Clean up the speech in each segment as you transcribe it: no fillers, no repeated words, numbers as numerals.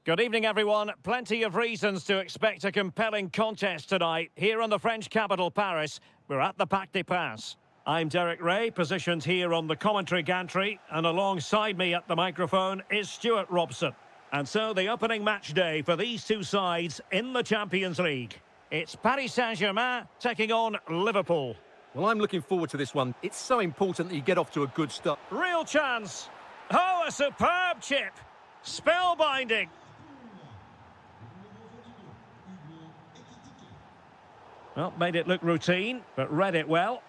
Good evening, everyone. Plenty of reasons to expect a compelling contest tonight. Here in the French capital, Paris, we're at the Parc des Princes. I'm Derek Ray, positioned here on the commentary gantry, and alongside me at the microphone is Stuart Robson. And so the opening match day for these two sides in the Champions League. It's Paris Saint-Germain taking on Liverpool. Well, I'm looking forward to this one. It's so important that you get off to a good start. Real chance. Oh, a superb chip. Spellbinding. Well, made it look routine, but read it well.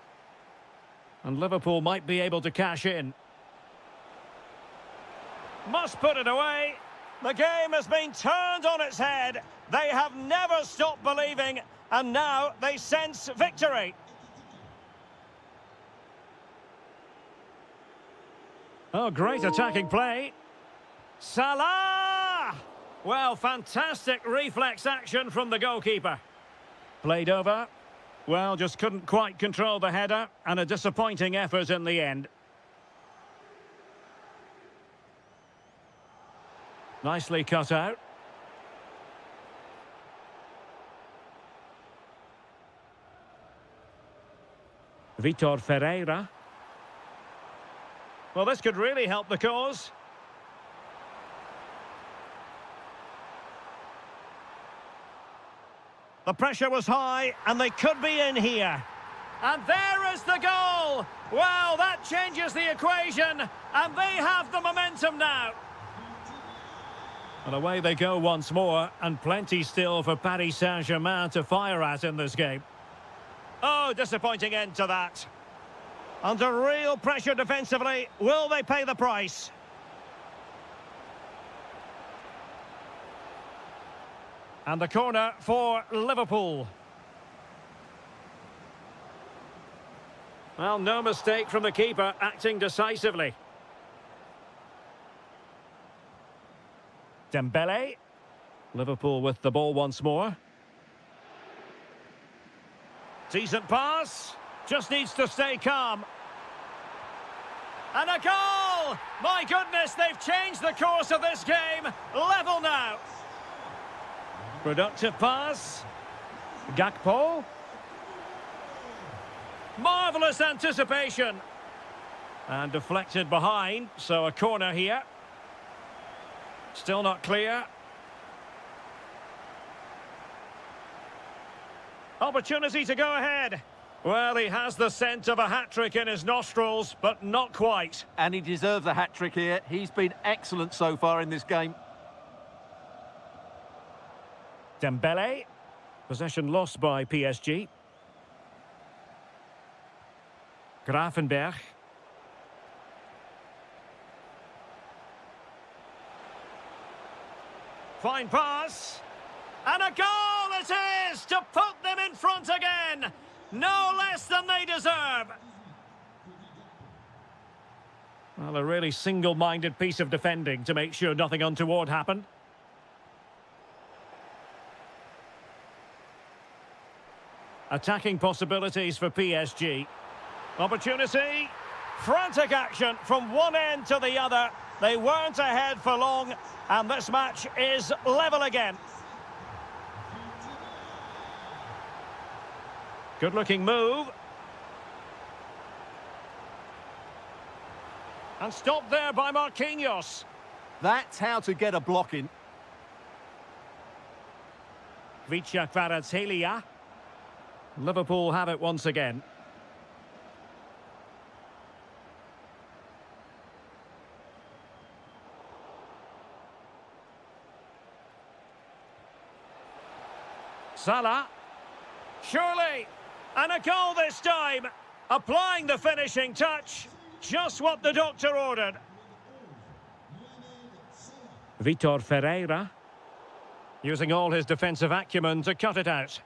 And Liverpool might be able to cash in. Must put it away. The game has been turned on its head. They have never stopped believing, and now they sense victory. Oh, great attacking play. Salah! Well, fantastic reflex action from the goalkeeper. Played over. Well, just couldn't quite control the header, and a disappointing effort in the end. Nicely cut out. Vitor Ferreira. Well, this could really help the cause. The pressure was high, and they could be in here. And there is the goal! Well, that changes the equation, and they have the momentum now. And away they go once more, and plenty still for Paris Saint-Germain to fire at in this game. Oh, disappointing end to that. Under real pressure defensively, will they pay the price? And the corner for Liverpool. Well, no mistake from the keeper, acting decisively. Dembele. Liverpool with the ball once more. Decent pass. Just needs to stay calm. And a goal! My goodness, they've changed the course of this game. Level now. Productive pass. Gakpo. Marvellous anticipation. And deflected behind, so a corner here. Still not clear. Opportunity to go ahead. Well, he has the scent of a hat-trick in his nostrils, but not quite. And he deserves a hat-trick here. He's been excellent so far in this game. Dembele. Possession lost by PSG. Gravenberch. Fine pass. And a goal it is to put them in front again. No less than they deserve. Well, a really single-minded piece of defending to make sure nothing untoward happened. Attacking possibilities for PSG. Opportunity. Frantic action from one end to the other. They weren't ahead for long, and this match is level again. Good-looking move. And stopped there by Marquinhos. That's how to get a block in. Vicha Kvaratskhelia. Liverpool have it once again. Salah. Surely. And a goal this time. Applying the finishing touch. Just what the doctor ordered. Vitor Ferreira. Using all his defensive acumen to cut it out.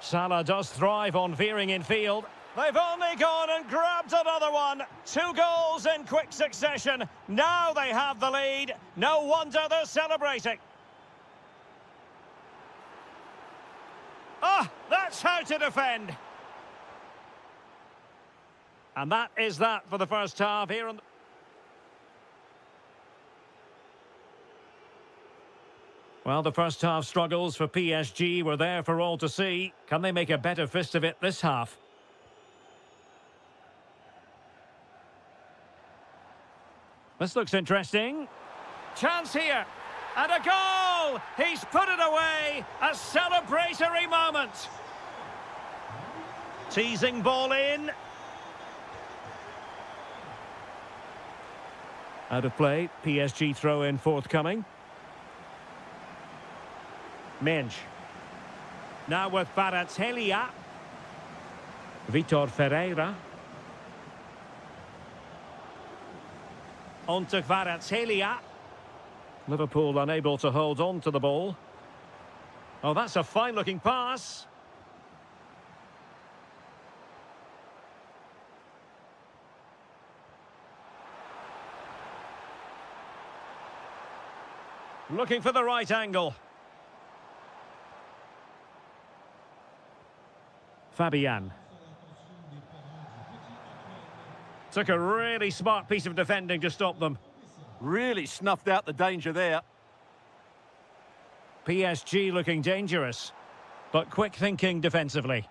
Salah does thrive on veering in field. They've only gone and grabbed another one. 2 goals in quick succession. Now they have the lead. No wonder they're celebrating. That's how to defend. And that is that for the first half here on... Well, the first half struggles for PSG were there for all to see. Can they make a better fist of it this half? This looks interesting. Chance here. And a goal! He's put it away. A celebratory moment. Teasing ball in. Out of play. PSG throw in forthcoming. Minge. Now with Kvaratskhelia. Vitor Ferreira. On to Kvaratskhelia. Liverpool unable to hold on to the ball. Oh, that's a fine-looking pass. Looking for the right angle. Fabian. Took a really smart piece of defending to stop them. Really snuffed out the danger there. PSG looking dangerous, but quick thinking defensively.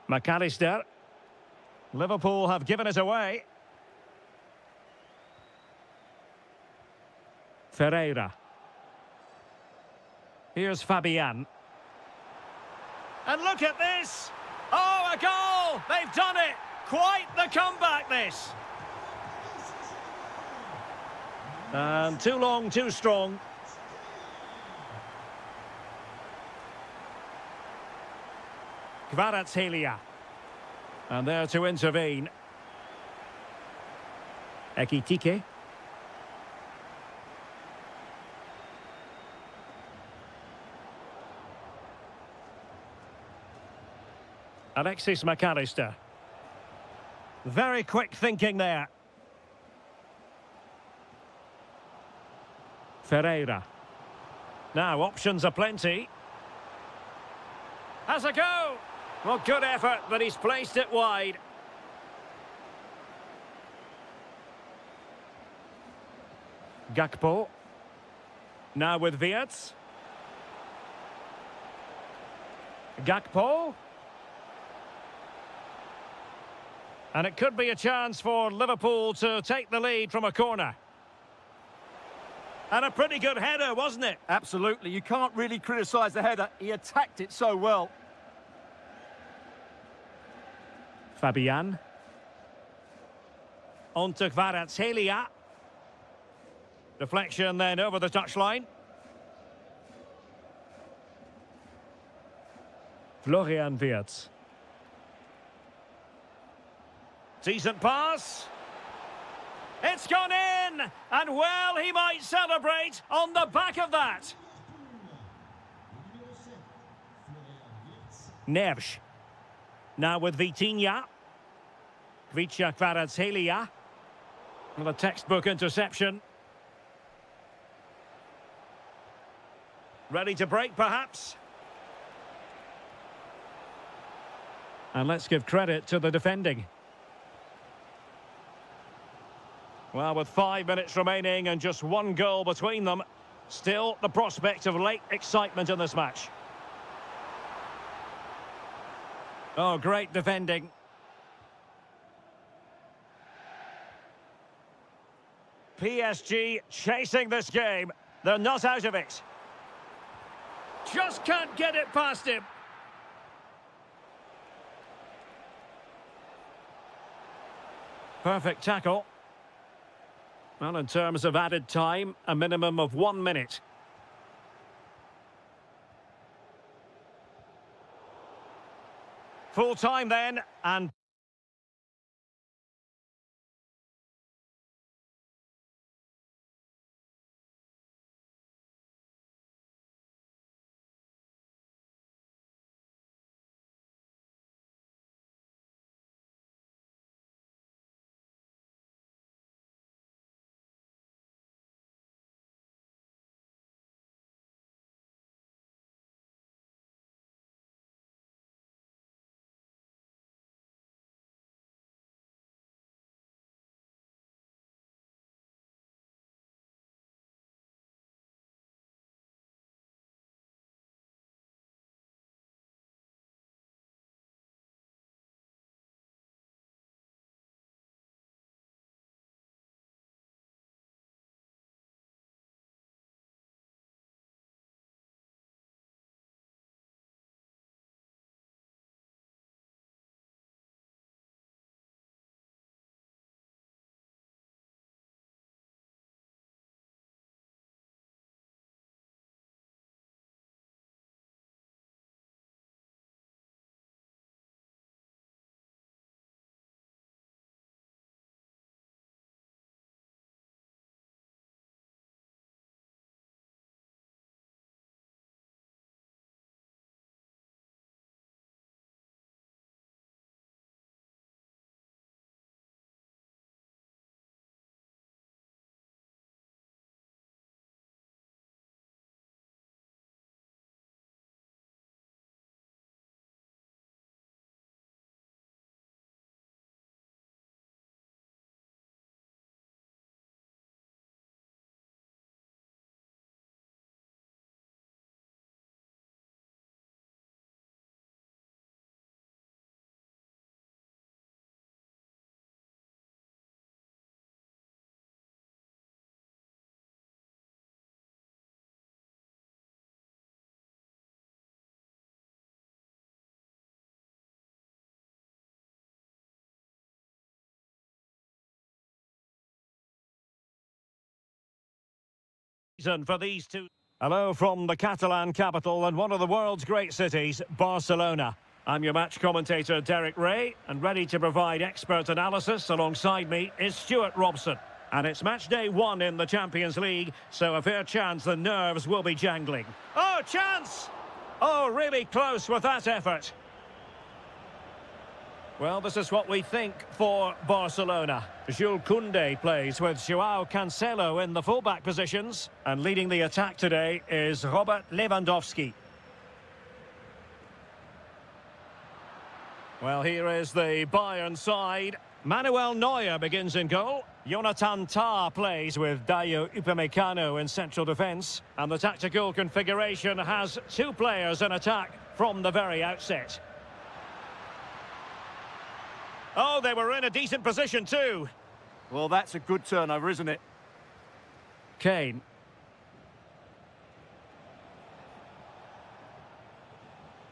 McAllister. Liverpool have given it away. Ferreira. Here's Fabian. And look at this! Oh, a goal! They've done it! Quite the comeback, this! And too long, too strong. Kvaratskhelia. And there to intervene. Ekitike. Alexis McAllister. Very quick thinking there. Ferreira. Now options are plenty. Has a go! Well, good effort, but he's placed it wide. Gakpo. Now with Wirtz. Gakpo. And it could be a chance for Liverpool to take the lead from a corner. And a pretty good header, wasn't it? Absolutely. You can't really criticise the header. He attacked it so well. Fabian. On to Kvaratskhelia. Deflection then over the touchline. Florian Wirtz. Decent pass. It's gone in! And well, he might celebrate on the back of that. Neves. Now with Vitinha. Kvicha Kvaratskhelia. With a textbook interception. Ready to break, perhaps? And let's give credit to the defending. Well, with 5 minutes remaining and just one goal between them, still the prospect of late excitement in this match. Oh, great defending. PSG chasing this game. They're not out of it. Just can't get it past him. Perfect tackle. Well, in terms of added time, a minimum of 1 minute. Full time then, and season for these two. Hello from the Catalan capital and one of the world's great cities, Barcelona. I'm your match commentator, Derek Ray, and ready to provide expert analysis alongside me is Stuart Robson. And it's match day 1 in the Champions League, so a fair chance the nerves will be jangling. Oh, chance! Oh, really close with that effort. Well, this is what we think for Barcelona. Jules Koundé plays with Joao Cancelo in the fullback positions. And leading the attack today is Robert Lewandowski. Well, here is the Bayern side. Manuel Neuer begins in goal. Jonathan Tah plays with Dayo Upamecano in central defence. And the tactical configuration has 2 players in attack from the very outset. Oh, they were in a decent position too. Well, that's a good turnover, isn't it? Kane.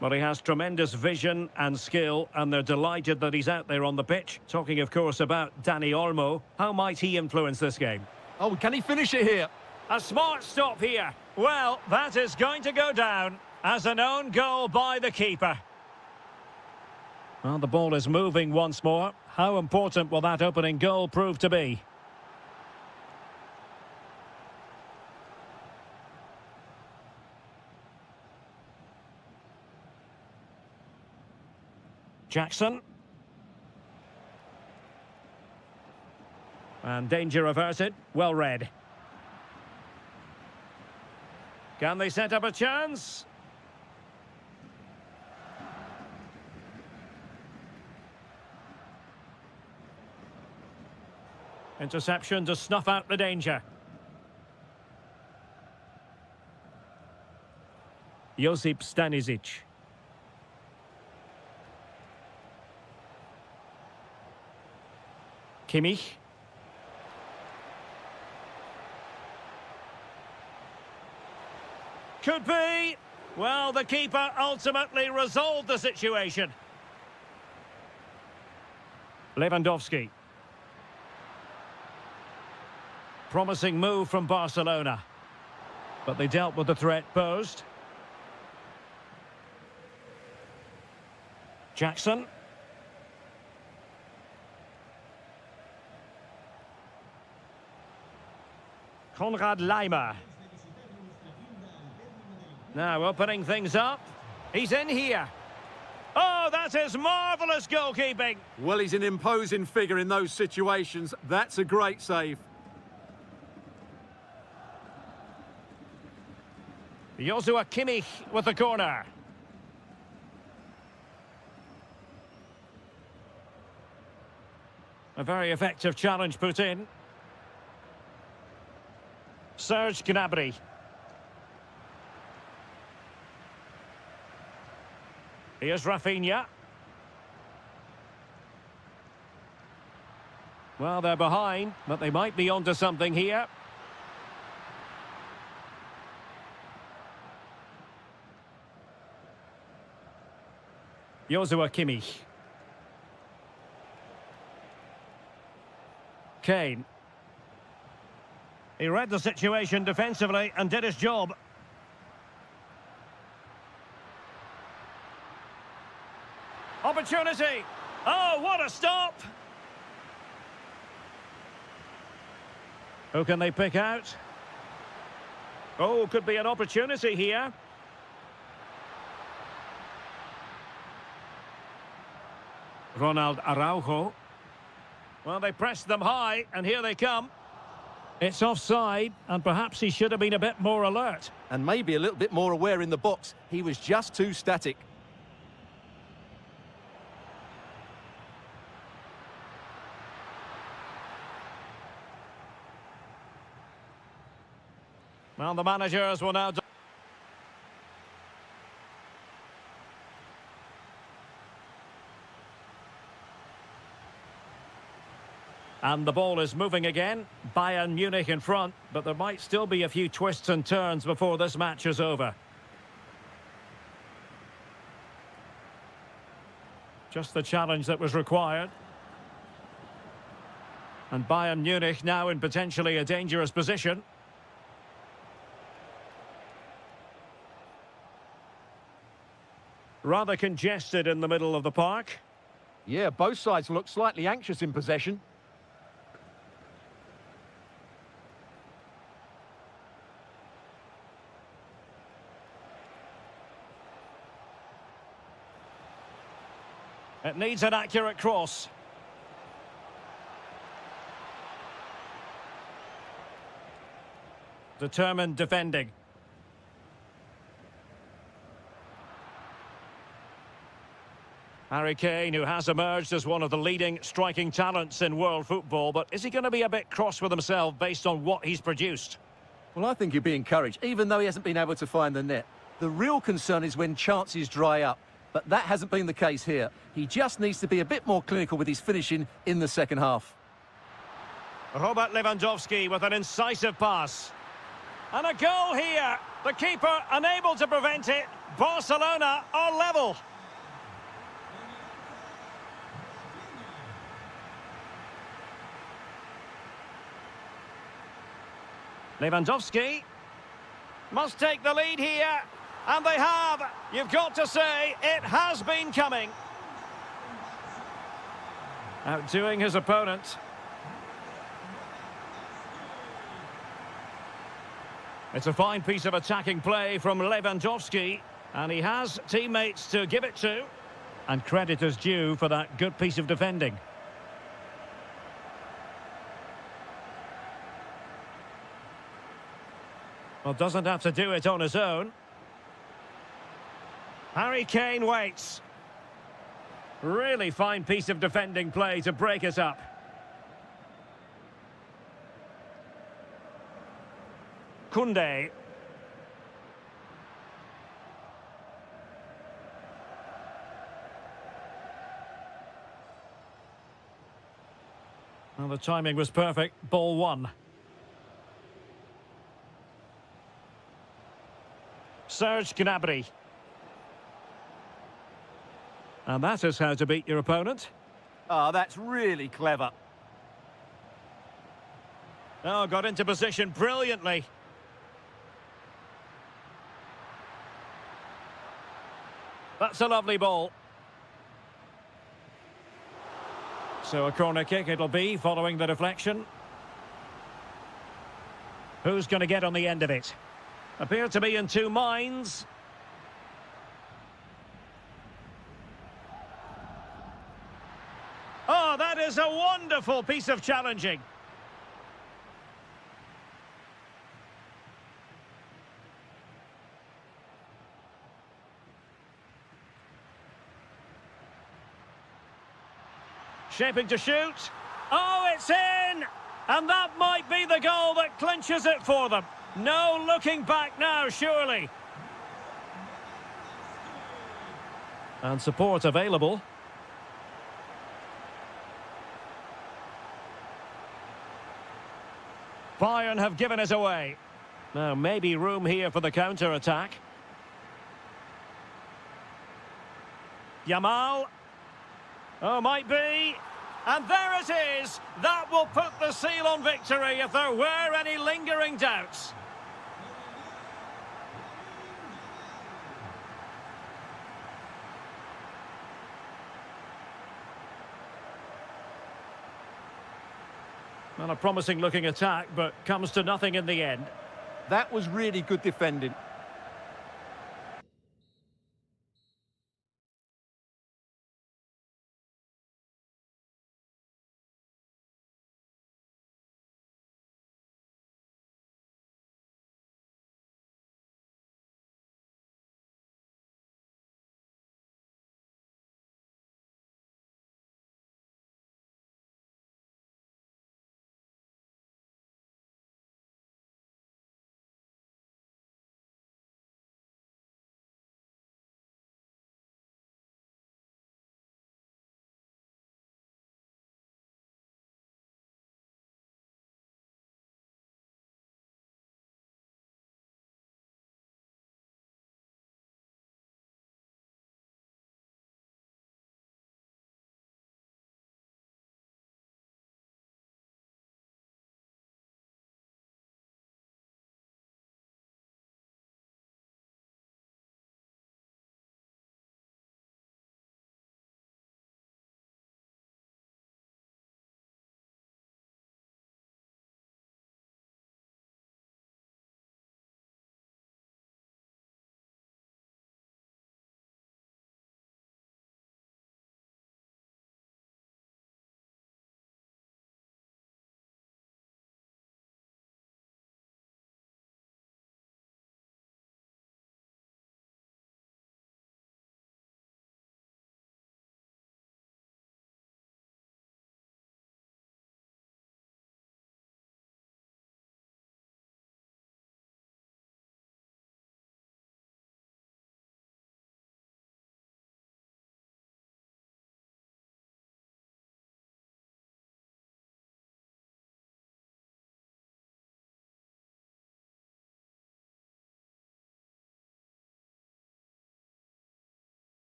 Well, he has tremendous vision and skill, and they're delighted that he's out there on the pitch. Talking, of course, about Dani Olmo. How might he influence this game? Oh, can he finish it here? A smart stop here. Well, that is going to go down as an own goal by the keeper. Well, the ball is moving once more. How important will that opening goal prove to be? Jackson. And danger averted. Well read. Can they set up a chance? Interception to snuff out the danger. Josip Stanisic. Kimmich. Could be. Well, the keeper ultimately resolved the situation. Lewandowski. Promising move from Barcelona. But they dealt with the threat posed. Jackson. Konrad Laimer. Now opening things up. He's in here. Oh, that is marvellous goalkeeping. Well, he's an imposing figure in those situations. That's a great save. Joshua Kimmich with the corner. A very effective challenge put in. Serge Gnabry. Here's Rafinha. Well, they're behind, but they might be onto something here. Joshua Kimmich. Kane. He read the situation defensively and did his job. Opportunity. Oh, what a stop. Who can they pick out? Oh, could be an opportunity here. Ronald Araujo. Well, they pressed them high, and here they come. It's offside, and perhaps he should have been a bit more alert. And maybe a little bit more aware in the box. He was just too static. Well, the managers will now... And the ball is moving again. Bayern Munich in front, but there might still be a few twists and turns before this match is over. Just the challenge that was required. And Bayern Munich now in potentially a dangerous position. Rather congested in the middle of the park. Yeah, both sides look slightly anxious in possession. It needs an accurate cross. Determined defending. Harry Kane, who has emerged as one of the leading striking talents in world football, but is he going to be a bit cross with himself based on what he's produced? Well, I think he'll be encouraged, even though he hasn't been able to find the net. The real concern is when chances dry up, but that hasn't been the case here. He just needs to be a bit more clinical with his finishing in the second half. Robert Lewandowski with an incisive pass. And a goal here. The keeper unable to prevent it. Barcelona are level. Lewandowski must take the lead here, and they have. You've got to say, it has been coming. Outdoing his opponent. It's a fine piece of attacking play from Lewandowski, and he has teammates to give it to. And credit is due for that good piece of defending. Well, doesn't have to do it on his own. Harry Kane waits. Really fine piece of defending play to break it up. Koundé. Well, the timing was perfect. Ball one. Serge Gnabry. And that is how to beat your opponent. Oh, that's really clever. Oh, got into position brilliantly. That's a lovely ball. So a corner kick it'll be following the deflection. Who's going to get on the end of it? Appear to be in two minds. Oh, that is a wonderful piece of challenging. Shaping to shoot. Oh, it's in! And that might be the goal that clinches it for them. No looking back now, surely. And support available. Bayern have given it away. Now, maybe room here for the counter-attack. Yamal. Oh, might be. And there it is. That will put the seal on victory if there were any lingering doubts. Well, a promising looking attack, but comes to nothing in the end. That was really good defending.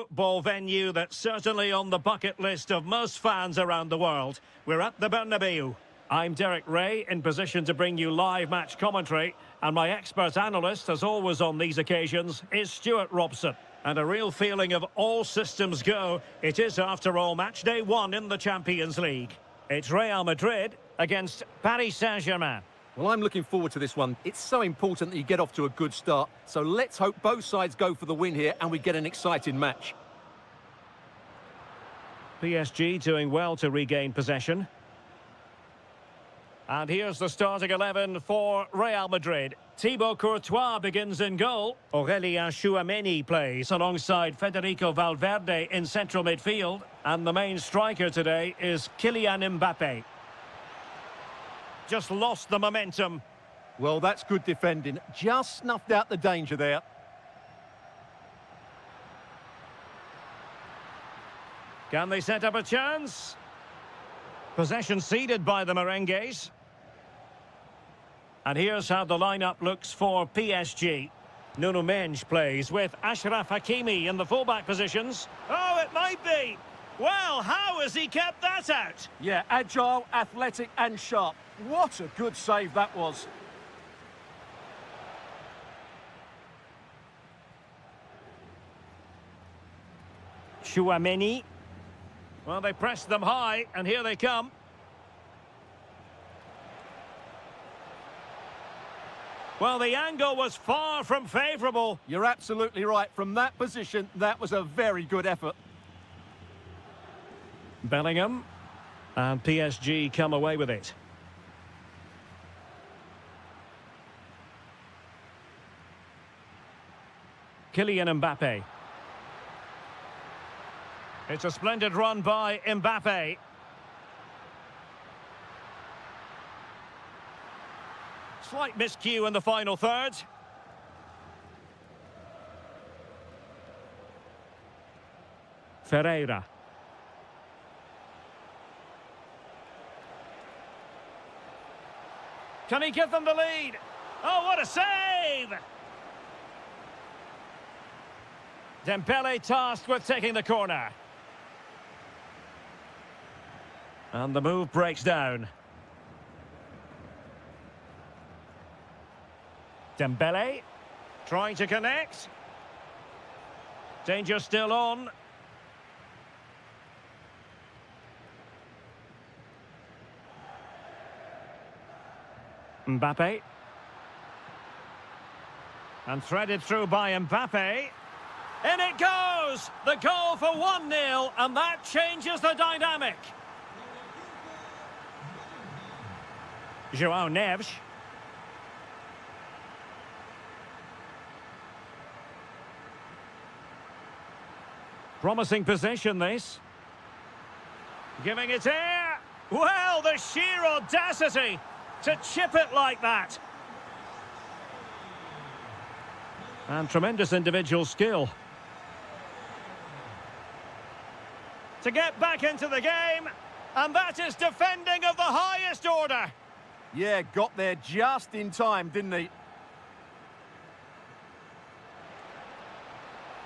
football venue that's certainly on the bucket list of most fans around the world. We're at the Bernabeu. I'm Derek Ray, in position to bring you live match commentary, and my expert analyst, as always on these occasions, is Stuart Robson. And a real feeling of all systems go. It is, after all, match day 1 in the Champions League. It's Real Madrid against Paris Saint-Germain. Well, I'm looking forward to this one. It's so important that you get off to a good start. So let's hope both sides go for the win here and we get an exciting match. PSG doing well to regain possession. And here's the starting 11 for Real Madrid. Thibaut Courtois begins in goal. Aurélien Tchouameni plays alongside Federico Valverde in central midfield. And the main striker today is Kylian Mbappé. Just lost the momentum. Well, that's good defending. Just snuffed out the danger there. Can they set up a chance? Possession ceded by the Merengues. And here's how the lineup looks for PSG. Nuno Mendes plays with Achraf Hakimi in the fullback positions. Oh, it might be. Well, how has he kept that out? Yeah, agile, athletic and sharp. What a good save that was. Tchouameni. Well, they pressed them high, and here they come. Well, the angle was far from favourable. You're absolutely right. From that position, that was a very good effort. Bellingham. And PSG come away with it. Kylian Mbappé. It's a splendid run by Mbappé. Slight miscue in the final third. Ferreira. Can he give them the lead? Oh, what a save! Dembele tasked with taking the corner. And the move breaks down. Dembele trying to connect. Danger still on. Mbappé. And threaded through by Mbappé. In it goes! The goal for 1-0, and that changes the dynamic. João Neves. Promising position, this. Giving it air. Well, the sheer audacity to chip it like that. And tremendous individual skill. To get back into the game, and that is defending of the highest order. Yeah, got there just in time, didn't he?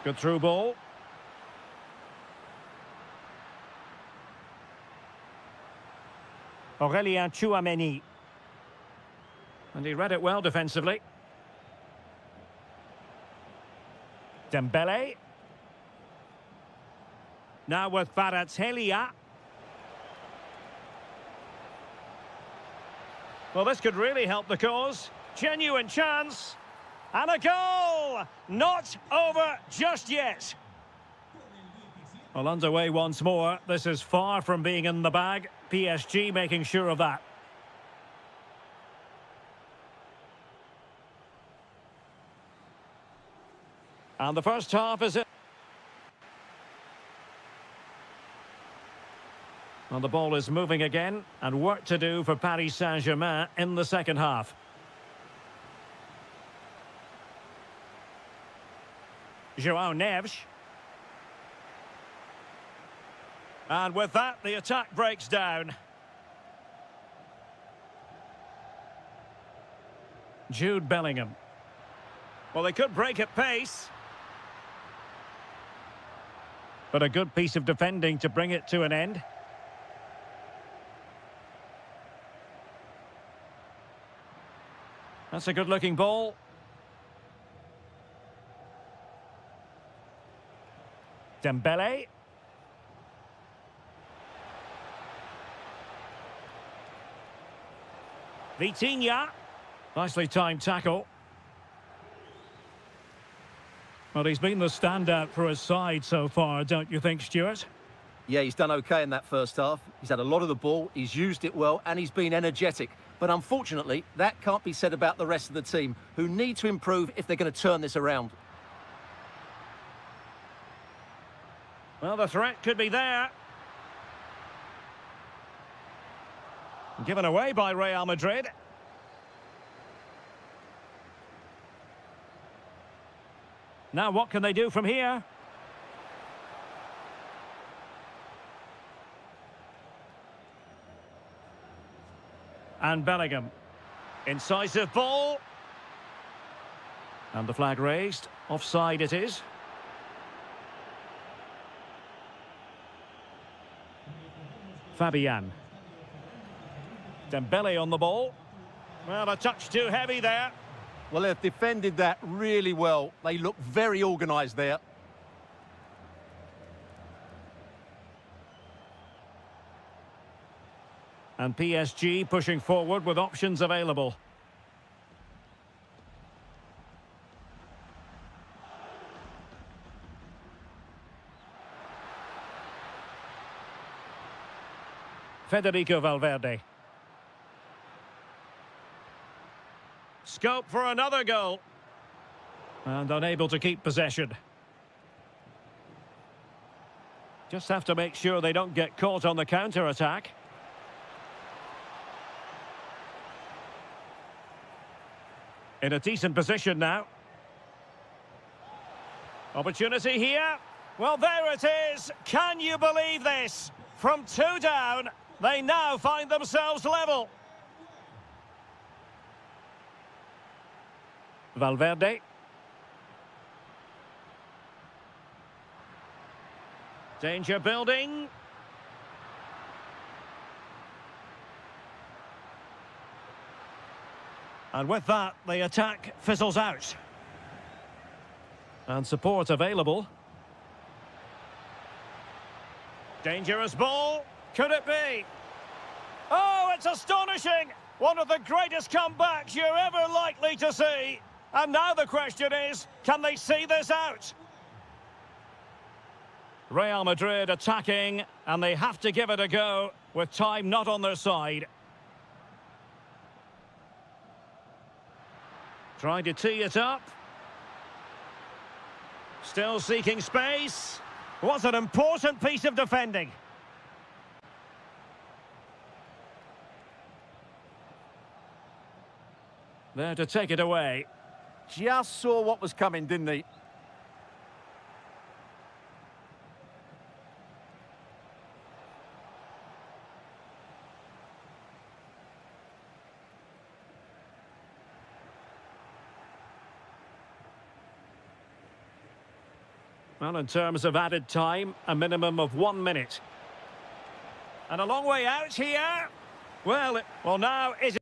Good through ball. Aurélien Tchouameni. And he read it well defensively. Dembele. Now with Kvaratskhelia. Well, this could really help the cause. Genuine chance. And a goal! Not over just yet. Well, underway once more. This is far from being in the bag. PSG making sure of that. And the first half is it. Well, the ball is moving again, and work to do for Paris Saint-Germain in the second half. João Neves. And with that, the attack breaks down. Jude Bellingham. Well, they could break at pace. But a good piece of defending to bring it to an end. That's a good-looking ball. Dembele. Vitinha. Nicely timed tackle. Well, he's been the standout for his side so far, don't you think, Stuart? Yeah, he's done okay in that first half. He's had a lot of the ball, he's used it well, and he's been energetic. But unfortunately, that can't be said about the rest of the team, who need to improve if they're going to turn this around. Well, the threat could be there. Given away by Real Madrid. Now what can they do from here? And Bellingham. Incisive ball. And the flag raised. Offside it is. Fabian. Dembele on the ball. Well, a touch too heavy there. Well, they've defended that really well. They look very organised there. And PSG pushing forward with options available. Federico Valverde. Scope for another goal. And unable to keep possession. Just have to make sure they don't get caught on the counter-attack. In a decent position now. Opportunity here. Well, there it is. Can you believe this? From 2 down, they now find themselves level. Valverde. Danger building. And with that, the attack fizzles out. And support available. Dangerous ball. Could it be? Oh, it's astonishing! One of the greatest comebacks you're ever likely to see. And now the question is, can they see this out? Real Madrid attacking, and they have to give it a go, with time not on their side. Trying to tee it up. Still seeking space. What an important piece of defending. There to take it away. Just saw what was coming, didn't he? Well, in terms of added time, a minimum of 1 minute. And a long way out here. Well, now is it?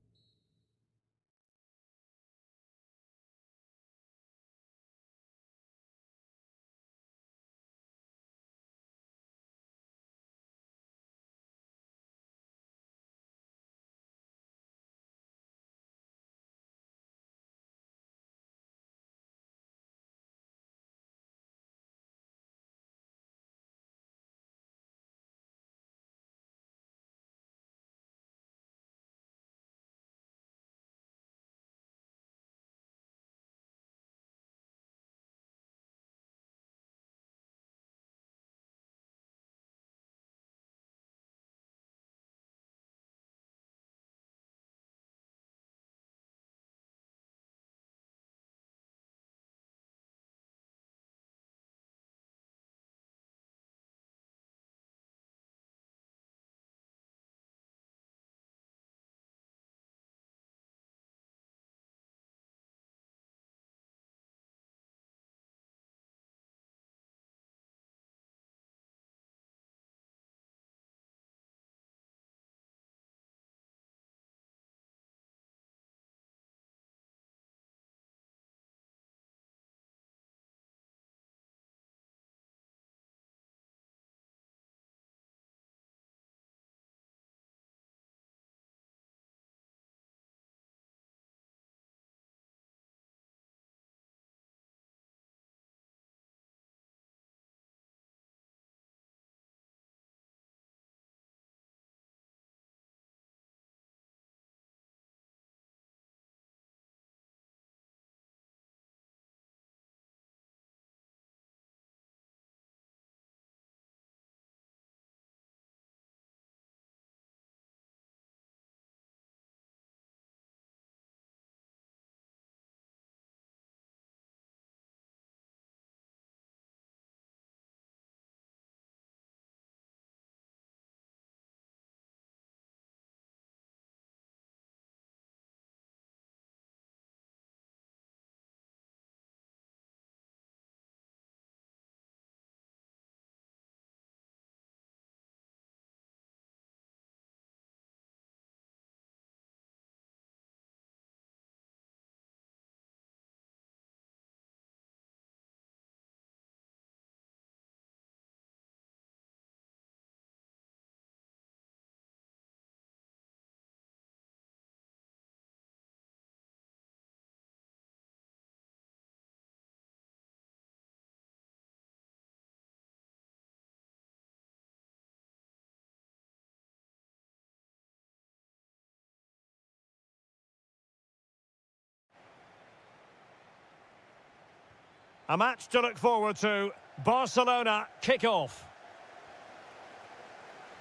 A match to look forward to. Barcelona kick-off.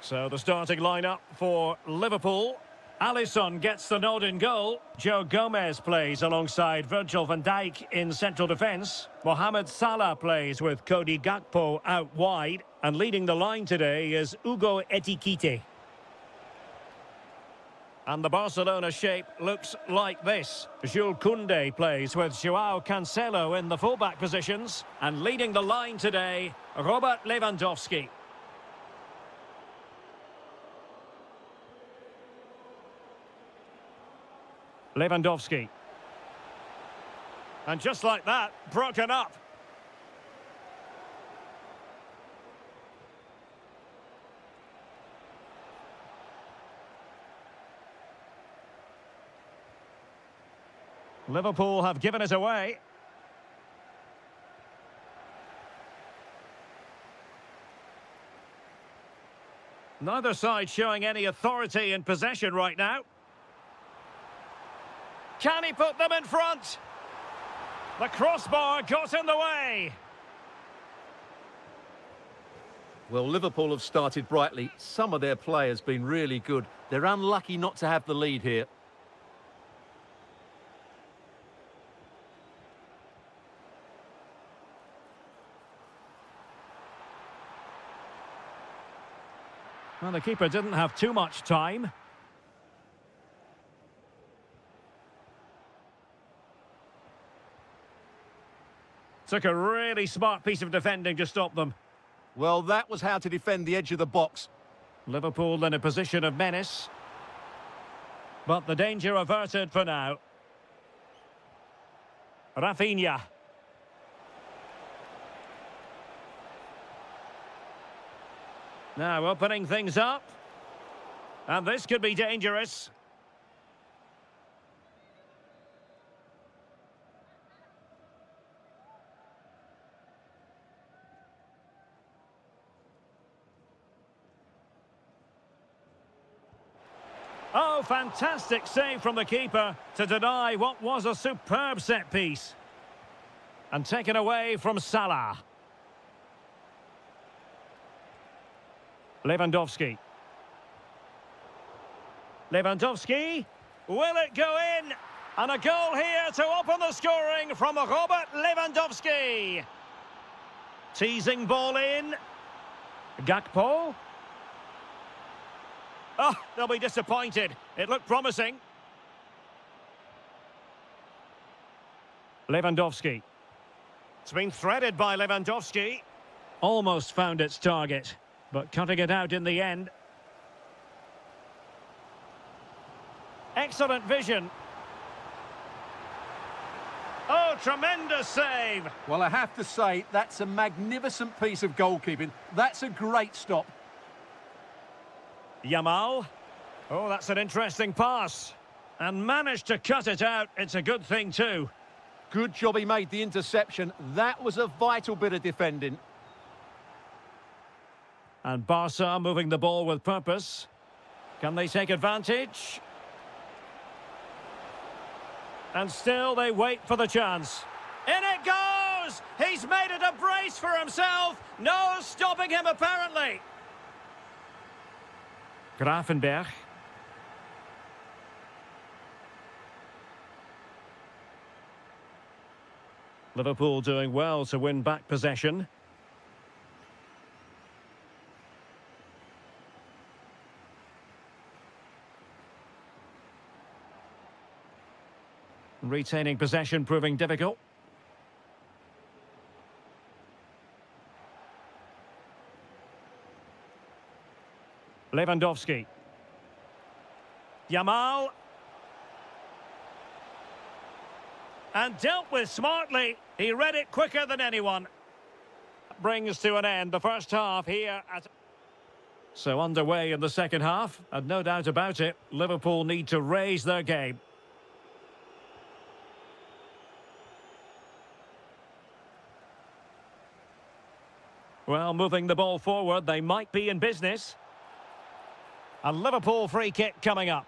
So the starting lineup for Liverpool. Alisson gets the nod in goal. Joe Gomez plays alongside Virgil van Dijk in central defence. Mohamed Salah plays with Cody Gakpo out wide. And leading the line today is Hugo Ekitike. And the Barcelona shape looks like this. Jules Koundé plays with Joao Cancelo in the fullback positions. And leading the line today, Robert Lewandowski. Lewandowski. And just like that, broken up. Liverpool have given it away. Neither side showing any authority in possession right now. Can he put them in front? The crossbar got in the way. Well, Liverpool have started brightly. Some of their players been really good. They're unlucky not to have the lead here. Well, the keeper didn't have too much time. Took a really smart piece of defending to stop them. Well, that was how to defend the edge of the box. Liverpool in a position of menace. But the danger averted for now. Rafinha. Now opening things up. And this could be dangerous. Oh, fantastic save from the keeper to deny what was a superb set piece. And taken away from Salah. Lewandowski. Lewandowski. Will it go in? And a goal here to open the scoring from Robert Lewandowski. Teasing ball in. Gakpo. Oh, they'll be disappointed. It looked promising. Lewandowski. It's been threaded by Lewandowski. Almost found its target, but cutting it out in the end. Excellent vision. Oh, tremendous save. Well, I have to say, that's a magnificent piece of goalkeeping. That's a great stop. Yamal. Oh, that's an interesting pass. And managed to cut it out. It's a good thing too. Good job he made the interception. That was a vital bit of defending. And Barca moving the ball with purpose. Can they take advantage? And still they wait for the chance. In it goes! He's made it a brace for himself. No stopping him apparently. Gravenberch. Liverpool doing well to win back possession. Retaining possession proving difficult. Lewandowski. Yamal. And dealt with smartly. He read it quicker than anyone. Brings to an end the first half here at... So underway in the second half, and no doubt about it, Liverpool need to raise their game. Well, moving the ball forward, they might be in business. A Liverpool free kick coming up.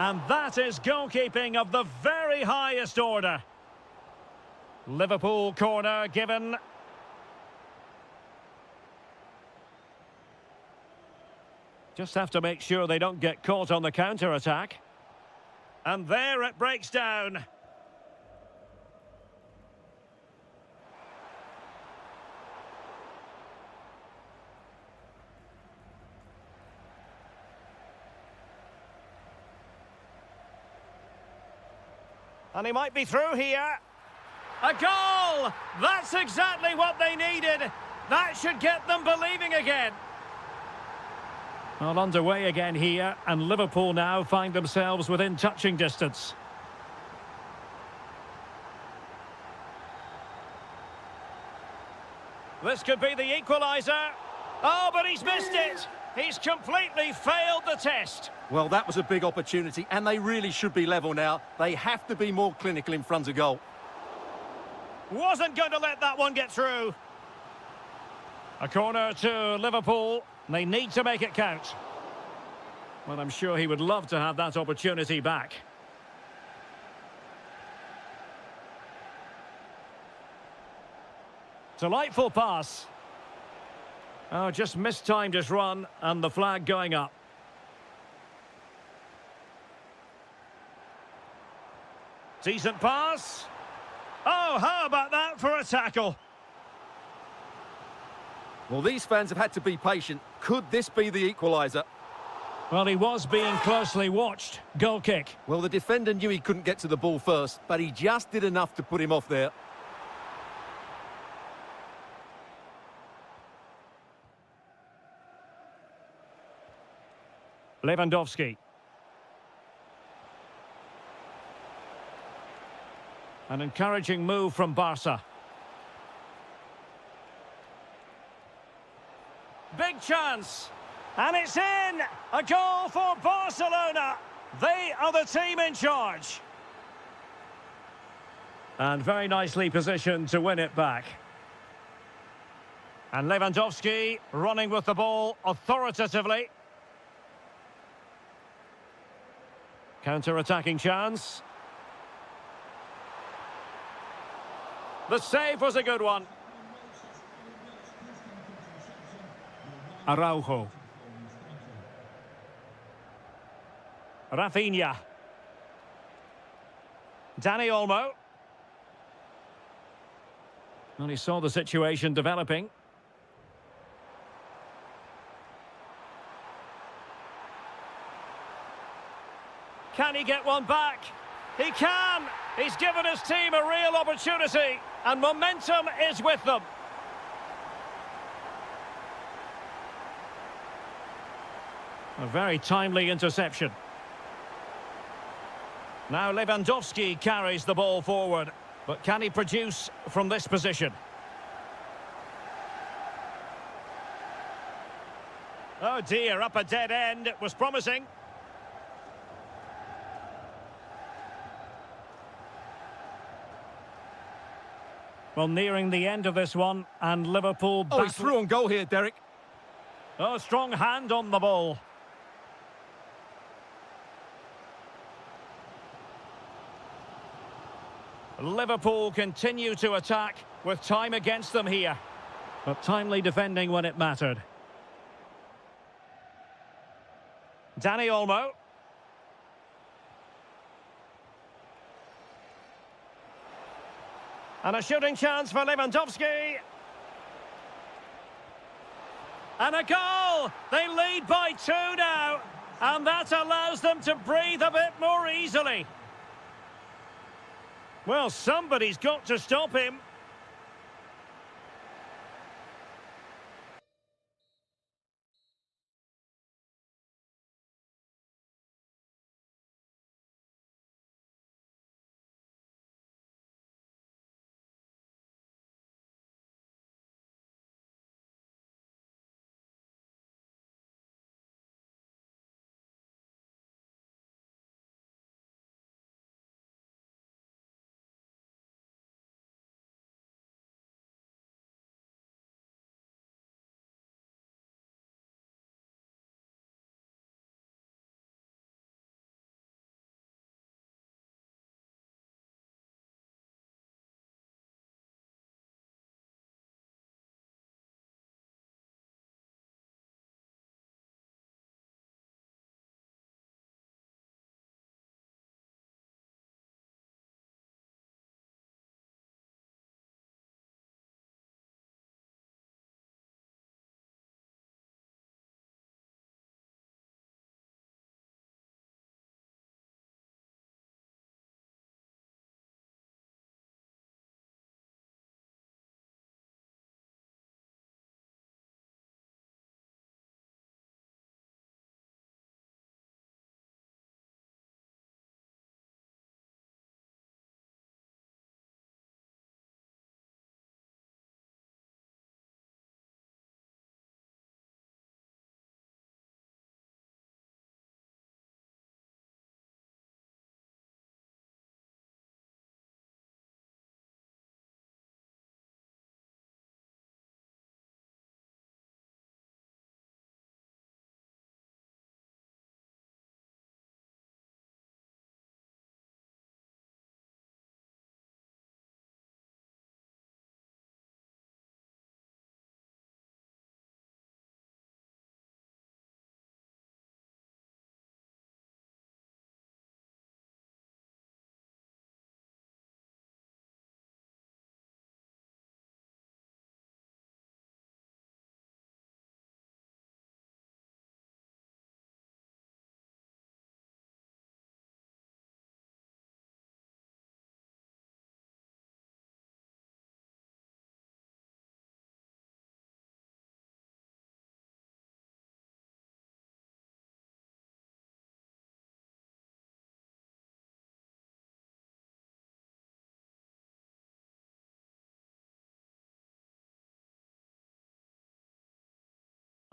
And that is goalkeeping of the very highest order. Liverpool corner given. Just have to make sure they don't get caught on the counter-attack. And there it breaks down. And he might be through here. A goal! That's exactly what they needed. That should get them believing again. Well, underway again here, and Liverpool now find themselves within touching distance. This could be the equaliser. Oh, but he's missed it. He's completely failed the test. Well, that was a big opportunity, and they really should be level now. They have to be more clinical in front of goal. Wasn't going to let that one get through. A corner to Liverpool. They need to make it count. Well, I'm sure he would love to have that opportunity back. Delightful pass. Oh, just mistimed his run, and the flag going up. Decent pass. Oh, how about that for a tackle? Well, these fans have had to be patient. Could this be the equaliser? Well, he was being closely watched. Goal kick. Well, the defender knew he couldn't get to the ball first, but he just did enough to put him off there. Lewandowski. An encouraging move from Barca. Big chance. And it's in! A goal for Barcelona. They are the team in charge. And very nicely positioned to win it back. And Lewandowski running with the ball authoritatively. Counter-attacking chance. The save was a good one. Araujo. Rafinha. Dani Olmo. Well, he saw the situation developing. Can he get one back? He can! He's given his team a real opportunity, and momentum is with them. A very timely interception. Now Lewandowski carries the ball forward, but can he produce from this position? Oh dear, up a dead end. It was promising. Well, nearing the end of this one, and Liverpool... Oh, he's through on goal here, Derek. Oh, strong hand on the ball. Liverpool continue to attack with time against them here. But timely defending when it mattered. Dani Olmo. And a shooting chance for Lewandowski. And a goal! They lead by 2 now. And that allows them to breathe a bit more easily. Well, somebody's got to stop him.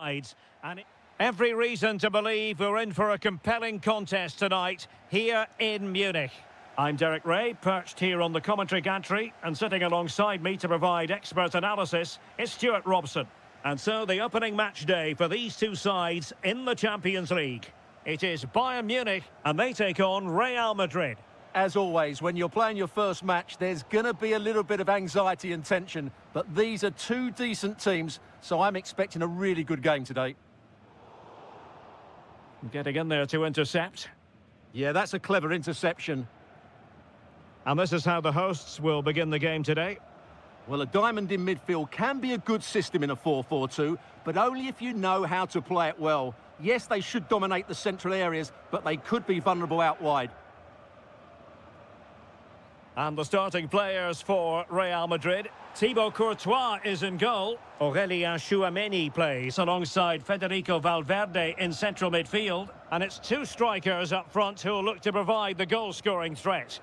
And every reason to believe we're in for a compelling contest tonight here in Munich. I'm Derek Ray, perched here on the commentary gantry, and sitting alongside me to provide expert analysis is Stuart Robson. And so the opening match day for these two sides in the Champions League. It is Bayern Munich, and they take on Real Madrid. As always, when you're playing your first match, there's going to be a little bit of anxiety and tension, but these are two decent teams, so I'm expecting a really good game today. Getting in there to intercept. Yeah, that's a clever interception. And this is how the hosts will begin the game today. Well, a diamond in midfield can be a good system in a 4-4-2, but only if you know how to play it well. Yes, they should dominate the central areas, but they could be vulnerable out wide. And the starting players for Real Madrid. Thibaut Courtois is in goal. Aurélien Tchouameni plays alongside Federico Valverde in central midfield. And it's two strikers up front who will look to provide the goal-scoring threat.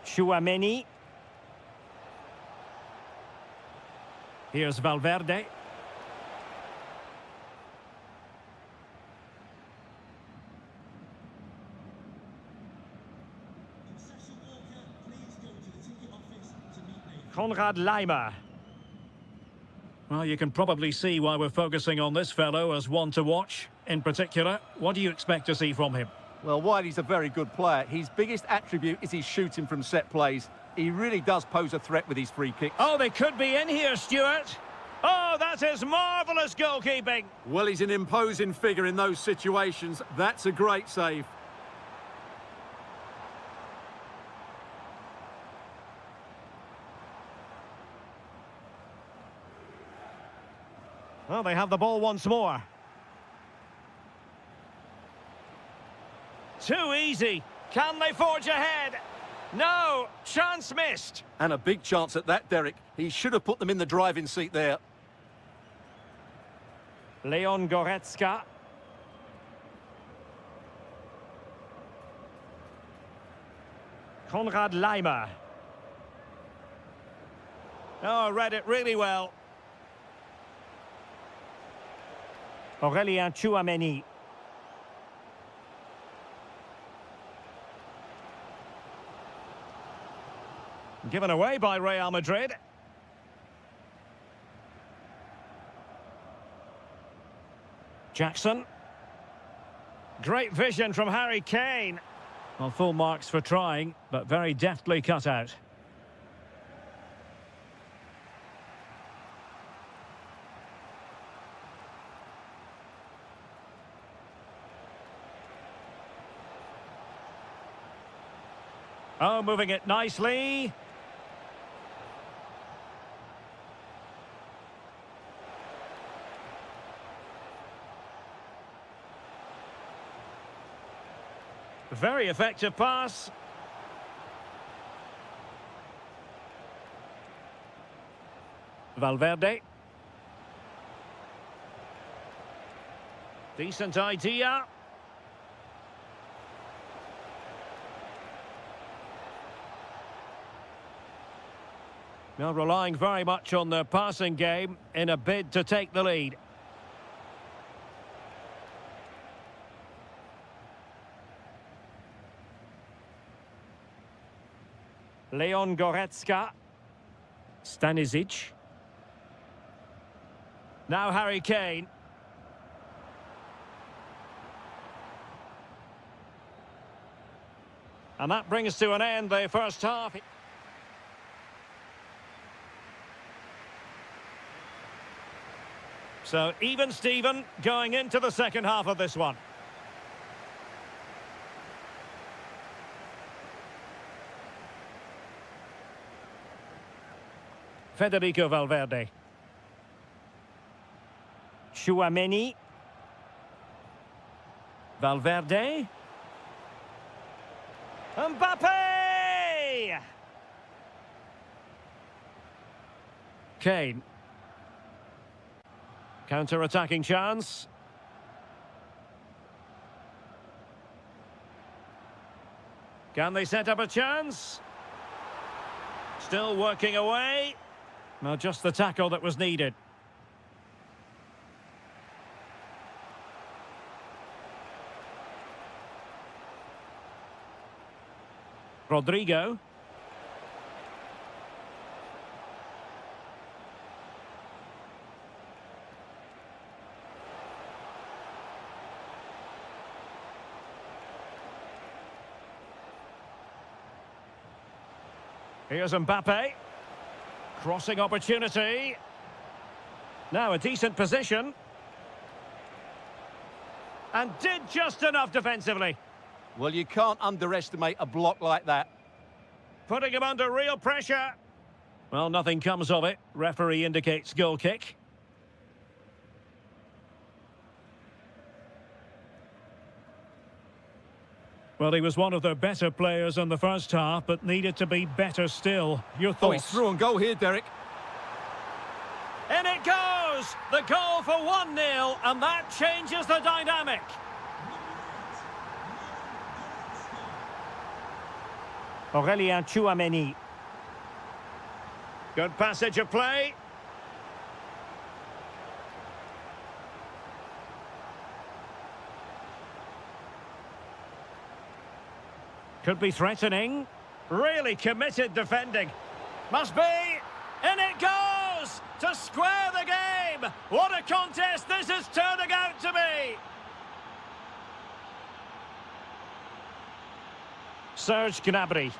Tchouameni. Here's Valverde. Konrad Laimer. Well, you can probably see why we're focusing on this fellow as one to watch. In particular, what do you expect to see from him? Well, while he's a very good player, his biggest attribute is his shooting from set plays. He really does pose a threat with his free kicks. Oh, they could be in here, Stuart. Oh, that is marvellous goalkeeping. Well, he's an imposing figure in those situations. That's a great save. Well, they have the ball once more. Too easy. Can they forge ahead? No, chance missed. And a big chance at that, Derek. He should have put them in the driving seat there. Leon Goretzka. Konrad Laimer. Oh, read it really well. Aurélien Tchouameni. Given away by Real Madrid. Jackson. Great vision from Harry Kane. Well, full marks for trying, but very deftly cut out. Oh, moving it nicely. Very effective pass. Valverde. Decent idea. Now relying very much on their passing game in a bid to take the lead. Leon Goretzka. Stanisic. Now Harry Kane. And that brings to an end the first half. So even Steven going into the second half of this one. Federico Valverde. Tchouameni. Valverde. Mbappe! Kane. Counter-attacking chance. Can they set up a chance? Still working away. Well, just the tackle that was needed. Rodrigo. Here's Mbappe. Crossing opportunity. Now a decent position. And did just enough defensively. Well, you can't underestimate a block like that. Putting him under real pressure. Well, nothing comes of it. Referee indicates goal kick. Well, he was one of their better players in the first half, but needed to be better still. Your thoughts? Oh, he's through on goal here, Derek. In it goes! The goal for 1-0, and that changes the dynamic. Aurélien Tchouameni. Good passage of play. Could be threatening. Really committed defending. Must be. In it goes! To square the game! What a contest this is turning out to be! Serge Gnabry.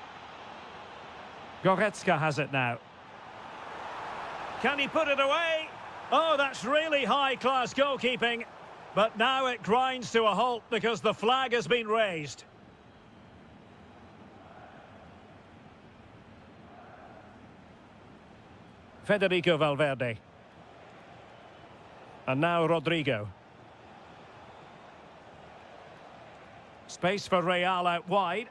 Goretzka has it now. Can he put it away? Oh, that's really high-class goalkeeping. But now it grinds to a halt because the flag has been raised. Federico Valverde. And now Rodrigo. Space for Real out wide.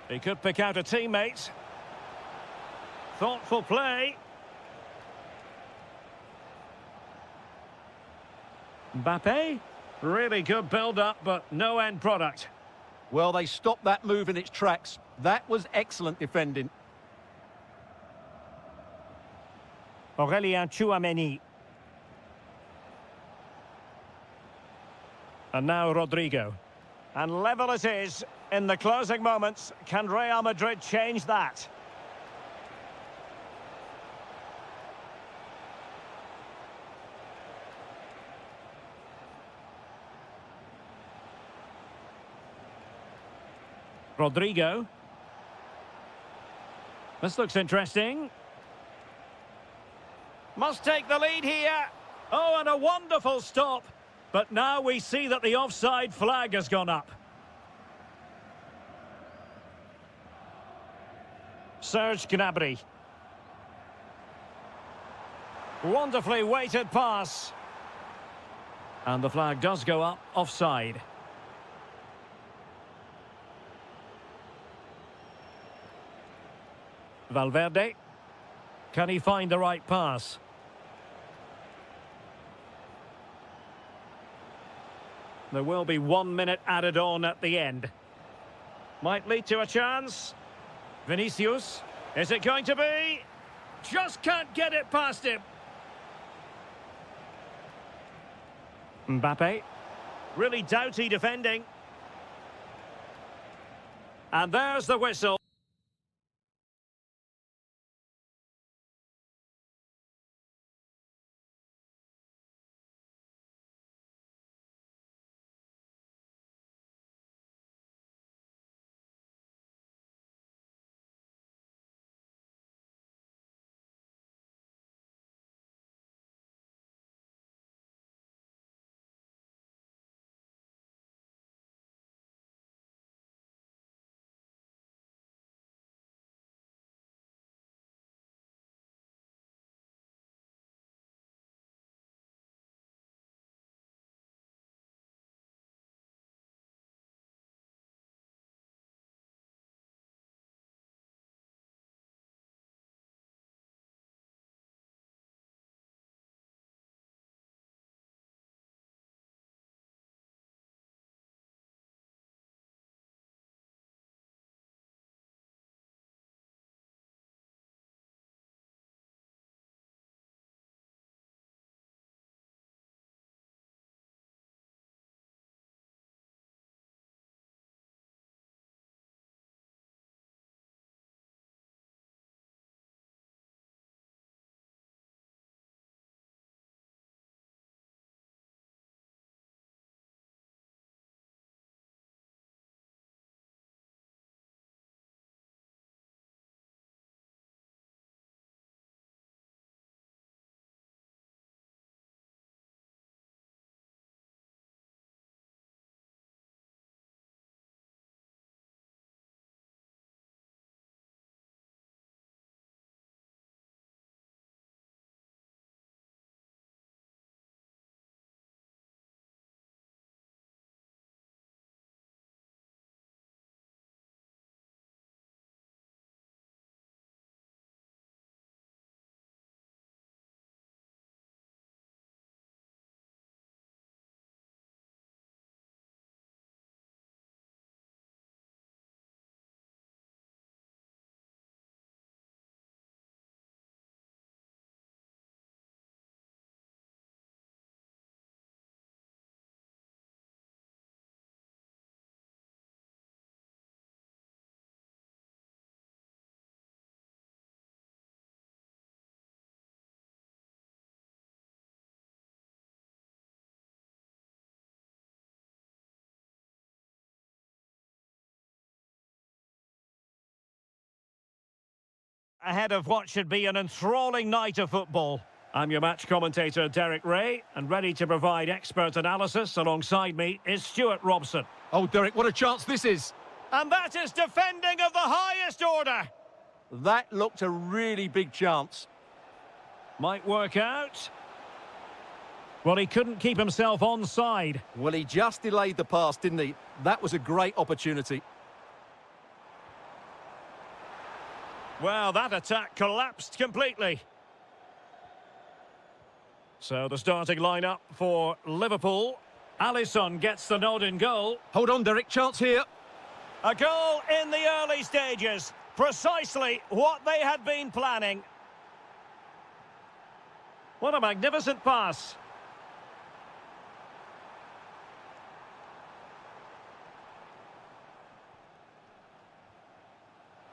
He could pick out a teammate. Thoughtful play. Mbappe. Really good build-up, but no end product. Well, they stopped that move in its tracks. That was excellent defending. Aurélien Tchouameni. And now Rodrigo. And level it is in the closing moments. Can Real Madrid change that? Rodrigo. This looks interesting. Must take the lead here. Oh, and a wonderful stop. But now we see that the offside flag has gone up. Serge Gnabry. Wonderfully weighted pass. And the flag does go up, offside. Valverde. Can he find the right pass? There will be 1 minute added on at the end. Might lead to a chance. Vinicius. Is it going to be? Just can't get it past him. Mbappe. Really doughty defending. And there's the whistle. ahead of what should be an enthralling night of football. I'm your match commentator, Derek Ray, and ready to provide expert analysis alongside me is Stuart Robson. Oh, Derek, what a chance this is. And that is defending of the highest order. That looked a really big chance. Might work out. Well, he couldn't keep himself onside. Well, he just delayed the pass, didn't he? That was a great opportunity. Well, that attack collapsed completely. So the starting lineup for Liverpool. Alisson gets the nod in goal. Hold on, Derek, chance here. A goal in the early stages. Precisely what they had been planning. What a magnificent pass.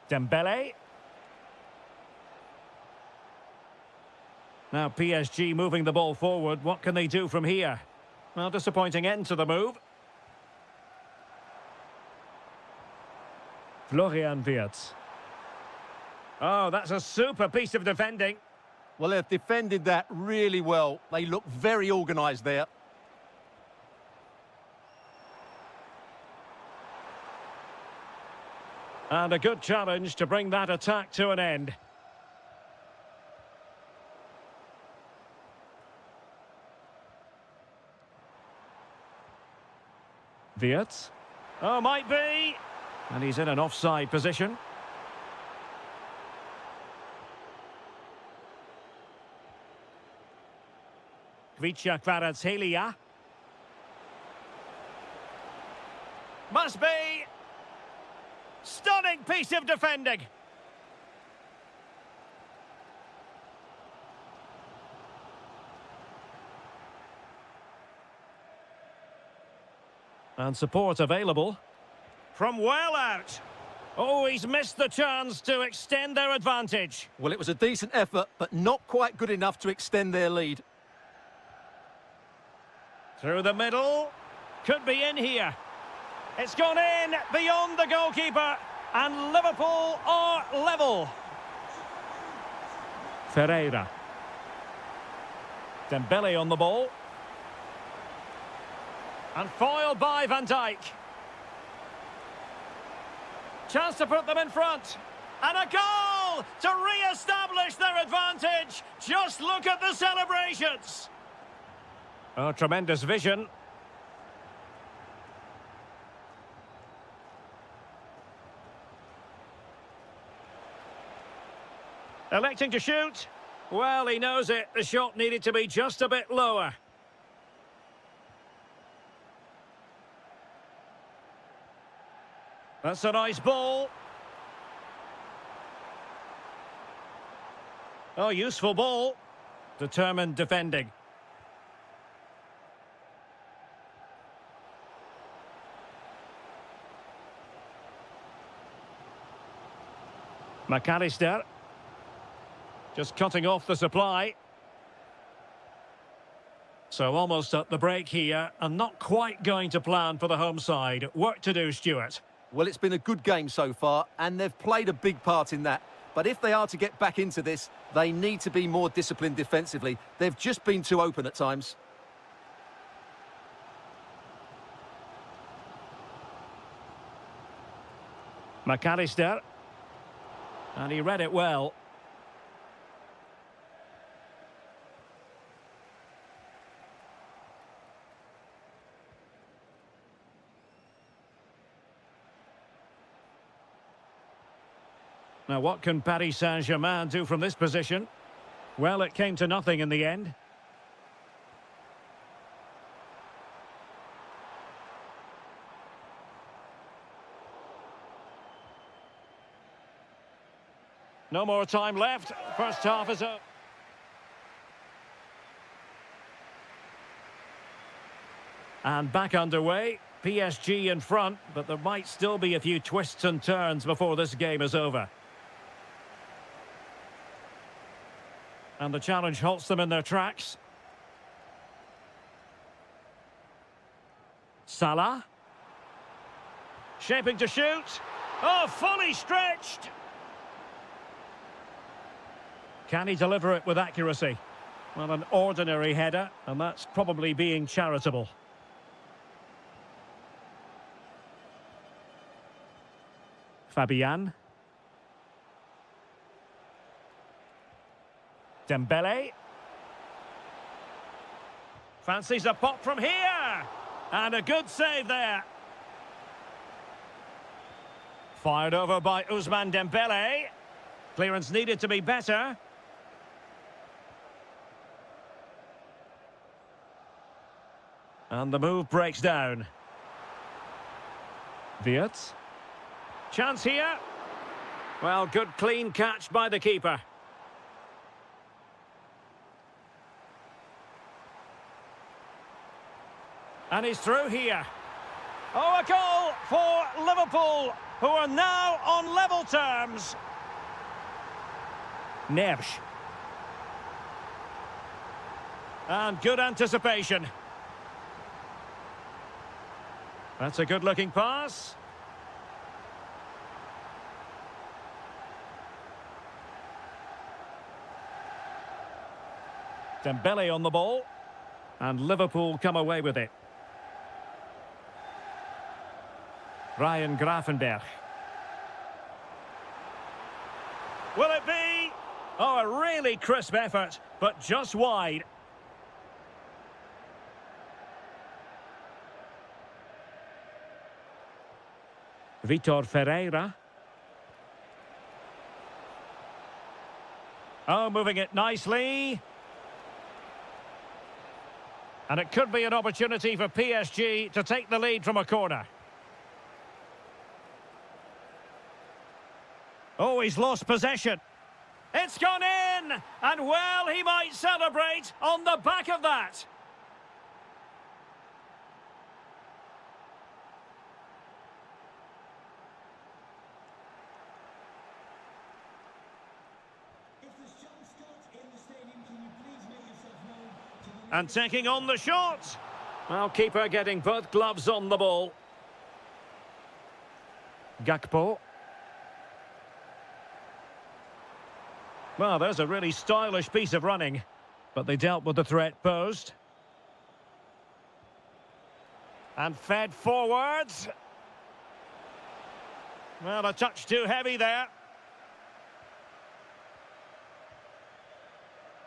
Dembele. Now PSG moving the ball forward. What can they do from here? Well, disappointing end to the move. Florian Wirtz. Oh, that's a super piece of defending. Well, they've defended that really well. They look very organised there. And a good challenge to bring that attack to an end. Wirtz. Oh, might be. And he's in an offside position. Kvicha Kvaratskhelia. Must be. Stunning piece of defending. And support available. From well out. Oh, he's missed the chance to extend their advantage. Well, it was a decent effort, but not quite good enough to extend their lead. Through the middle. Could be in here. It's gone in beyond the goalkeeper. And Liverpool are level. Ferreira. Dembele on the ball. And foiled by Van Dijk. Chance to put them in front. And a goal to re-establish their advantage. Just look at the celebrations. Oh, tremendous vision. Electing to shoot. Well, he knows it. The shot needed to be just a bit lower. That's a nice ball. Oh, useful ball. Determined defending. McAllister. Just cutting off the supply. So almost at the break here, and not quite going to plan for the home side. Work to do, Stuart. Well, it's been a good game so far, and they've played a big part in that. But if they are to get back into this, they need to be more disciplined defensively. They've just been too open at times. McAllister. And he read it well. Now, what can Paris Saint-Germain do from this position? Well, it came to nothing in the end. No more time left. First half is up. And back underway. PSG in front, but there might still be a few twists and turns before this game is over. And the challenge halts them in their tracks. Salah. Shaping to shoot. Oh, fully stretched. Can he deliver it with accuracy? Well, an ordinary header, and that's probably being charitable. Fabian. Dembele. Fancies a pop from here. And a good save there. Fired over by Ousmane Dembele. Clearance needed to be better. And the move breaks down. Wirtz. Chance here. Well, good clean catch by the keeper. And he's through here. Oh, a goal for Liverpool, who are now on level terms. Neves. And good anticipation. That's a good-looking pass. Dembele on the ball. And Liverpool come away with it. Ryan Gravenberch. Will it be? Oh, a really crisp effort, but just wide. Vitor Ferreira. Oh, moving it nicely. And it could be an opportunity for PSG to take the lead from a corner. Oh, he's lost possession. It's gone in! And well, he might celebrate on the back of that. And taking on the shot. Well, keeper getting both gloves on the ball. Gakpo. Well, there's a really stylish piece of running, but they dealt with the threat posed. And fed forwards. Well, a touch too heavy there.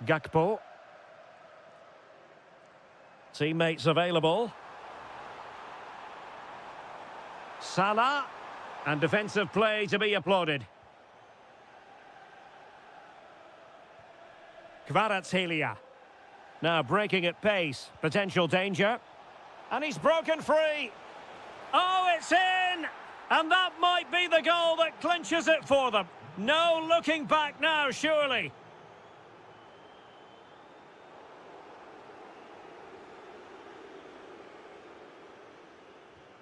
Gakpo. Teammates available. Salah. And defensive play to be applauded. Kvaratskhelia. Now breaking at pace. Potential danger. And he's broken free. Oh, it's in! And that might be the goal that clinches it for them. No looking back now, surely.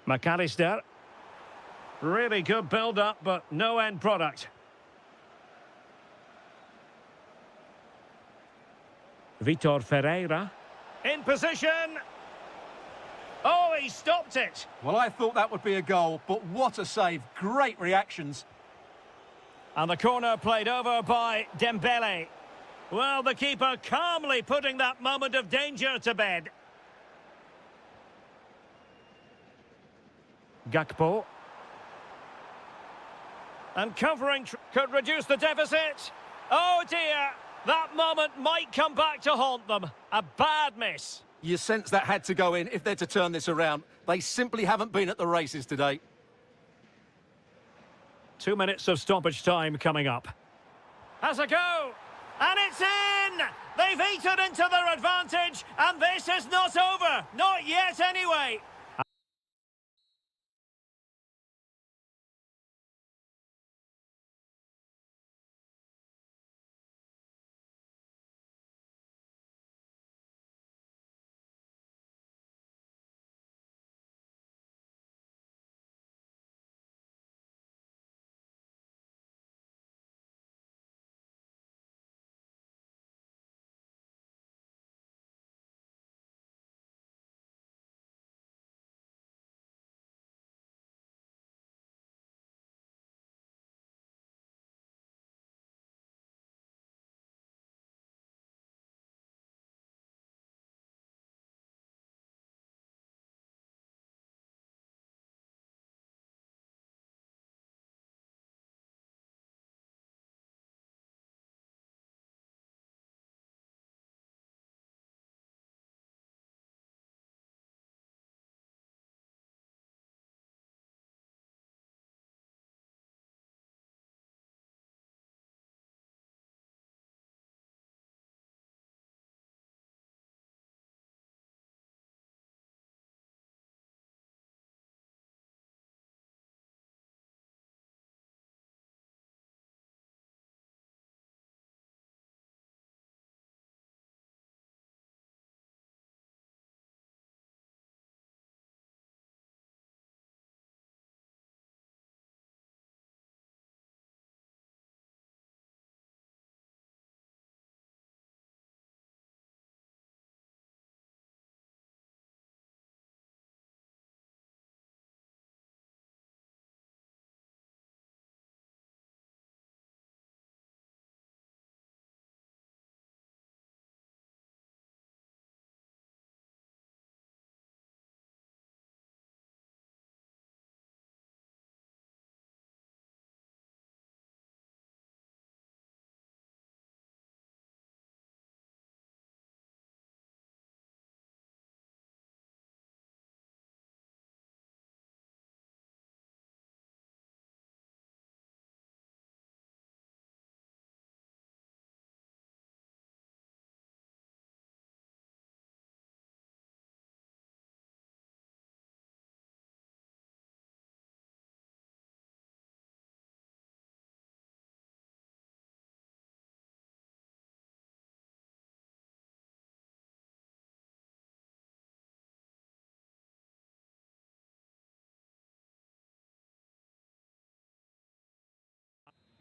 McAllister. Really good build-up, but no end product. Vitor Ferreira. In position. Oh, he stopped it. Well, I thought that would be a goal, but what a save. Great reactions. And the corner played over by Dembele. Well, the keeper calmly putting that moment of danger to bed. Gakpo. And covering could reduce the deficit. Oh dear, that moment might come back to haunt them. A bad miss. You sense that had to go in if they're to turn this around. They simply haven't been at the races today. 2 minutes of stoppage time coming up. Has a go. And it's in! They've eaten into their advantage, and this is not over. Not yet anyway.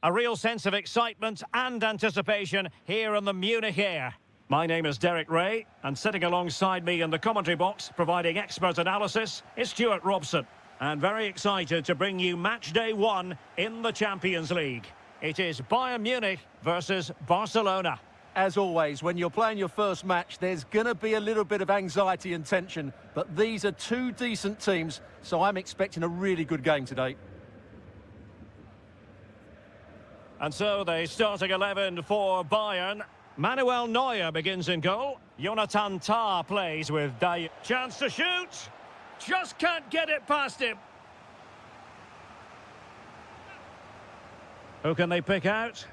A real sense of excitement and anticipation here in the Munich air. My name is Derek Ray, and sitting alongside me in the commentary box, providing expert analysis, is Stuart Robson. And very excited to bring you match day 1 in the Champions League. It is Bayern Munich versus Barcelona. As always, when you're playing your first match, there's going to be a little bit of anxiety and tension, but these are two decent teams, so I'm expecting a really good game today. And so the starting 11 for Bayern. Manuel Neuer begins in goal. Jonathan Tah plays with Day. Chance to shoot. Just can't get it past him. Who can they pick out?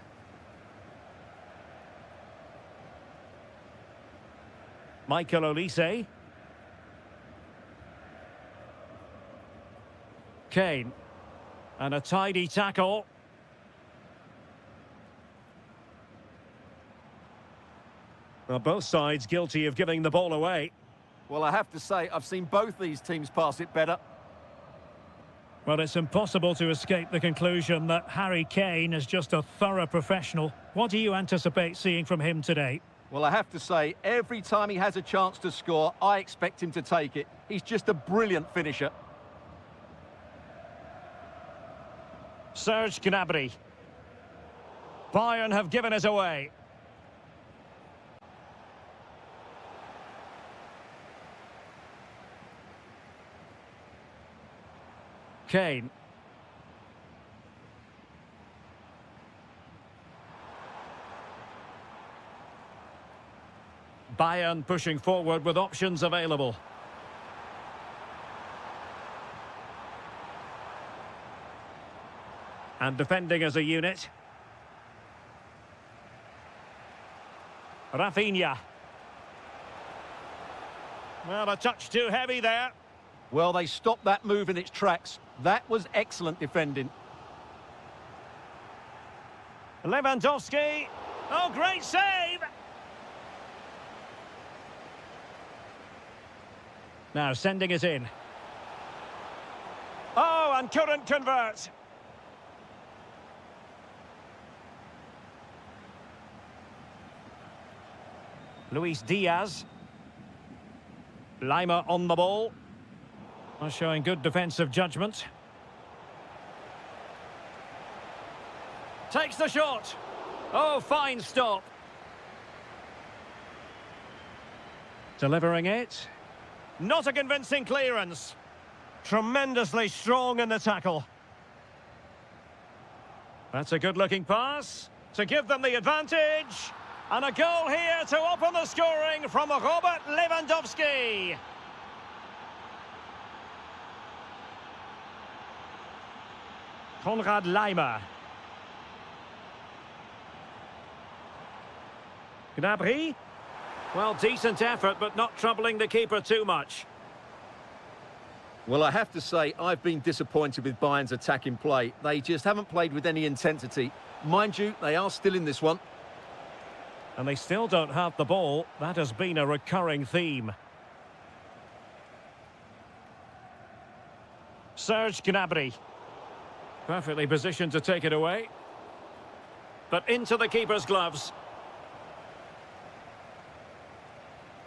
Michael Olise. Kane. And a tidy tackle. Well, both sides guilty of giving the ball away. Well, I have to say, I've seen both these teams pass it better. Well, it's impossible to escape the conclusion that Harry Kane is just a thorough professional. What do you anticipate seeing from him today? Well, I have to say, every time he has a chance to score, I expect him to take it. He's just a brilliant finisher. Serge Gnabry. Bayern have given it away. Kane. Bayern pushing forward with options available. And defending as a unit. Rafinha. Well, a touch too heavy there. Well, they stopped that move in its tracks. That was excellent defending. Lewandowski. Oh, great save! Now sending it in. Oh, and couldn't convert. Luis Diaz. Lima on the ball. Showing good defensive judgment. Takes the shot. Oh, fine stop. Delivering it. Not a convincing clearance. Tremendously strong in the tackle. That's a good-looking pass to give them the advantage. And a goal here to open the scoring from Robert Lewandowski. Konrad Laimer. Gnabry. Well, decent effort, but not troubling the keeper too much. Well, I have to say, I've been disappointed with Bayern's attacking play. They just haven't played with any intensity. Mind you, they are still in this one. And they still don't have the ball. That has been a recurring theme. Serge Gnabry. Perfectly positioned to take it away. But into the keeper's gloves.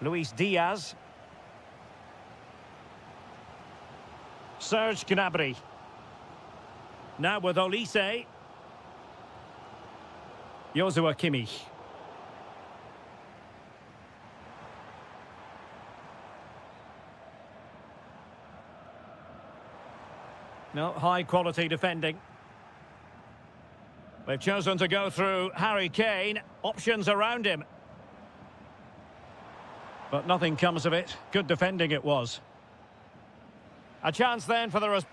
Luis Diaz. Serge Gnabry. Now with Olise. Joshua Kimmich. No, high-quality defending. They've chosen to go through Harry Kane. Options around him. But nothing comes of it. Good defending it was. A chance then for the...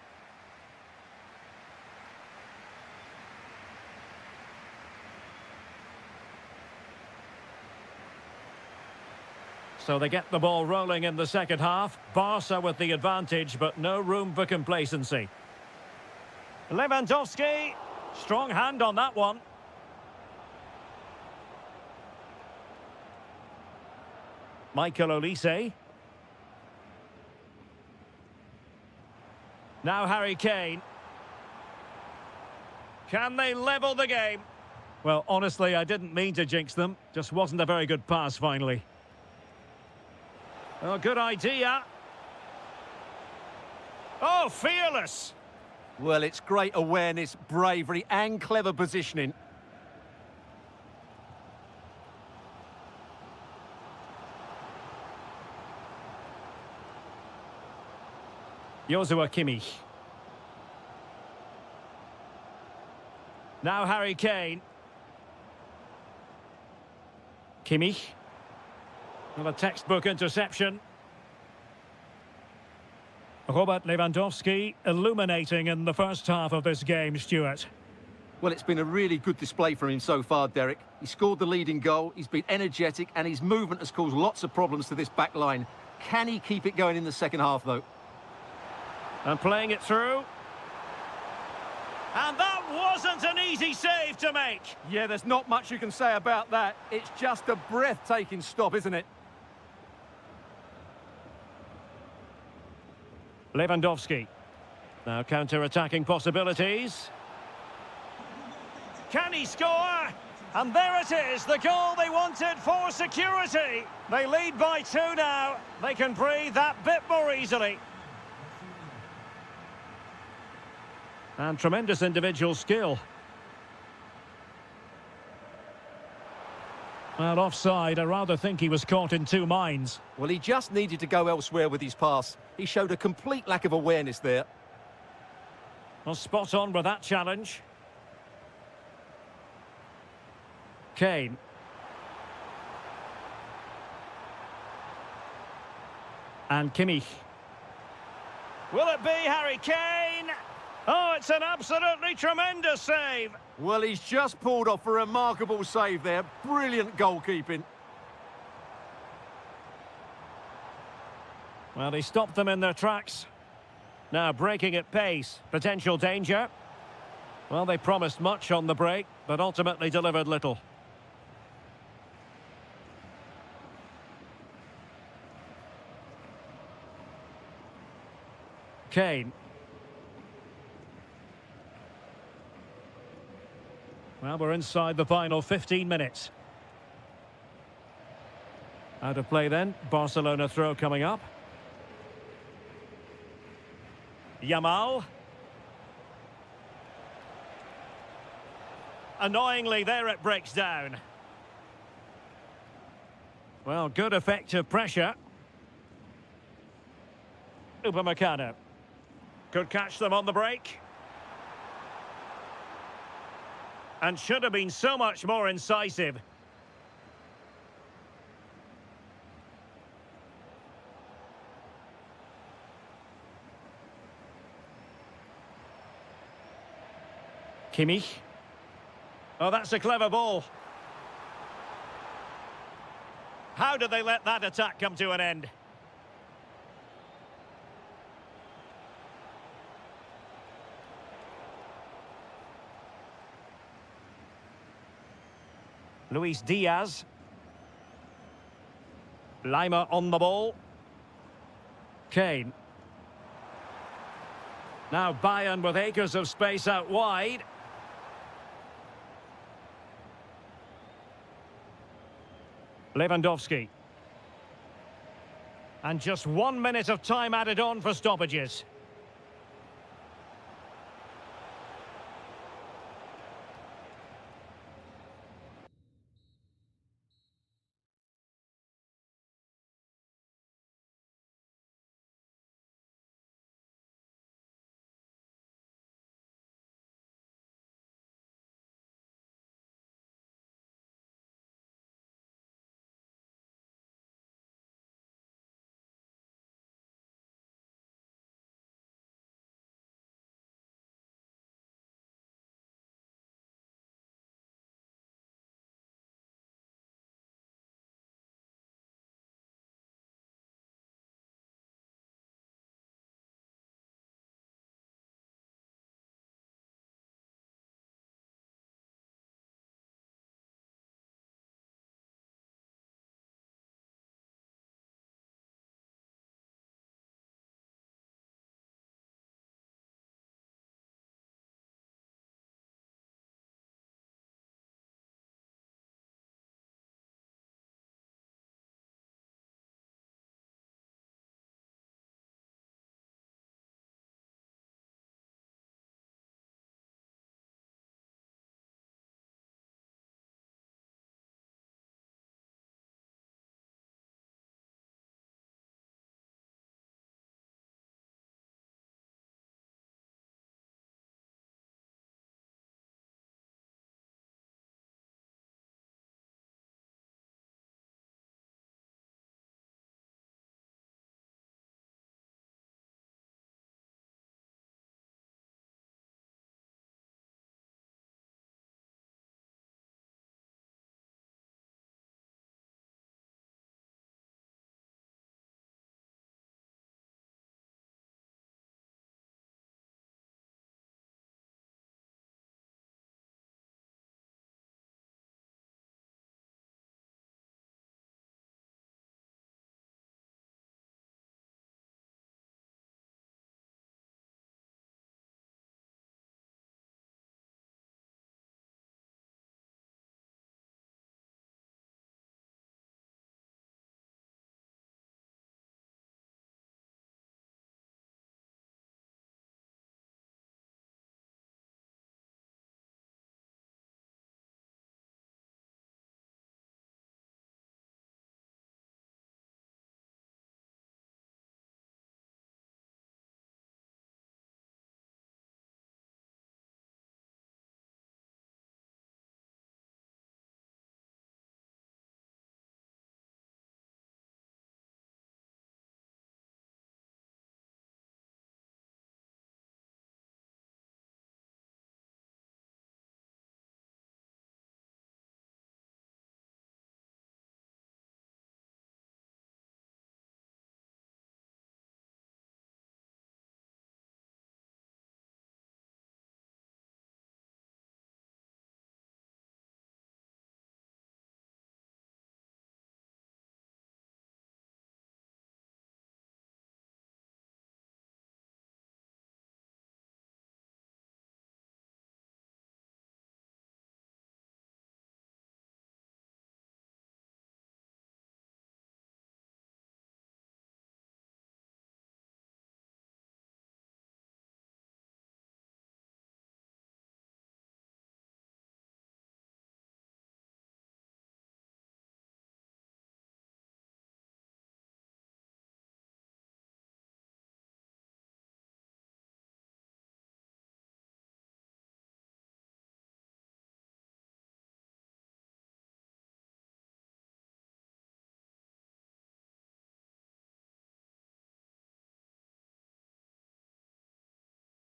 So they get the ball rolling in the second half. Barca with the advantage, but no room for complacency. Lewandowski. Strong hand on that one. Michael Olise. Now Harry Kane. Can they level the game? Well, honestly, I didn't mean to jinx them. Just wasn't a very good pass, finally. Oh, good idea. Oh, fearless. Well, it's great awareness, bravery and clever positioning. Joshua Kimmich. Now Harry Kane. Kimmich. Well, a textbook interception. Robert Lewandowski illuminating in the first half of this game, Stuart. Well, it's been a really good display from him so far, Derek. He scored the leading goal, he's been energetic, and his movement has caused lots of problems to this back line. Can he keep it going in the second half, though? And playing it through. And that wasn't an easy save to make. Yeah, there's not much you can say about that. It's just a breathtaking stop, isn't it? Lewandowski. Now counter-attacking possibilities. Can he score? And there it is, the goal they wanted for security. They lead by 2 now. They can breathe that bit more easily. And tremendous individual skill. Well, offside, I rather think he was caught in two minds. Well, he just needed to go elsewhere with his pass. He showed a complete lack of awareness there. Well, spot on with that challenge. Kane. And Kimmich. Will it be Harry Kane? Oh, it's an absolutely tremendous save. Well, he's just pulled off a remarkable save there. Brilliant goalkeeping. Well, he stopped them in their tracks. Now breaking at pace. Potential danger. Well, they promised much on the break, but ultimately delivered little. Kane. Well, we're inside the final 15 minutes. Out of play then. Barcelona throw coming up. Yamal. Annoyingly, there it breaks down. Well, good effective pressure. Upamecano. Could catch them on the break. And should have been so much more incisive. Kimmich. Oh, that's a clever ball. How did they let that attack come to an end? Luis Diaz. Lima on the ball. Kane. Now Bayern with acres of space out wide. Lewandowski. And just 1 minute of time added on for stoppages.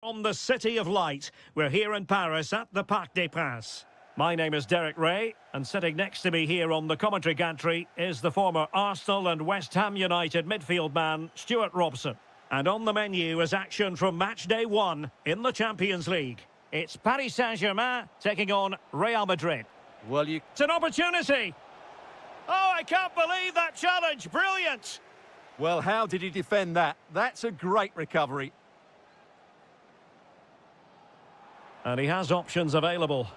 From the City of Light, we're here in Paris at the Parc des Princes. My name is Derek Ray, and sitting next to me here on the commentary gantry is the former Arsenal and West Ham United midfield man, Stuart Robson. And on the menu is action from match day 1 in the Champions League. It's Paris Saint-Germain taking on Real Madrid. Well, It's an opportunity! Oh, I can't believe that challenge! Brilliant! Well, how did he defend that? That's a great recovery. And he has options available.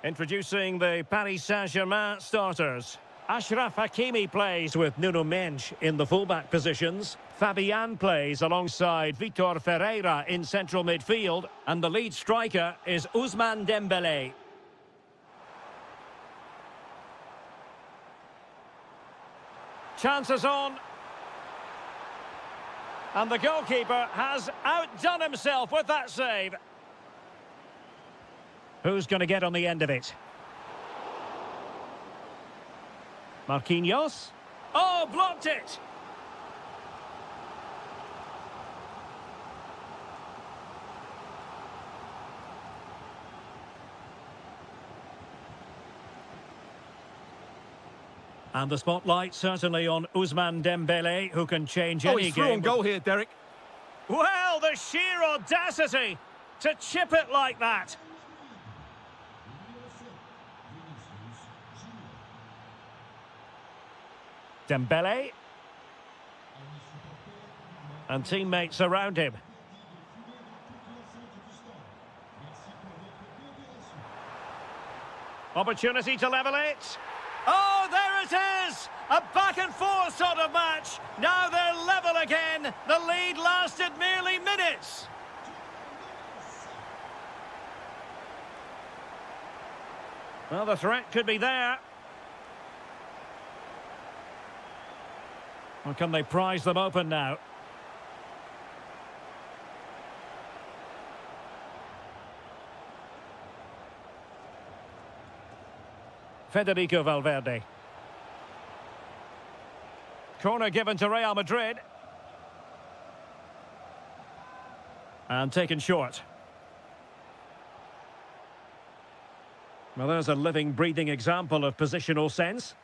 Introducing the Paris Saint-Germain starters. Achraf Hakimi plays with Nuno Mendes in the fullback positions. Fabian plays alongside Vitor Ferreira in central midfield. And the lead striker is Ousmane Dembélé. Chances on. And the goalkeeper has outdone himself with that save. Who's going to get on the end of it? Marquinhos. Oh, blocked it! And the spotlight certainly on Ousmane Dembélé, who can change any game. Oh, he's through on goal here, Derek. Well, the sheer audacity to chip it like that. Dembélé. And teammates around him. Opportunity to level it. Oh, there it is! A back and forth sort of match. Now they're level again. The lead lasted merely minutes. Well, the threat could be there. Or can they prise them open now? Federico Valverde. Corner given to Real Madrid. And taken short. Well, there's a living, breathing example of positional sense.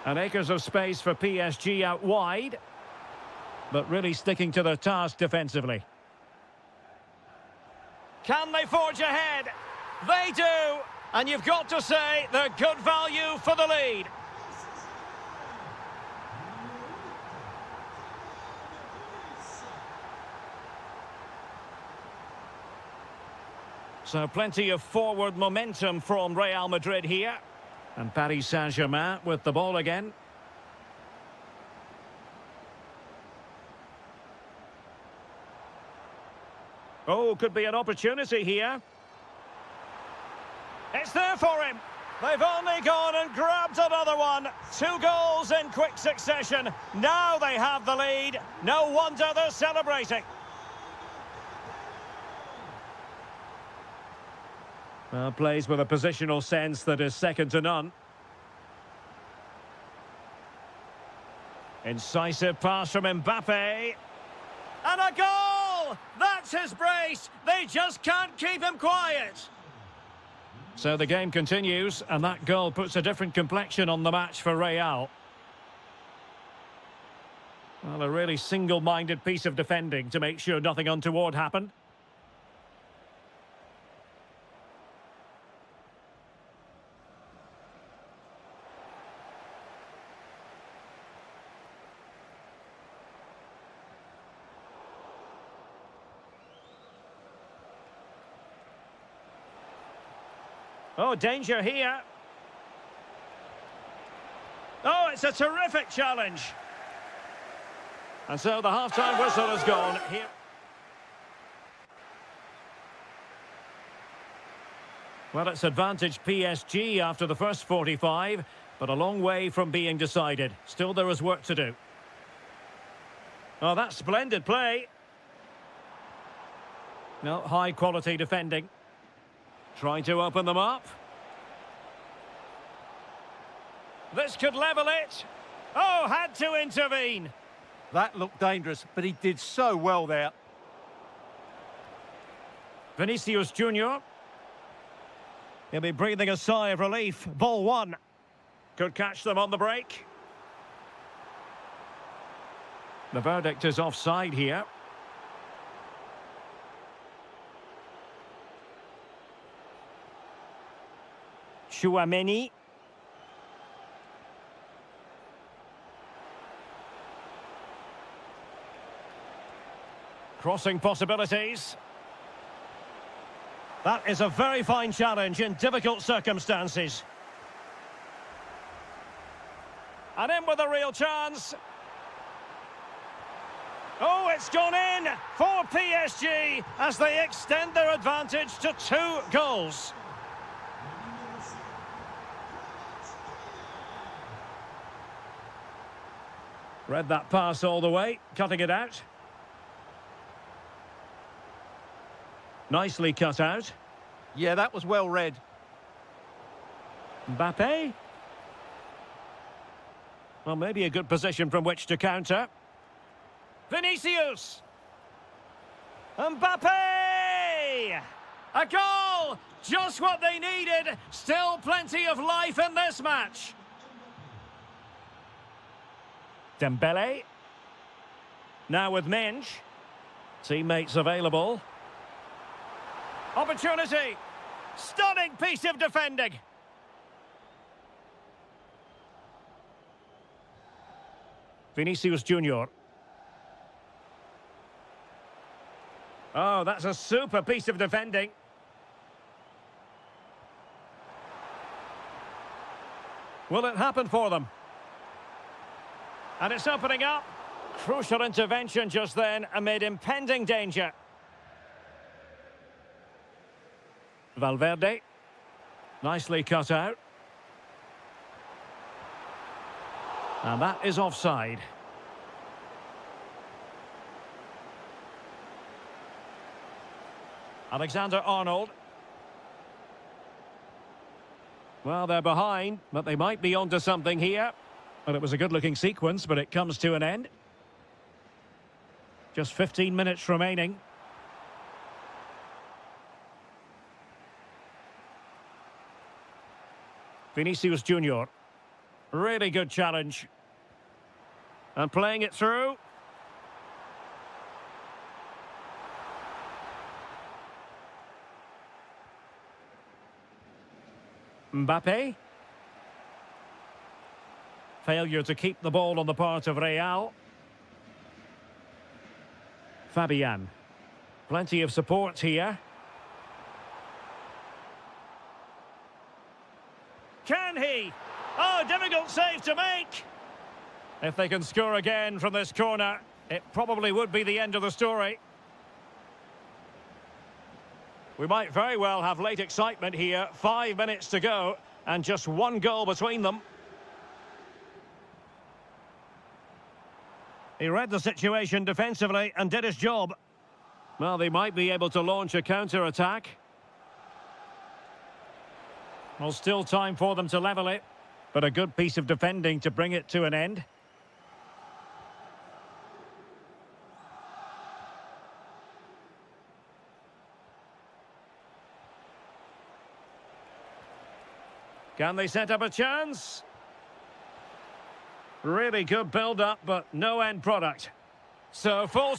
And acres of space for PSG out wide. But really sticking to their task defensively. Can they forge ahead? They do! And you've got to say they're good value for the lead. So plenty of forward momentum from Real Madrid here. And Paris Saint-Germain with the ball again. Oh, could be an opportunity here. It's there for him. They've only gone and grabbed another one. 2 goals in quick succession. Now they have the lead. No wonder they're celebrating. Well, plays with a positional sense that is second to none. Incisive pass from Mbappe. And a goal! That's his brace. They just can't keep him quiet. So the game continues, and that goal puts a different complexion on the match for Real. Well, a really single-minded piece of defending to make sure nothing untoward happened. Oh, danger here. Oh, it's a terrific challenge. And so the half-time whistle has gone here. Well, it's advantage PSG after the first 45, but a long way from being decided. Still, there is work to do. Oh, that's splendid play. No, high quality defending. Trying to open them up. This could level it. Oh, had to intervene. That looked dangerous, but he did so well there. Vinicius Junior. He'll be breathing a sigh of relief. Ball one. Could catch them on the break. The verdict is offside here. Chouameni. Crossing possibilities. That is a very fine challenge in difficult circumstances. And in with a real chance. Oh, it's gone in for PSG as they extend their advantage to 2 goals. Read that pass all the way, cutting it out. Nicely cut out. Yeah, that was well read. Mbappe. Well, maybe a good position from which to counter. Vinicius. Mbappe! A goal! Just what they needed. Still plenty of life in this match. Dembele. Now with Minge. Teammates available. Opportunity. Stunning piece of defending. Vinicius Junior. Oh, that's a super piece of defending. Will it happen for them? And it's opening up. Crucial intervention just then amid impending danger. Valverde. Nicely cut out. And that is offside. Alexander-Arnold. Well, they're behind, but they might be onto something here. Well, it was a good-looking sequence, but it comes to an end. Just 15 minutes remaining. Vinicius Junior. Really good challenge. And playing it through. Mbappe. Failure to keep the ball on the part of Real. Fabian. Plenty of support here. Can he? Oh, difficult save to make. If they can score again from this corner, it probably would be the end of the story. We might very well have late excitement here. 5 minutes to go and just 1 goal between them. He read the situation defensively and did his job. Well, they might be able to launch a counter-attack. Well, still time for them to level it, but a good piece of defending to bring it to an end. Can they set up a chance? Really good build-up, but no end product. So full...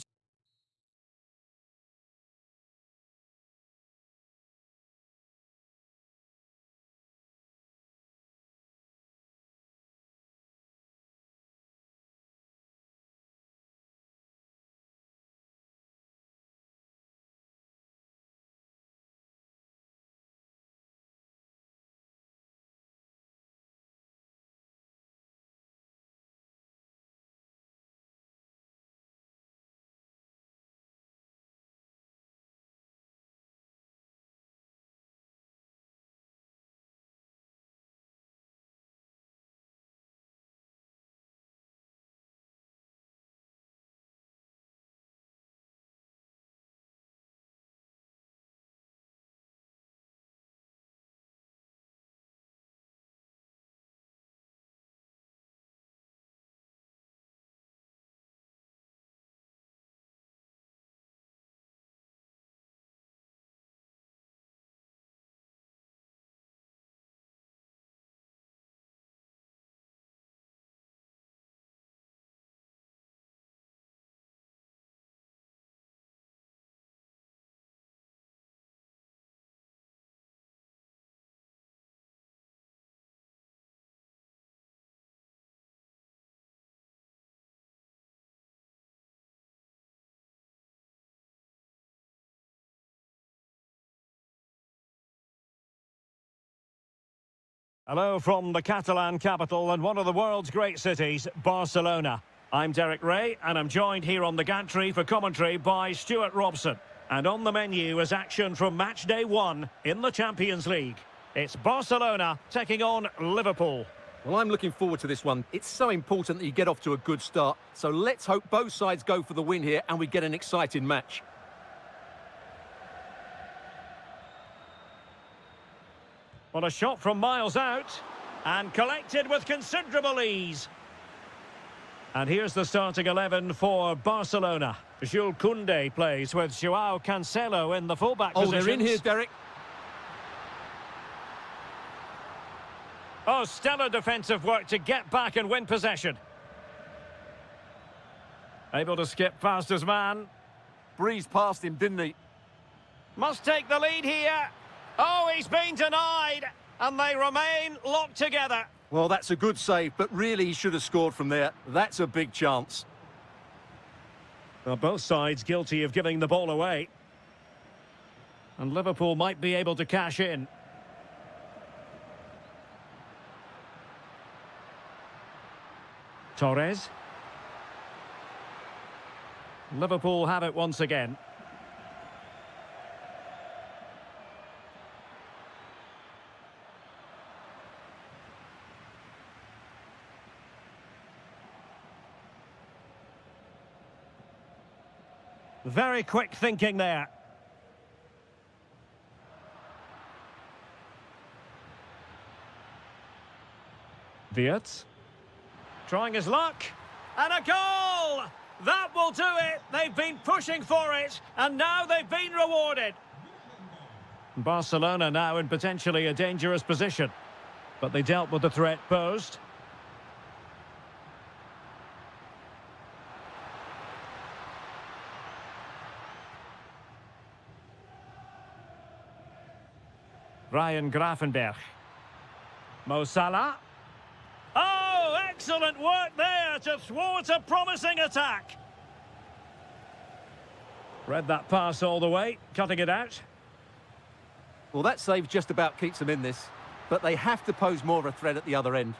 Hello from the Catalan capital and one of the world's great cities, Barcelona. I'm Derek Ray and I'm joined here on the gantry for commentary by Stuart Robson. And on the menu is action from match day 1 in the Champions League. It's Barcelona taking on Liverpool. Well, I'm looking forward to this one. It's so important that you get off to a good start. So let's hope both sides go for the win here and we get an exciting match. Well, a shot from miles out and collected with considerable ease. And here's the starting 11 for Barcelona. Jules Koundé plays with Joao Cancelo in the fullback position. Oh, they're in here, Derek. Oh, stellar defensive work to get back and win possession. Able to skip past his man. Breezed past him, didn't he? Must take the lead here. Oh, he's been denied. And they remain locked together. Well, that's a good save, but really he should have scored from there. That's a big chance. Well, both sides guilty of giving the ball away. And Liverpool might be able to cash in. Torres. Liverpool have it once again. Very quick thinking there. Wirtz. Trying his luck. And a goal! That will do it. They've been pushing for it. And now they've been rewarded. Barcelona now in potentially a dangerous position. But they dealt with the threat posed. Ryan Gravenberch. Mo Salah. Oh, excellent work there to thwart a promising attack. Read that pass all the way, cutting it out. Well, that save just about keeps them in this, but they have to pose more of a threat at the other end.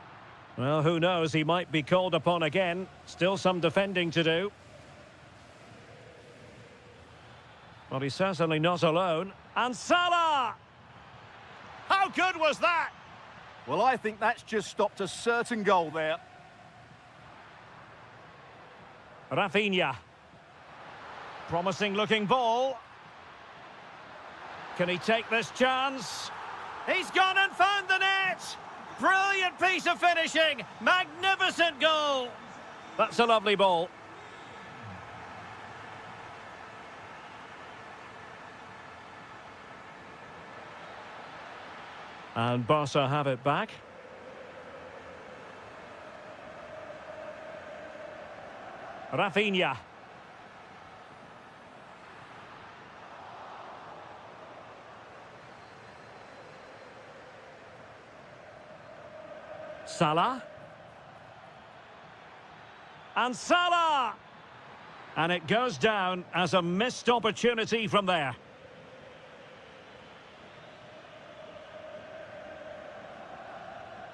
Well, who knows, he might be called upon again. Still some defending to do. Well, he's certainly not alone. And Salah! How good was that? Well, I think that's just stopped a certain goal there. Rafinha. Promising looking ball. Can he take this chance? He's gone and found the net! Brilliant piece of finishing! Magnificent goal! That's a lovely ball. And Barca have it back. Rafinha. Salah. And Salah! And it goes down as a missed opportunity from there.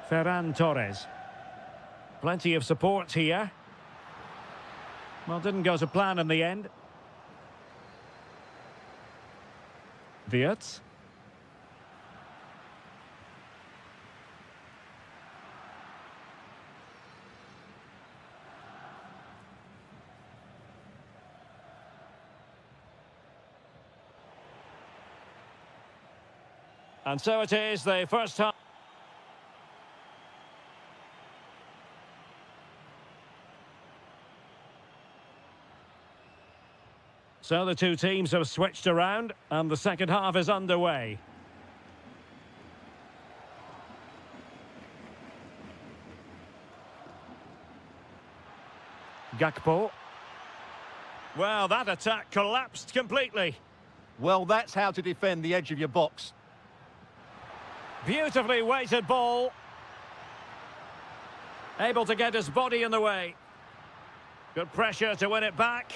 Ferran Torres. Plenty of support here. Well, didn't go to plan in the end. Wirtz. And so it is, the first half. So the two teams have switched around and the second half is underway. Gakpo. Well, that attack collapsed completely. Well, that's how to defend the edge of your box. Beautifully weighted ball. Able to get his body in the way. Good pressure to win it back.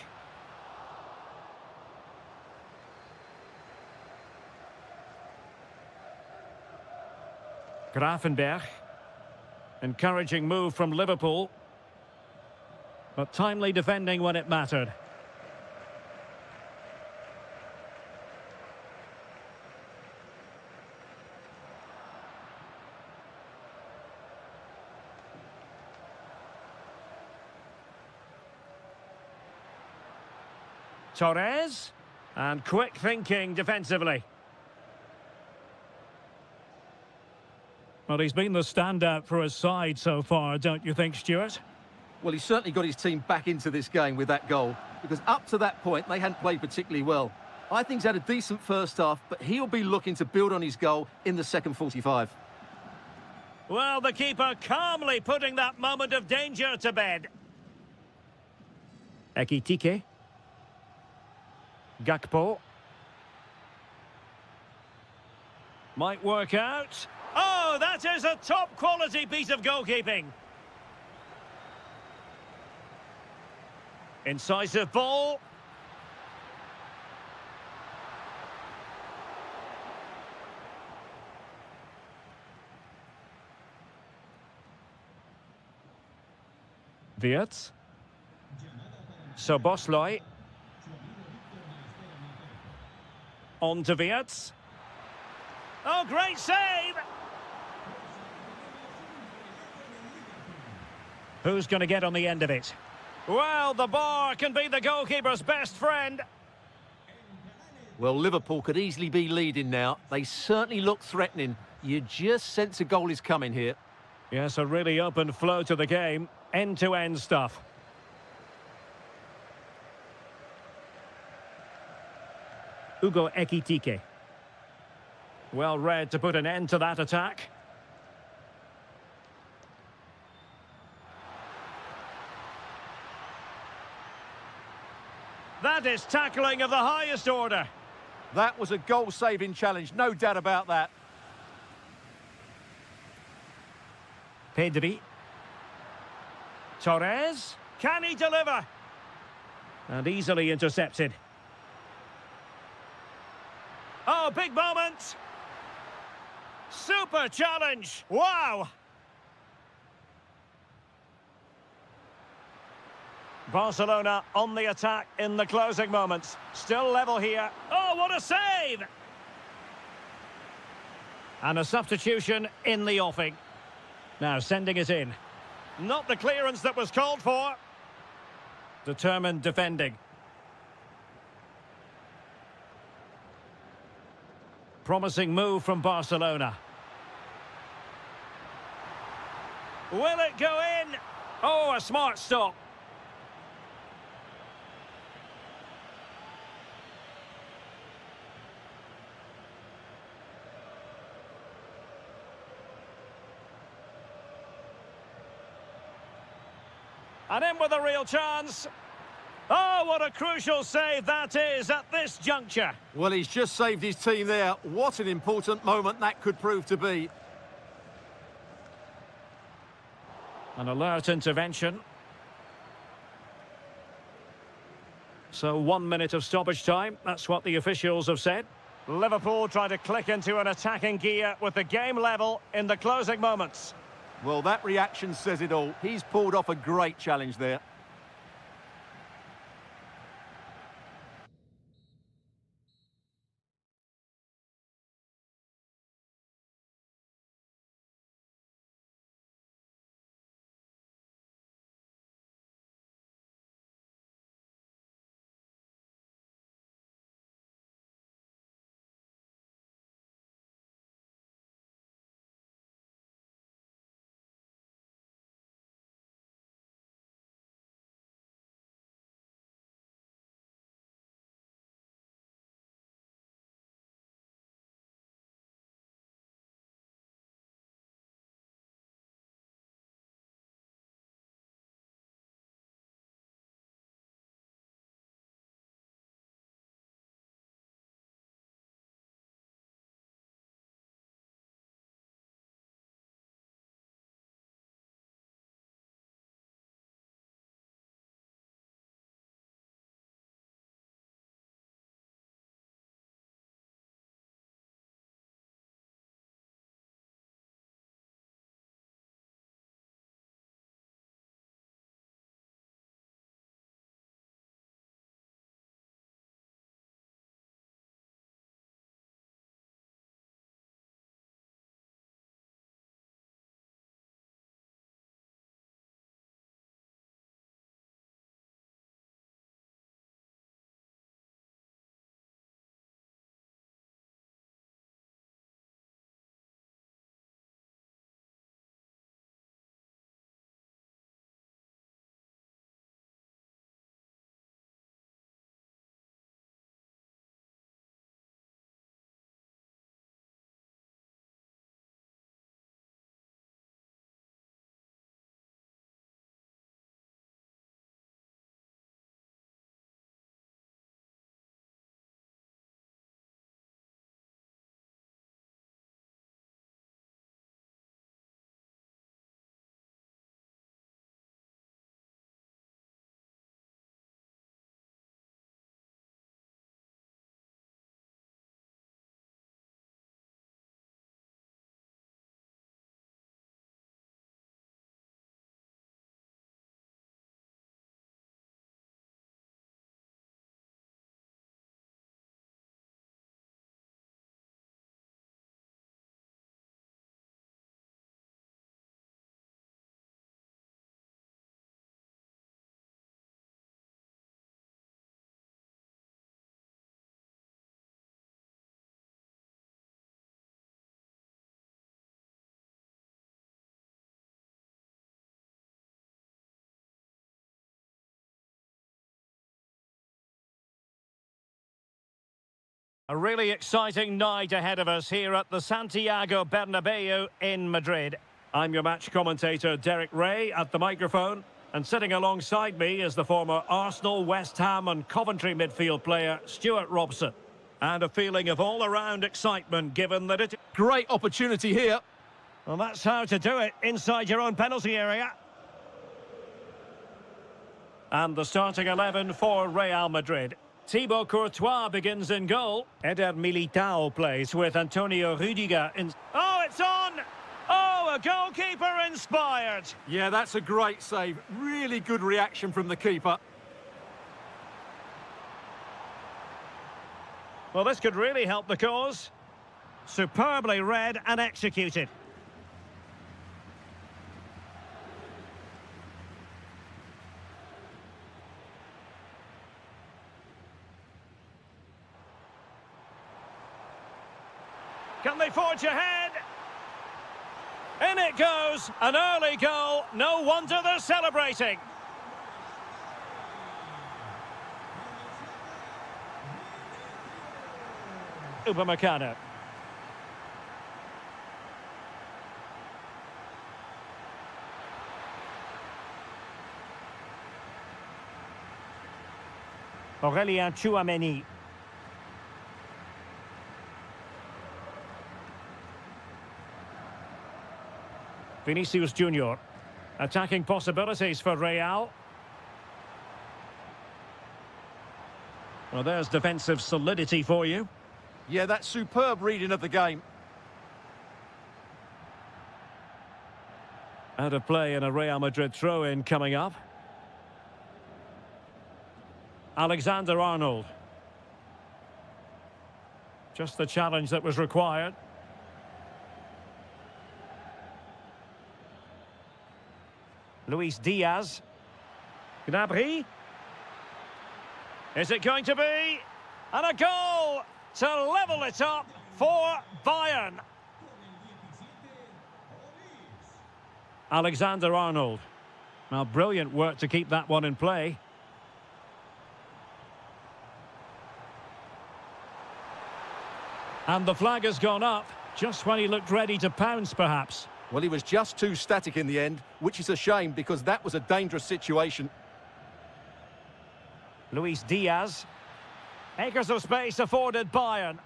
Grafenberg. Encouraging move from Liverpool. But timely defending when it mattered. Torres. And quick thinking defensively. Well, he's been the standout for his side so far, don't you think, Stuart? Well, he certainly got his team back into this game with that goal, because up to that point, they hadn't played particularly well. I think he's had a decent first half, but he'll be looking to build on his goal in the second 45. Well, the keeper calmly putting that moment of danger to bed. Ekitike. Gakpo. Might work out. Oh, that is a top-quality piece of goalkeeping. Incisive ball. Wirtz. Soboslai. On to Wirtz. Oh, great save! Who's going to get on the end of it? Well, the bar can be the goalkeeper's best friend. Well, Liverpool could easily be leading now. They certainly look threatening. You just sense a goal is coming here. Yes, a really open flow to the game. End-to-end stuff. Ugo Ekitike. Well read to put an end to that attack. That is tackling of the highest order. That was a goal-saving challenge, no doubt about that. Pedri. Torres. Can he deliver? And easily intercepted. Oh, big moment. Super challenge. Wow. Barcelona on the attack in the closing moments. Still level here. Oh, what a save! And a substitution in the offing. Now sending it in. Not the clearance that was called for. Determined defending. Promising move from Barcelona. Will it go in? Oh, a smart stop. And in with a real chance. Oh, what a crucial save that is at this juncture. Well, he's just saved his team there. What an important moment that could prove to be. An alert intervention. So 1 minute of stoppage time. That's what the officials have said. Liverpool try to click into an attacking gear with the game level in the closing moments. Well, that reaction says it all. He's pulled off a great challenge there. A really exciting night ahead of us here at the Santiago Bernabeu in Madrid. I'm your match commentator, Derek Ray, at the microphone. And sitting alongside me is the former Arsenal, West Ham and Coventry midfield player, Stuart Robson. And a feeling of all-around excitement, given that it... Great opportunity here. Well, that's how to do it, inside your own penalty area. And the starting 11 for Real Madrid. Thibaut Courtois begins in goal. Eder Militao plays with Antonio Rudiger in... Oh, it's on! Oh, a goalkeeper inspired. Yeah, that's a great save. Really good reaction from the keeper. Well, this could really help the cause. Superbly read and executed. Can they forge ahead? In it goes, an early goal. No wonder they're celebrating. Upamecano. Aurélien Tchouaméni. Vinicius Junior. Attacking possibilities for Real. Well, there's defensive solidity for you. Yeah, that's superb reading of the game. Out of play and a Real Madrid throw-in coming up. Alexander-Arnold. Just the challenge that was required. Luis Diaz. Gnabry. Is it going to be? And a goal to level it up for Bayern. Alexander-Arnold. Now, brilliant work to keep that one in play. And the flag has gone up, just when he looked ready to pounce, perhaps. Well, he was just too static in the end, which is a shame because that was a dangerous situation. Luis Diaz. Acres of space afforded Bayern.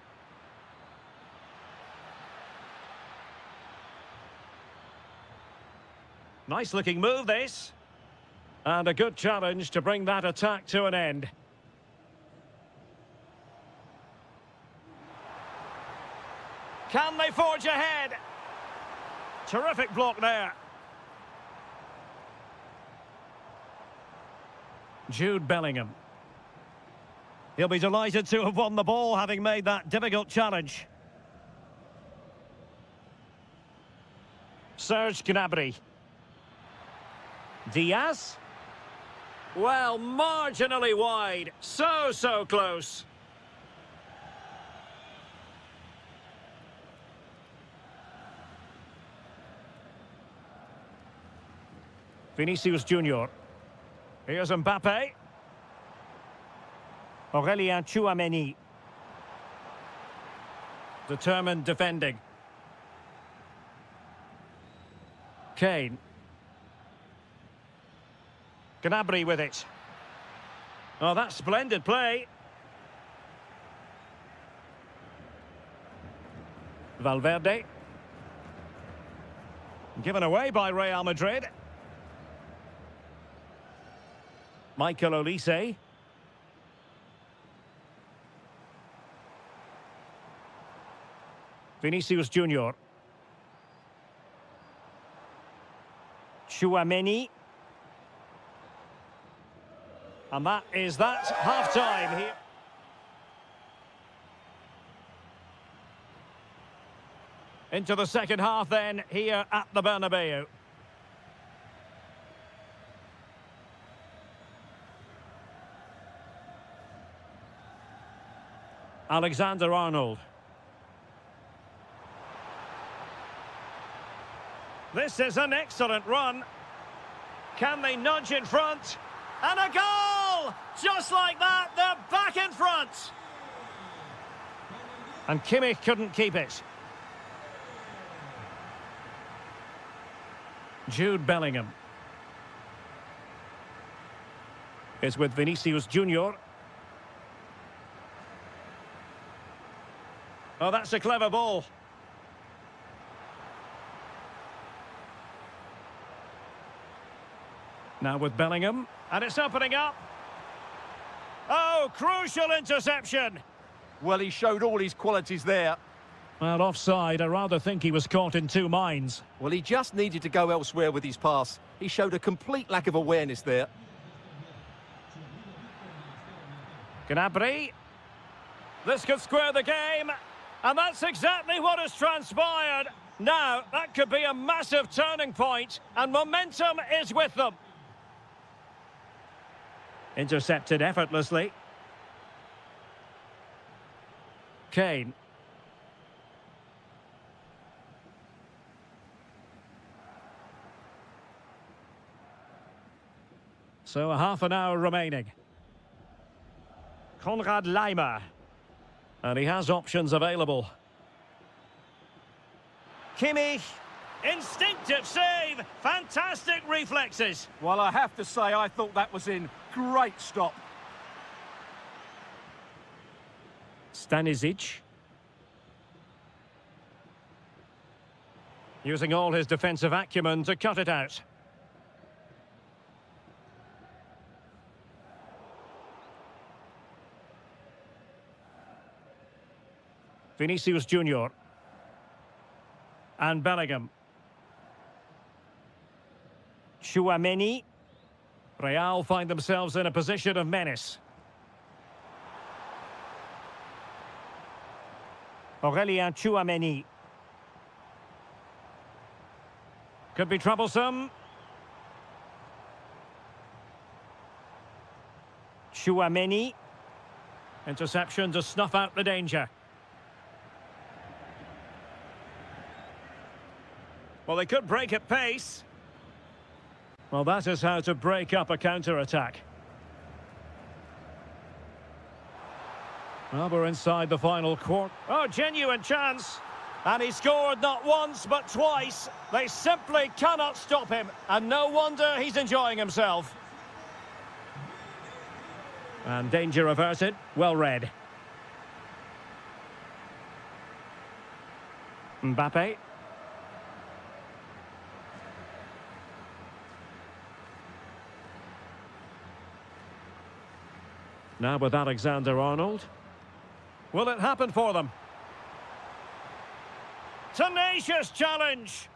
Nice looking move, this. And a good challenge to bring that attack to an end. Can they forge ahead? Terrific block there. Jude Bellingham. He'll be delighted to have won the ball, having made that difficult challenge. Serge Gnabry. Diaz. Well, marginally wide. So close. Vinicius Junior. Here's Mbappe. Aurélien Tchouaméni. Determined defending. Kane. Gnabry with it. Oh, that's splendid play. Valverde. Given away by Real Madrid. Michael Olise. Vinicius Junior. Tchouaméni. And that is that. Half-time here. Into the second half then, here at the Bernabeu. Alexander-Arnold. This is an excellent run. Can they nudge in front? And a goal! Just like that, they're back in front. And Kimmich couldn't keep it. Jude Bellingham. Is with Vinicius Junior. Oh, that's a clever ball. Now with Bellingham, and it's opening up. Oh, crucial interception. Well, he showed all his qualities there. Well, offside. I rather think he was caught in two minds. Well, he just needed to go elsewhere with his pass. He showed a complete lack of awareness there. Gnabry. This could square the game. And that's exactly what has transpired. Now, that could be a massive turning point, and momentum is with them. Intercepted effortlessly. Kane. So a half an hour remaining. Konrad Laimer. And he has options available. Kimmich. Instinctive save. Fantastic reflexes. Well, I have to say, I thought that was in. Great stop. Stanisic. Using all his defensive acumen to cut it out. Vinicius Junior. And Bellingham. Tchouaméni. Real find themselves in a position of menace. Aurélien Tchouaméni. Could be troublesome. Tchouaméni. Interception to snuff out the danger. Well, they could break at pace. Well, that is how to break up a counter-attack. Well, we're inside the final quarter. Oh, genuine chance. And he scored not once, but twice. They simply cannot stop him. And no wonder he's enjoying himself. And danger averted. Well read. Mbappe. Now with Alexander-Arnold. Will it happen for them? Tenacious challenge.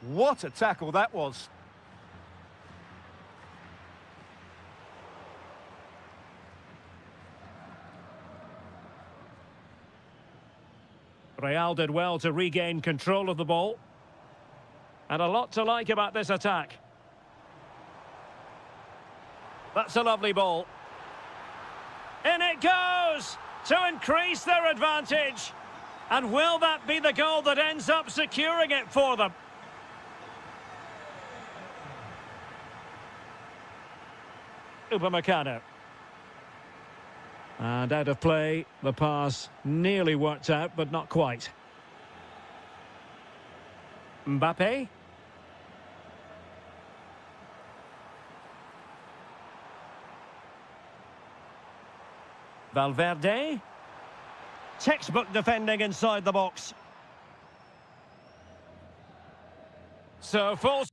What a tackle that was. Real did well to regain control of the ball. And a lot to like about this attack. That's a lovely ball. In it goes to increase their advantage. And will that be the goal that ends up securing it for them? Upamecano. And out of play, the pass nearly worked out, but not quite. Mbappe. Valverde. Textbook defending inside the box. So full...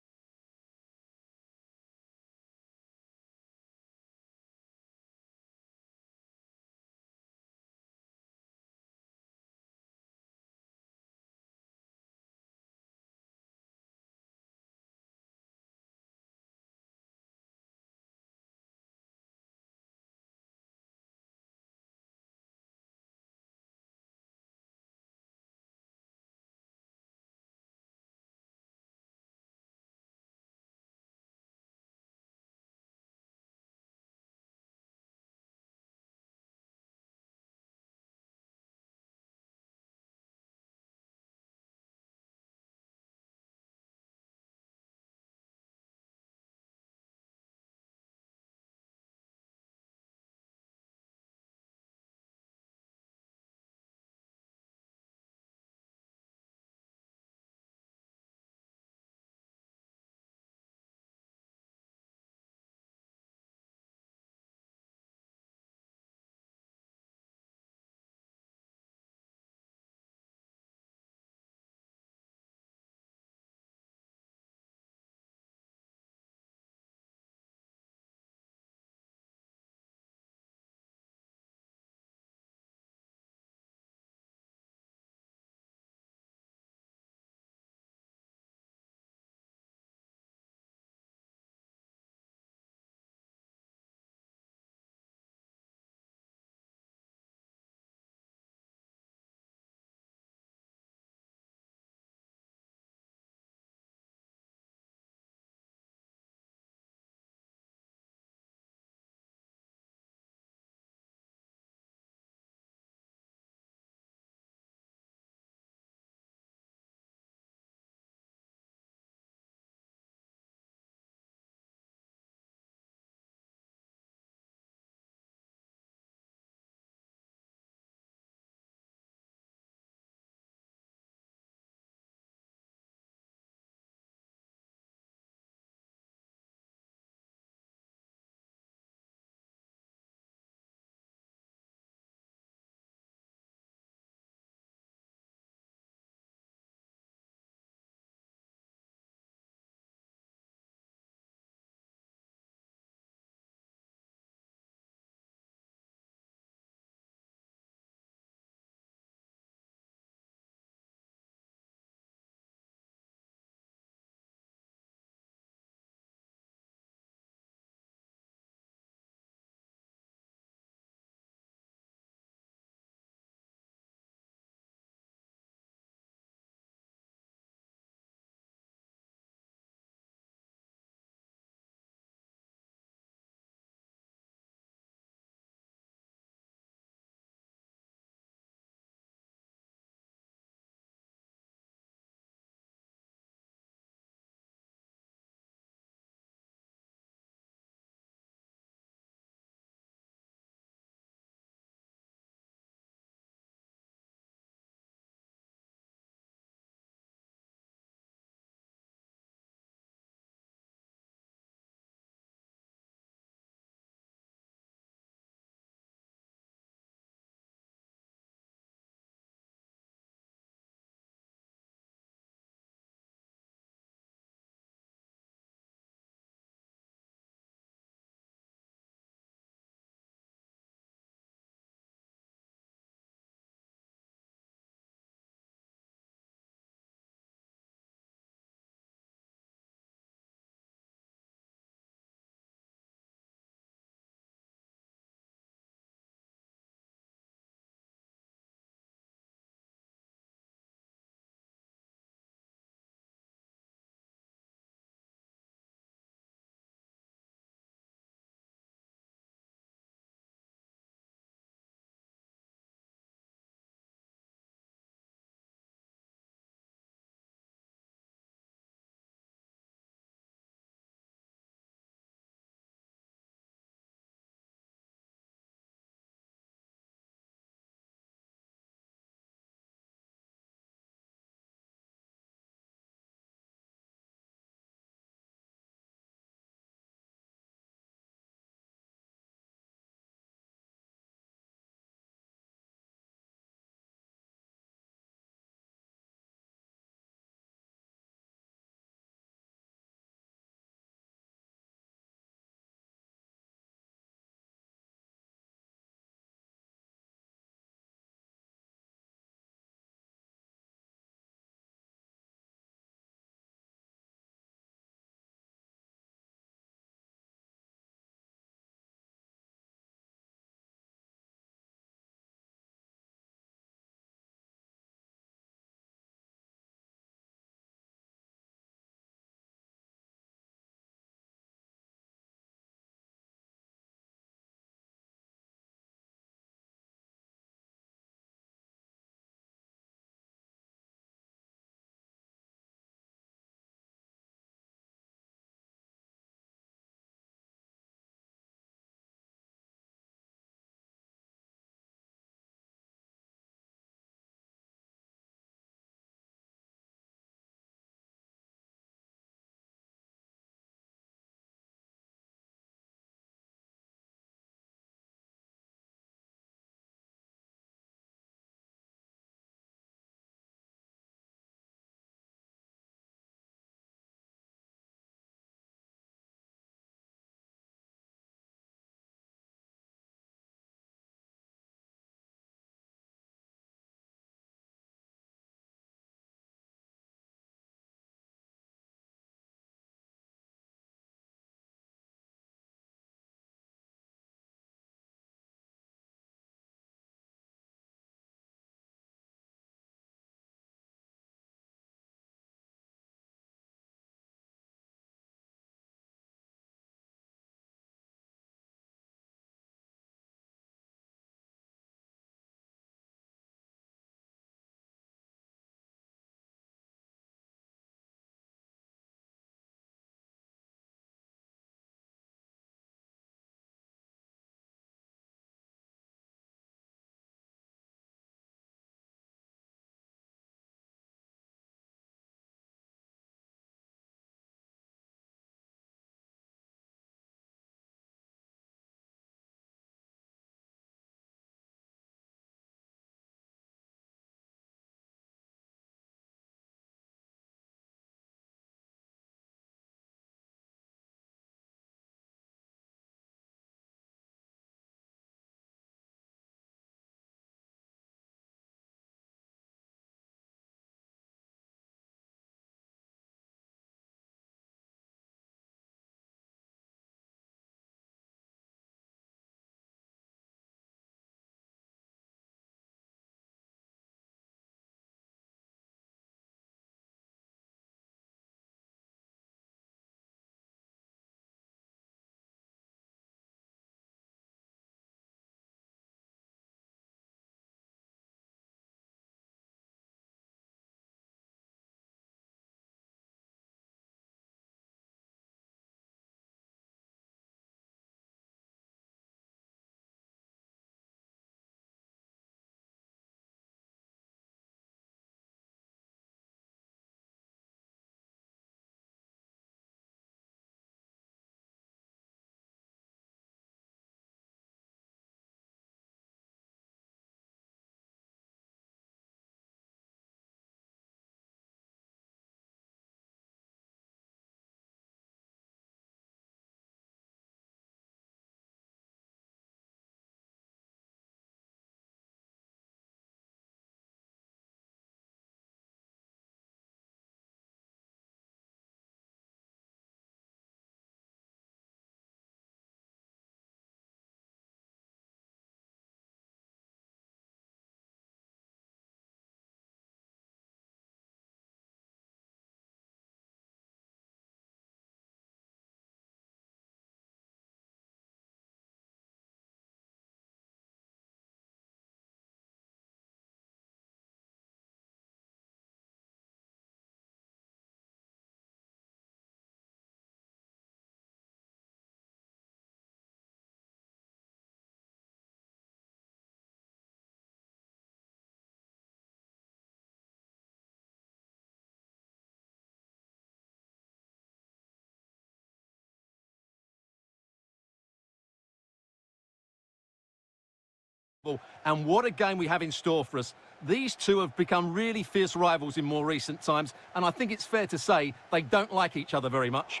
And what a game we have in store for us. These two have become really fierce rivals in more recent times, and I think it's fair to say they don't like each other very much.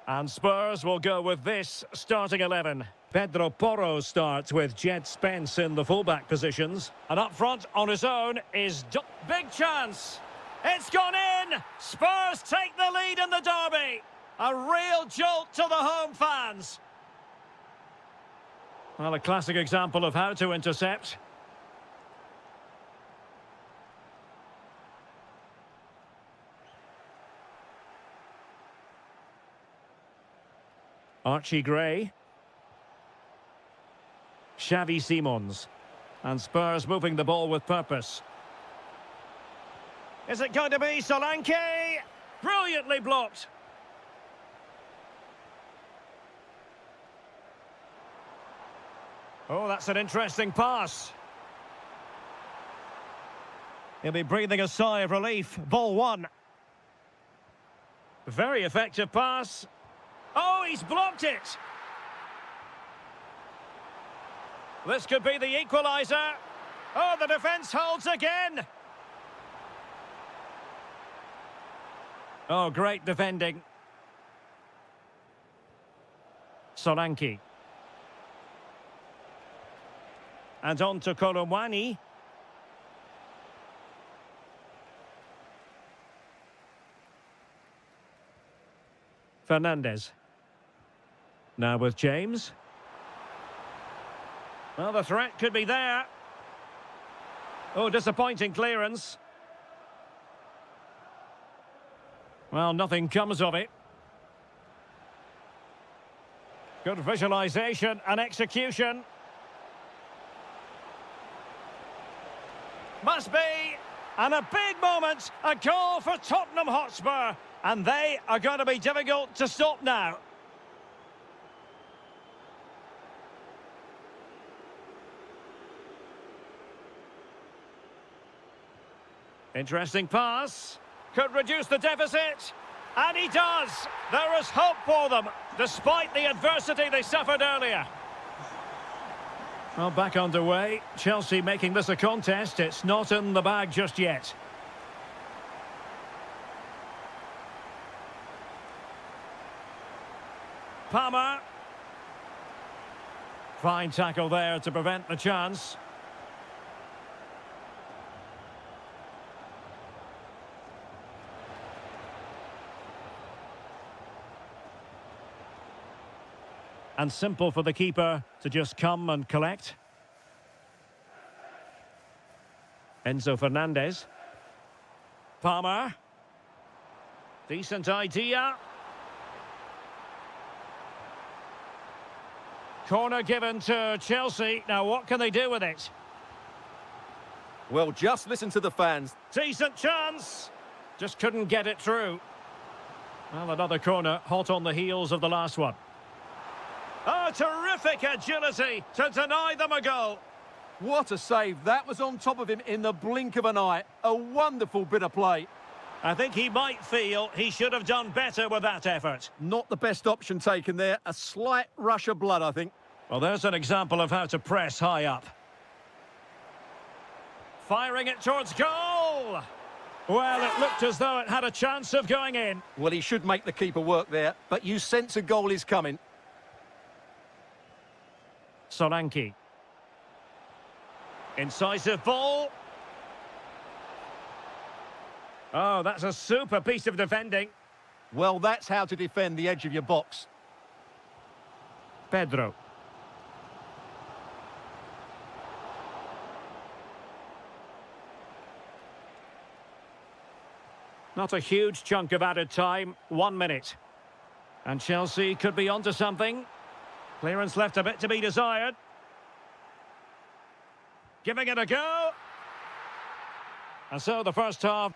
And Spurs will go with this starting 11. Pedro Porro starts with Jed Spence in the fullback positions. And up front on his own is... Big chance! It's gone in! Spurs take the lead in the derby! A real jolt to the home fans! Well, a classic example of how to intercept. Archie Gray. Xavi Simons. And Spurs moving the ball with purpose. Is it going to be Solanke? Brilliantly blocked. Oh, that's an interesting pass. He'll be breathing a sigh of relief. Ball one. Very effective pass. Oh, he's blocked it. This could be the equaliser. Oh, the defence holds again. Oh, great defending. Solanke. And on to Kolomwani. Fernandez. Now with James. Well, the threat could be there. Oh, disappointing clearance. Well, nothing comes of it. Good visualisation and execution. Must be. And a big moment. A goal for Tottenham Hotspur. And they are going to be difficult to stop now. Interesting pass. Could reduce the deficit. And he does. There is hope for them, despite the adversity they suffered earlier. Well, back underway. Chelsea making this a contest. It's not in the bag just yet. Palmer. Fine tackle there to prevent the chance. And simple for the keeper to just come and collect. Enzo Fernandez. Palmer. Decent idea. Corner given to Chelsea. Now what can they do with it? Well, just listen to the fans. Decent chance. Just couldn't get it through. Well, another corner, hot on the heels of the last one. Oh, terrific agility to deny them a goal. What a save. That was on top of him in the blink of an eye. A wonderful bit of play. I think he might feel he should have done better with that effort. Not the best option taken there. A slight rush of blood, I think. Well, there's an example of how to press high up. Firing it towards goal. Well, it looked as though it had a chance of going in. Well, he should make the keeper work there, but you sense a goal is coming. Solanke. Incisive ball. Oh, that's a super piece of defending. Well, that's how to defend the edge of your box. Pedro. Not a huge chunk of added time. 1 minute. And Chelsea could be onto something. Clearance left a bit to be desired. Giving it a go. And so the first half.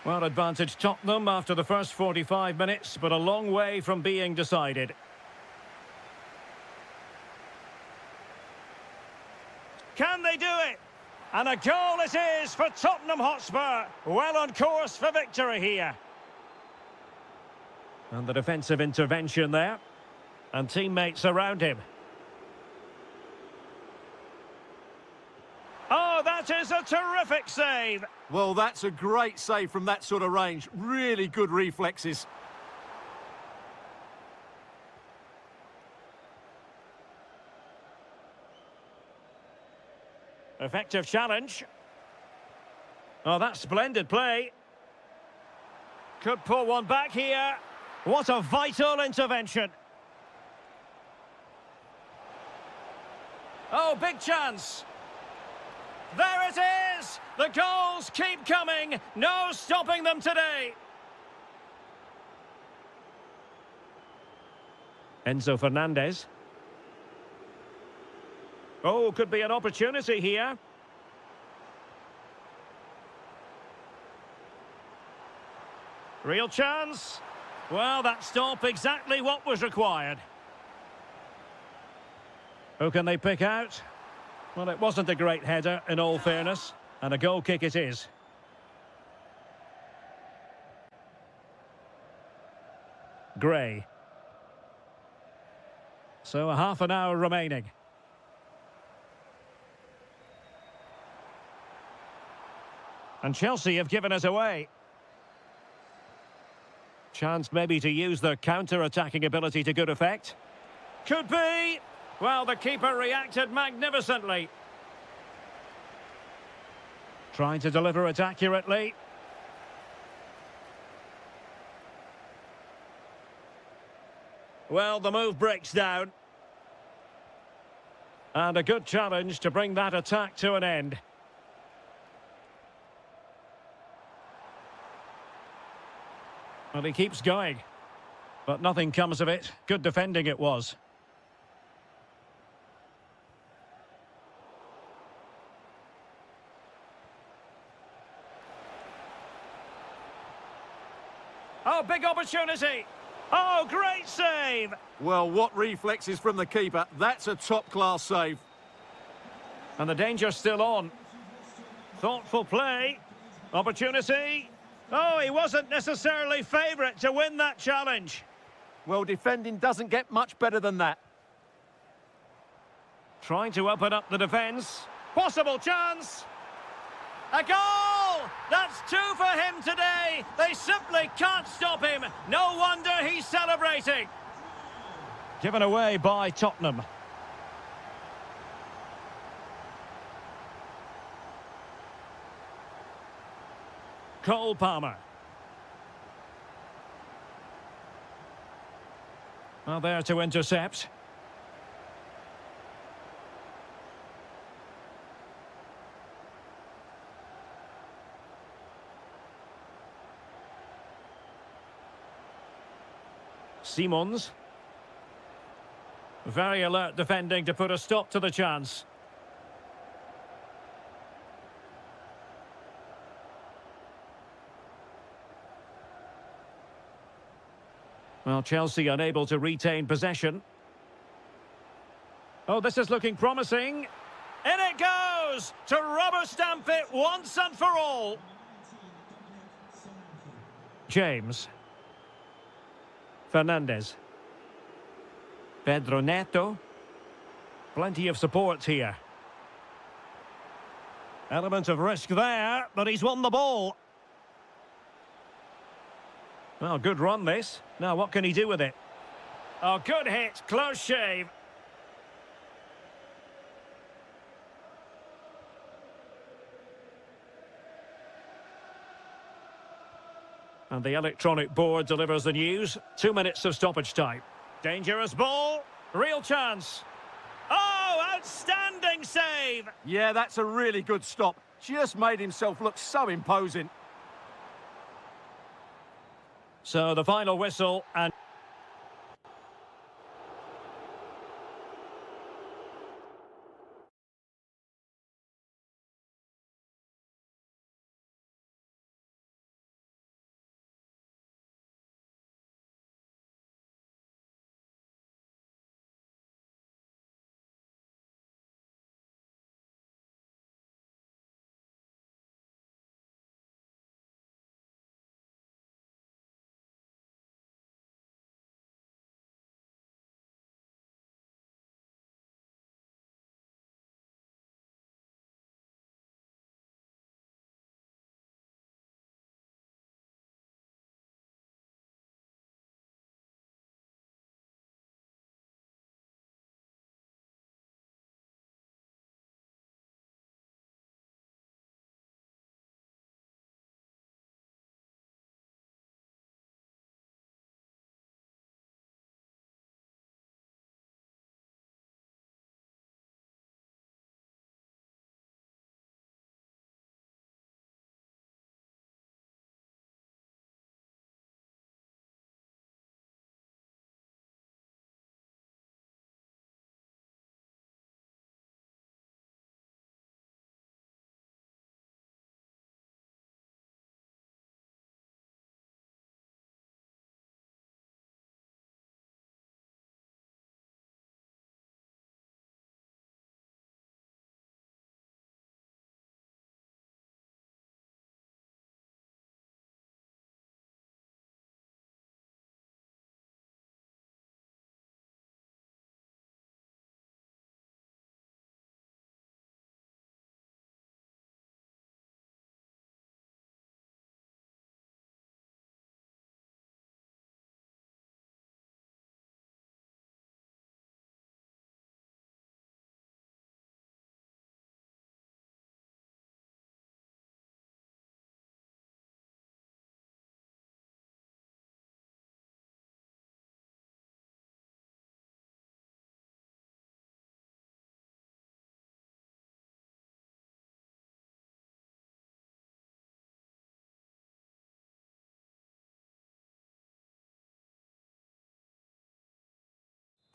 Well, advantage Tottenham after the first 45 minutes, but a long way from being decided. Can they do it? And a goal it is for Tottenham Hotspur. Well on course for victory here. And the defensive intervention there. And teammates around him. Oh, that is a terrific save. Well, that's a great save from that sort of range. Really good reflexes. Effective challenge. Oh, that's splendid play. Could pull one back here. What a vital intervention. Oh, big chance. There it is! The goals keep coming. No stopping them today. Enzo Fernandez. Oh, could be an opportunity here. Real chance. Well, that stop exactly what was required. Who can they pick out? Well, it wasn't a great header, in all fairness. And a goal kick it is. Gray. So a half an hour remaining. And Chelsea have given us away. Chance maybe to use their counter-attacking ability to good effect. Could be. Well, the keeper reacted magnificently. Trying to deliver it accurately. Well, the move breaks down. And a good challenge to bring that attack to an end. Well, he keeps going. But nothing comes of it. Good defending it was. Oh, big opportunity. Oh, great save. Well, what reflexes from the keeper. That's a top-class save. And the danger's still on. Thoughtful play. Opportunity. Oh, he wasn't necessarily favourite to win that challenge. Well, defending doesn't get much better than that. Trying to open up the defence. Possible chance. A goal! That's two for him today. They simply can't stop him. No wonder he's celebrating. Given away by Tottenham. Cole Palmer. Well, there to intercept. Simons. Very alert defending to put a stop to the chance. Well, Chelsea unable to retain possession. Oh, this is looking promising. In it goes! To rubber stamp it once and for all. James. Fernandez. Pedro Neto. Plenty of support here. Element of risk there, but he's won the ball. Well, good run this. Now, what can he do with it? Oh, good hit. Close shave. And the electronic board delivers the news. 2 minutes of stoppage time. Dangerous ball. Real chance. Oh, outstanding save. Yeah, that's a really good stop. Just made himself look so imposing. So the final whistle and...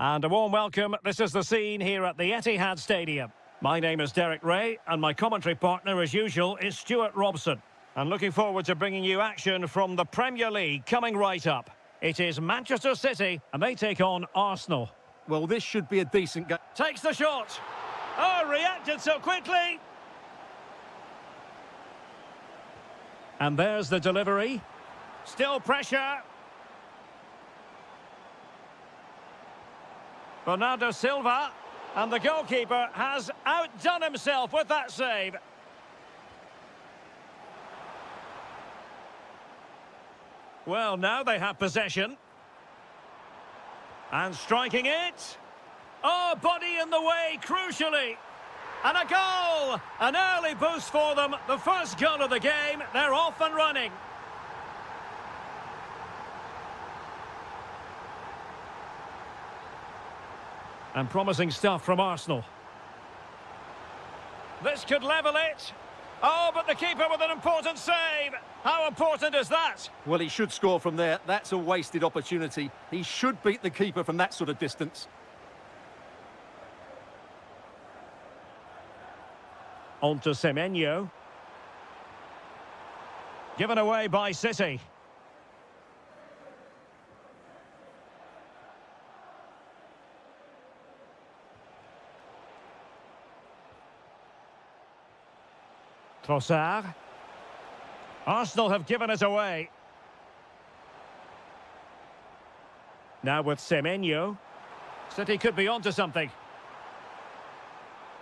And a warm welcome. This is the scene here at the Etihad Stadium. My name is Derek Ray, and my commentary partner, as usual, is Stuart Robson. And looking forward to bringing you action from the Premier League coming right up. It is Manchester City, and they take on Arsenal. Well, this should be a decent game. Takes the shot. Oh, reacted so quickly. And there's the delivery. Still pressure. Bernardo Silva, and the goalkeeper has outdone himself with that save. Well, now they have possession. And striking it. Oh, body in the way, crucially. And a goal! An early boost for them. The first goal of the game. They're off and running. And promising stuff from Arsenal. This could level it. Oh, but the keeper with an important save. How important is that? Well, he should score from there. That's a wasted opportunity. He should beat the keeper from that sort of distance. On to Semenyo. Given away by City. Trossard. Arsenal have given it away. Now with Semenyo. City could be onto something.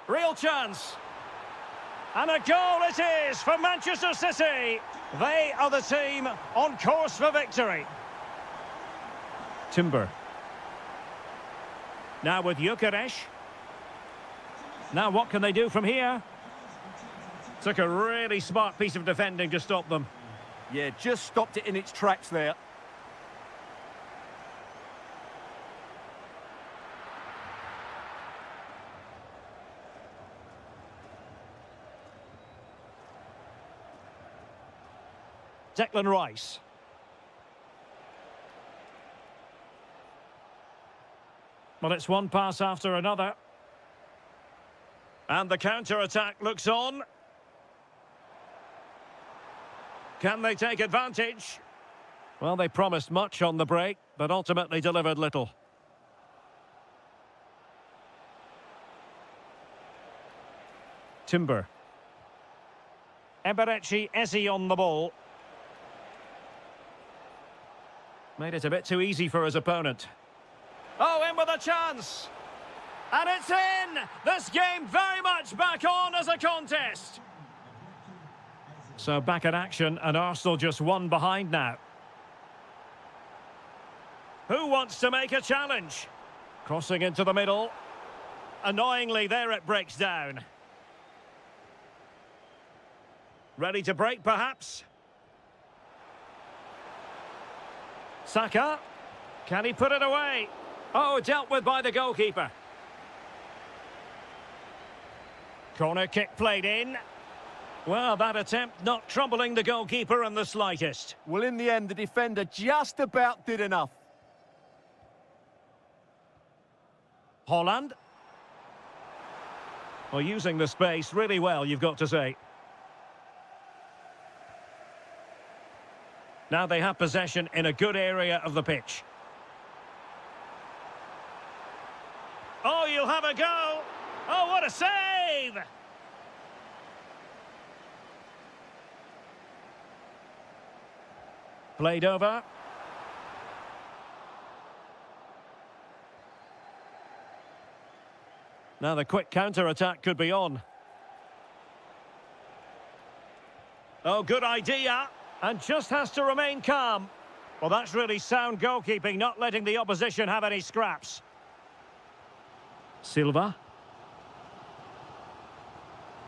Real chance. And a goal it is for Manchester City. They are the team on course for victory. Timber. Now with Gyökeres. Now what can they do from here? Took a really smart piece of defending to stop them. Yeah, just stopped it in its tracks there. Declan Rice. Well, it's one pass after another. And the counter-attack looks on. Can they take advantage? Well, they promised much on the break, but ultimately delivered little. Timber. Eberechi Eze on the ball. Made it a bit too easy for his opponent. Oh, in with a chance! And it's in! This game very much back on as a contest. So back in action, and Arsenal just one behind now. Who wants to make a challenge? Crossing into the middle. Annoyingly, there it breaks down. Ready to break, perhaps? Saka. Can he put it away? Oh, dealt with by the goalkeeper. Corner kick played in. Well, that attempt not troubling the goalkeeper in the slightest. Well, in the end, the defender just about did enough. Holland. Well, using the space really well, you've got to say. Now they have possession in a good area of the pitch. Oh, you'll have a go. Oh, what a save! Played over. Now the quick counter-attack could be on. Oh, good idea. And just has to remain calm. Well, that's really sound goalkeeping, not letting the opposition have any scraps. Silva.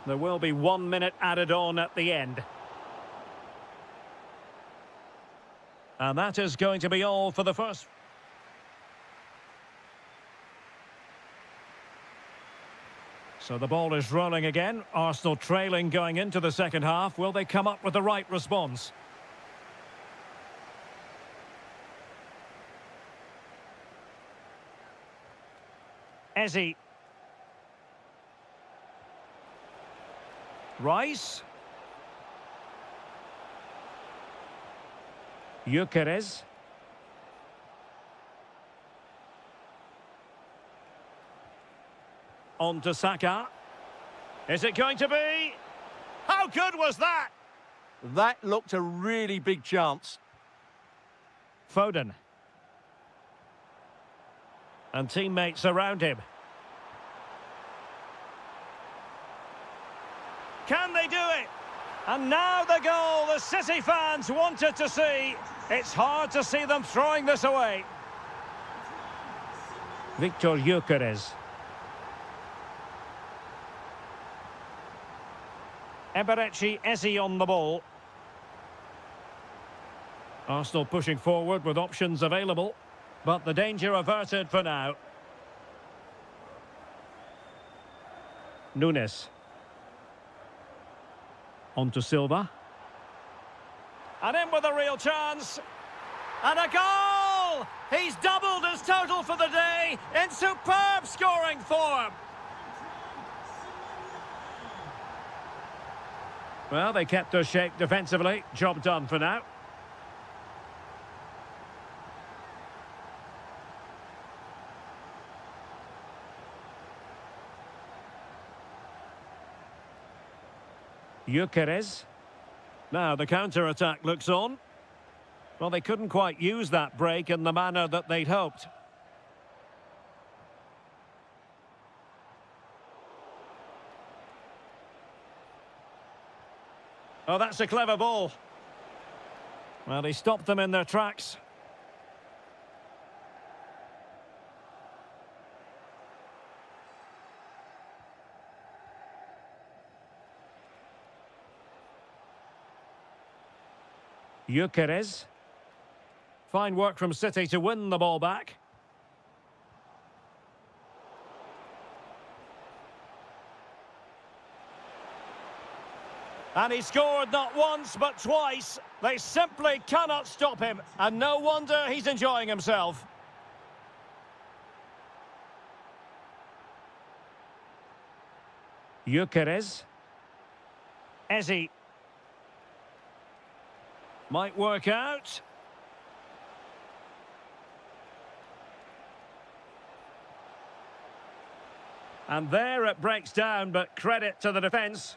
There will be 1 minute added on at the end. And that is going to be all for the first. So the ball is rolling again. Arsenal trailing going into the second half. Will they come up with the right response? Ezzy. Rice. Gyökeres. On to Saka. Is it going to be? How good was that? That looked a really big chance. Foden. And teammates around him. Can they do it? And now the goal the City fans wanted to see. It's hard to see them throwing this away. Victor Gyökeres. Eberechi Eze on the ball. Arsenal pushing forward with options available, but the danger averted for now. Nunes. On to Silva. And in with a real chance. And a goal! He's doubled his total for the day in superb scoring form. Well, they kept their shape defensively. Job done for now. Gyökeres. Now the counter-attack looks on. Well, they couldn't quite use that break in the manner that they'd hoped. Oh, that's a clever ball. Well, he stopped them in their tracks. Gyökeres. Fine work from City to win the ball back. And he scored not once, but twice. They simply cannot stop him. And no wonder he's enjoying himself. Gyökeres. Eze. Might work out. And there it breaks down, but credit to the defence.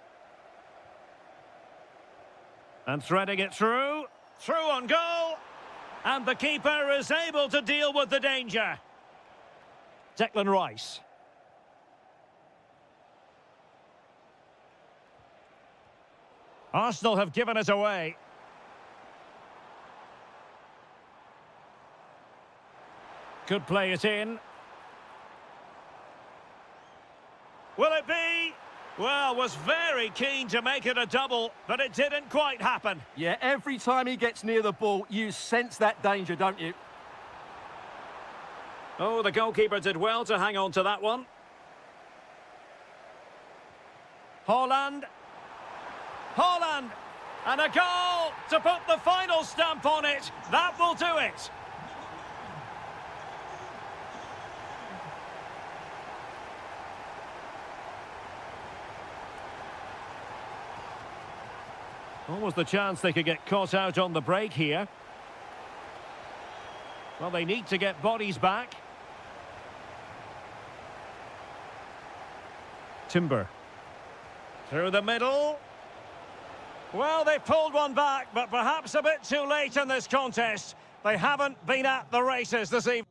And threading it through. Through on goal. And the keeper is able to deal with the danger. Declan Rice. Arsenal have given it away. Could play it in. Will it be? Well, was very keen to make it a double, but it didn't quite happen. Yeah, every time he gets near the ball, you sense that danger, don't you? Oh, the goalkeeper did well to hang on to that one. Haaland. Haaland. And a goal to put the final stamp on it. That will do it. Almost the chance they could get caught out on the break here. Well, they need to get bodies back. Timber. Through the middle. Well, they pulled one back, but perhaps a bit too late in this contest. They haven't been at the races this evening.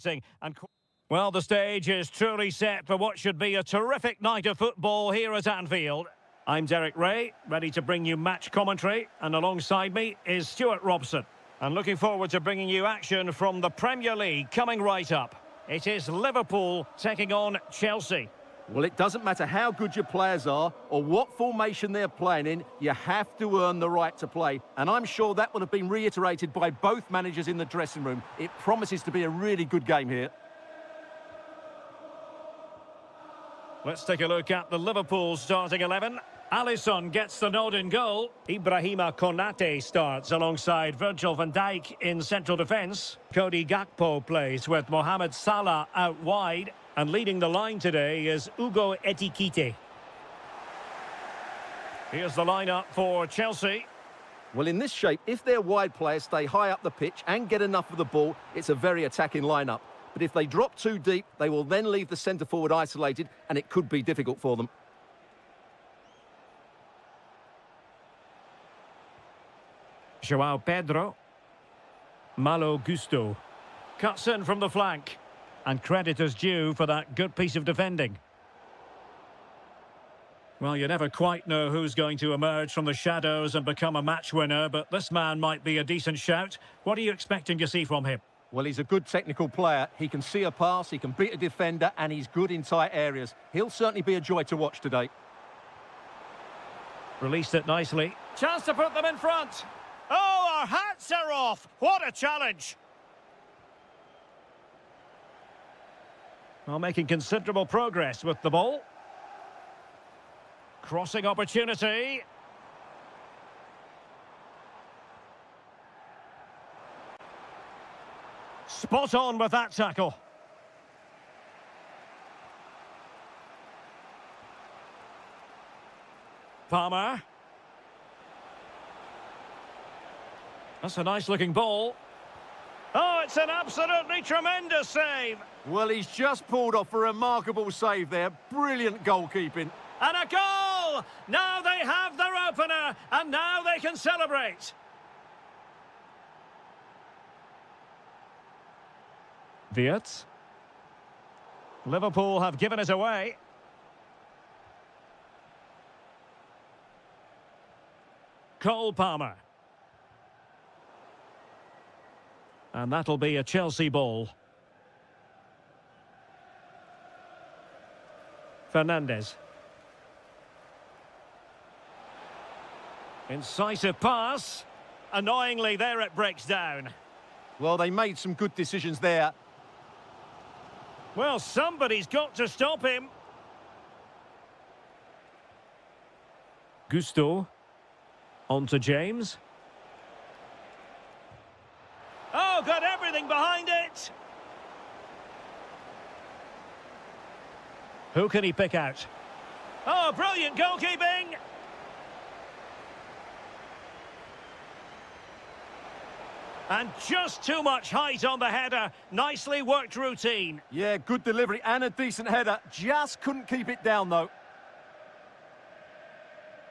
And well, the stage is truly set for what should be a terrific night of football here at Anfield. I'm Derek Ray, ready to bring you match commentary, and alongside me is Stuart Robson. And looking forward to bringing you action from the Premier League coming right up. It is Liverpool taking on Chelsea. Well, it doesn't matter how good your players are or what formation they're playing in, you have to earn the right to play. And I'm sure that will have been reiterated by both managers in the dressing room. It promises to be a really good game here. Let's take a look at the Liverpool starting 11. Alisson gets the nod in goal. Ibrahima Konate starts alongside Virgil van Dijk in central defence. Cody Gakpo plays with Mohamed Salah out wide. And leading the line today is Hugo Ekitike. Here's the lineup for Chelsea. Well, in this shape, if their wide players stay high up the pitch and get enough of the ball, it's a very attacking lineup. But if they drop too deep, they will then leave the centre-forward isolated, and it could be difficult for them. João Pedro. Malo Gusto. Cuts in from the flank. And credit is due for that good piece of defending. Well, you never quite know who's going to emerge from the shadows and become a match winner, but this man might be a decent shout. What are you expecting to see from him? Well, he's a good technical player. He can see a pass, he can beat a defender, and he's good in tight areas. He'll certainly be a joy to watch today. Released it nicely. Chance to put them in front. Oh, our hats are off. What a challenge. Well, making considerable progress with the ball. Crossing opportunity. Spot on with that tackle. Palmer. That's a nice-looking ball. Oh, it's an absolutely tremendous save. Well, he's just pulled off a remarkable save there. Brilliant goalkeeping. And a goal! Now they have their opener, and now they can celebrate. Wirtz. Liverpool have given it away. Cole Palmer. And that'll be a Chelsea ball. Fernandes. Incisive pass. Annoyingly, there it breaks down. Well, they made some good decisions there. Well, somebody's got to stop him. Gusto. On to James. Oh, got everything behind it. Who can he pick out? Oh, brilliant goalkeeping. And just too much height on the header. Nicely worked routine. Yeah, good delivery and a decent header. Just couldn't keep it down, though.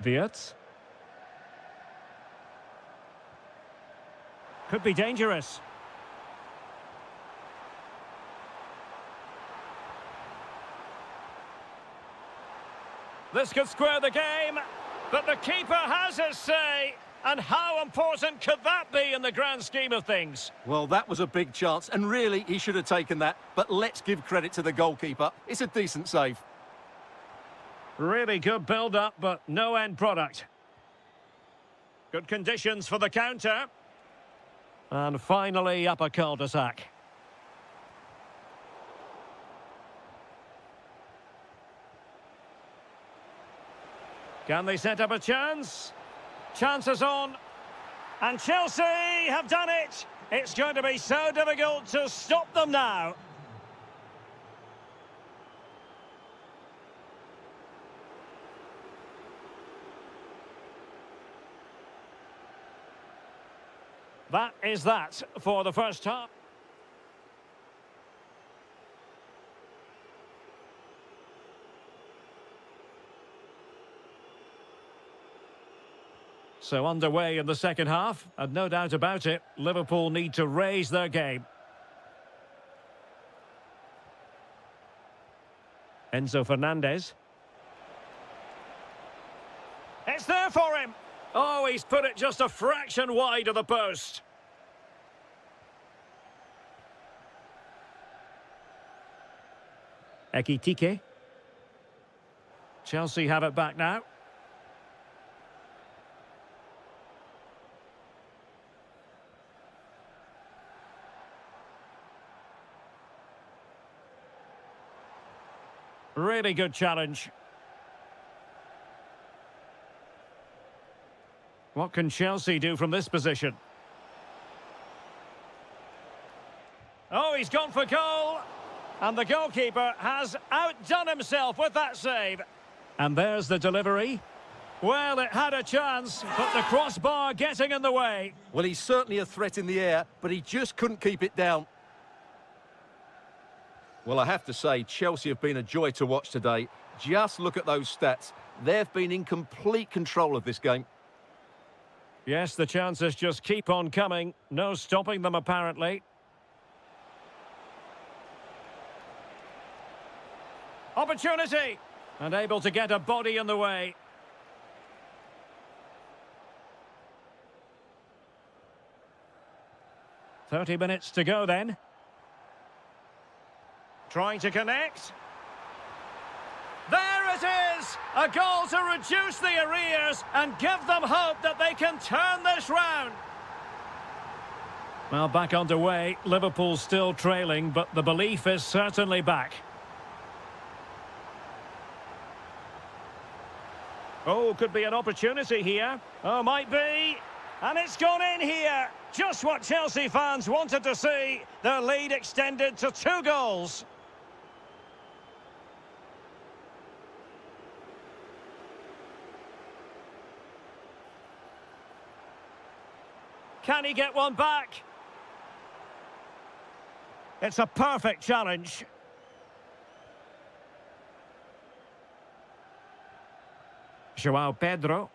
Wirtz. Could be dangerous. This could square the game, but the keeper has his say. And how important could that be in the grand scheme of things? Well, that was a big chance, and really, he should have taken that. But let's give credit to the goalkeeper. It's a decent save. Really good build-up, but no end product. Good conditions for the counter. And finally, up a cul-de-sac. Can they set up a chance? Chances on. And Chelsea have done it. It's going to be so difficult to stop them now. That is that for the first half. So underway in the second half, and no doubt about it, Liverpool need to raise their game. Enzo Fernandez. It's there for him. Oh, he's put it just a fraction wide of the post. Ekitike. Chelsea have it back now. Really good challenge. What can Chelsea do from this position? Oh, he's gone for goal. And the goalkeeper has outdone himself with that save. And there's the delivery. Well, it had a chance, but the crossbar getting in the way. Well, he's certainly a threat in the air, but he just couldn't keep it down. Well, I have to say, Chelsea have been a joy to watch today. Just look at those stats. They've been in complete control of this game. Yes, the chances just keep on coming. No stopping them, apparently. Opportunity! And able to get a body in the way. "30 minutes to go then. Trying to connect. There it is! A goal to reduce the arrears and give them hope that they can turn this round. Well, back underway. Liverpool still trailing, but the belief is certainly back. Oh, could be an opportunity here. Oh, might be. And it's gone in here. Just what Chelsea fans wanted to see. Their lead extended to 2 goals. Can he get one back? It's a perfect challenge. João Pedro.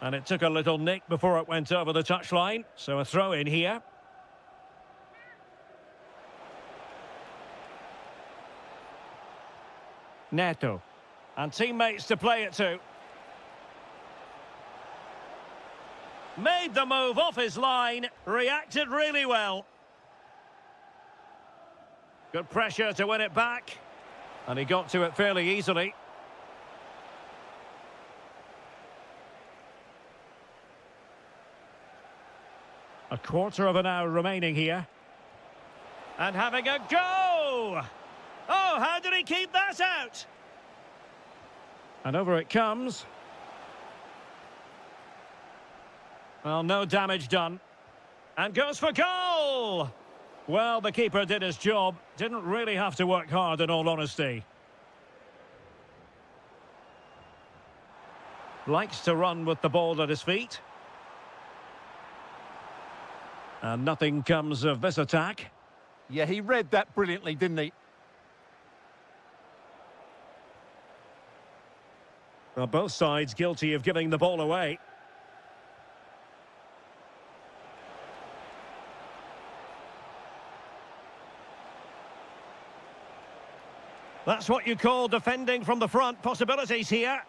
And it took a little nick before it went over the touchline, so a throw in here. Neto. And teammates to play it to. Made the move off his line, reacted really well. Good pressure to win it back. And he got to it fairly easily. A quarter of an hour remaining here. And having a go! Oh, how did he keep that out? And over it comes. Well, no damage done. And goes for goal! Well, the keeper did his job. Didn't really have to work hard, in all honesty. Likes to run with the ball at his feet. And nothing comes of this attack. Yeah, he read that brilliantly, didn't he? Well, both sides guilty of giving the ball away. That's what you call defending from the front. Possibilities here.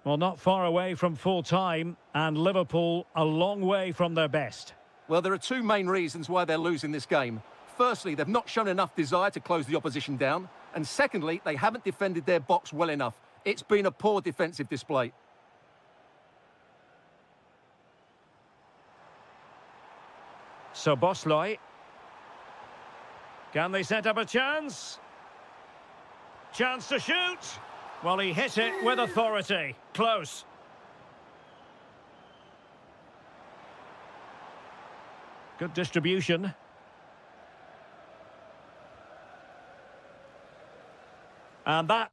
Well, not far away from full time, and Liverpool a long way from their best. Well, there are 2 main reasons why they're losing this game. Firstly, they've not shown enough desire to close the opposition down. And secondly, they haven't defended their box well enough. It's been a poor defensive display. So Bosloy. Can they set up a chance? Chance to shoot. Well, he hit it with authority. Close. Good distribution. And that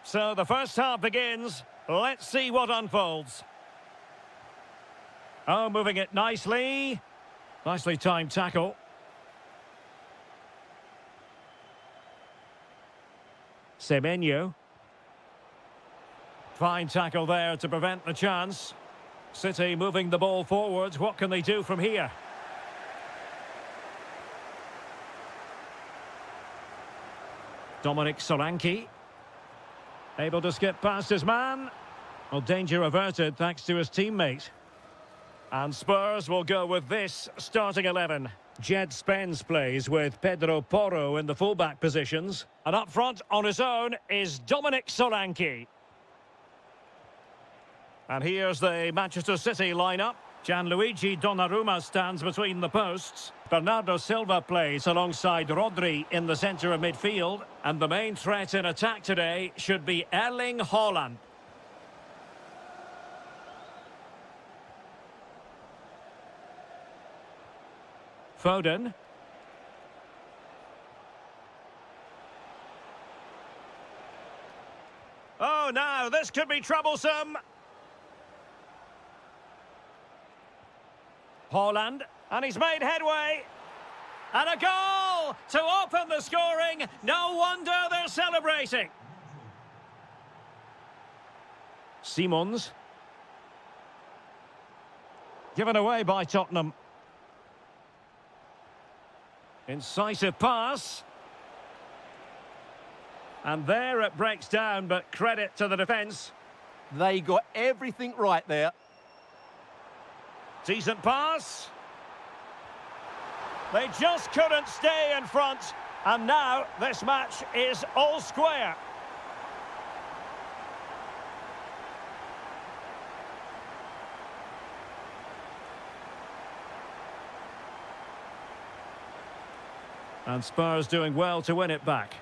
So the first half begins. Let's see what unfolds. Oh, moving it nicely. Nicely timed tackle. Semenyo. Fine tackle there to prevent the chance. City moving the ball forwards. What can they do from here? Dominic Solanke. Able to skip past his man. Well, danger averted thanks to his teammate. And Spurs will go with this starting 11. Jed Spence plays with Pedro Porro in the fullback positions. And up front on his own is Dominic Solanke. And here's the Manchester City lineup. Gianluigi Donnarumma stands between the posts. Bernardo Silva plays alongside Rodri in the centre of midfield. And the main threat in attack today should be Erling Haaland. Foden. Oh, now this could be troublesome. Haaland, and he's made headway. And a goal to open the scoring. No wonder they're celebrating. Simons. Given away by Tottenham. Incisive pass. And there it breaks down, but credit to the defence. They got everything right there. Decent pass. They just couldn't stay in front. And now this match is all square. And Spurs doing well to win it back.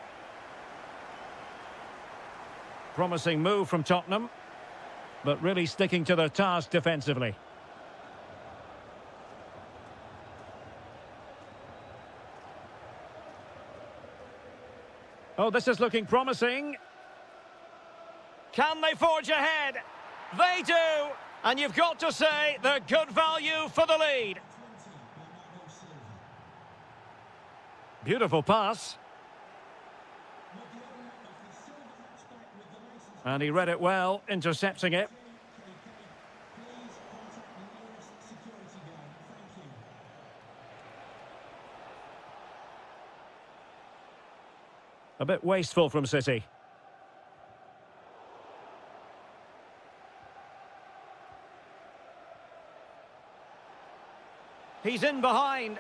Promising move from Tottenham, but really sticking to their task defensively. Oh, this is looking promising. Can they forge ahead? They do. And you've got to say they're good value for the lead. Beautiful pass. And he read it well, intercepting it. A bit wasteful from City. He's in behind.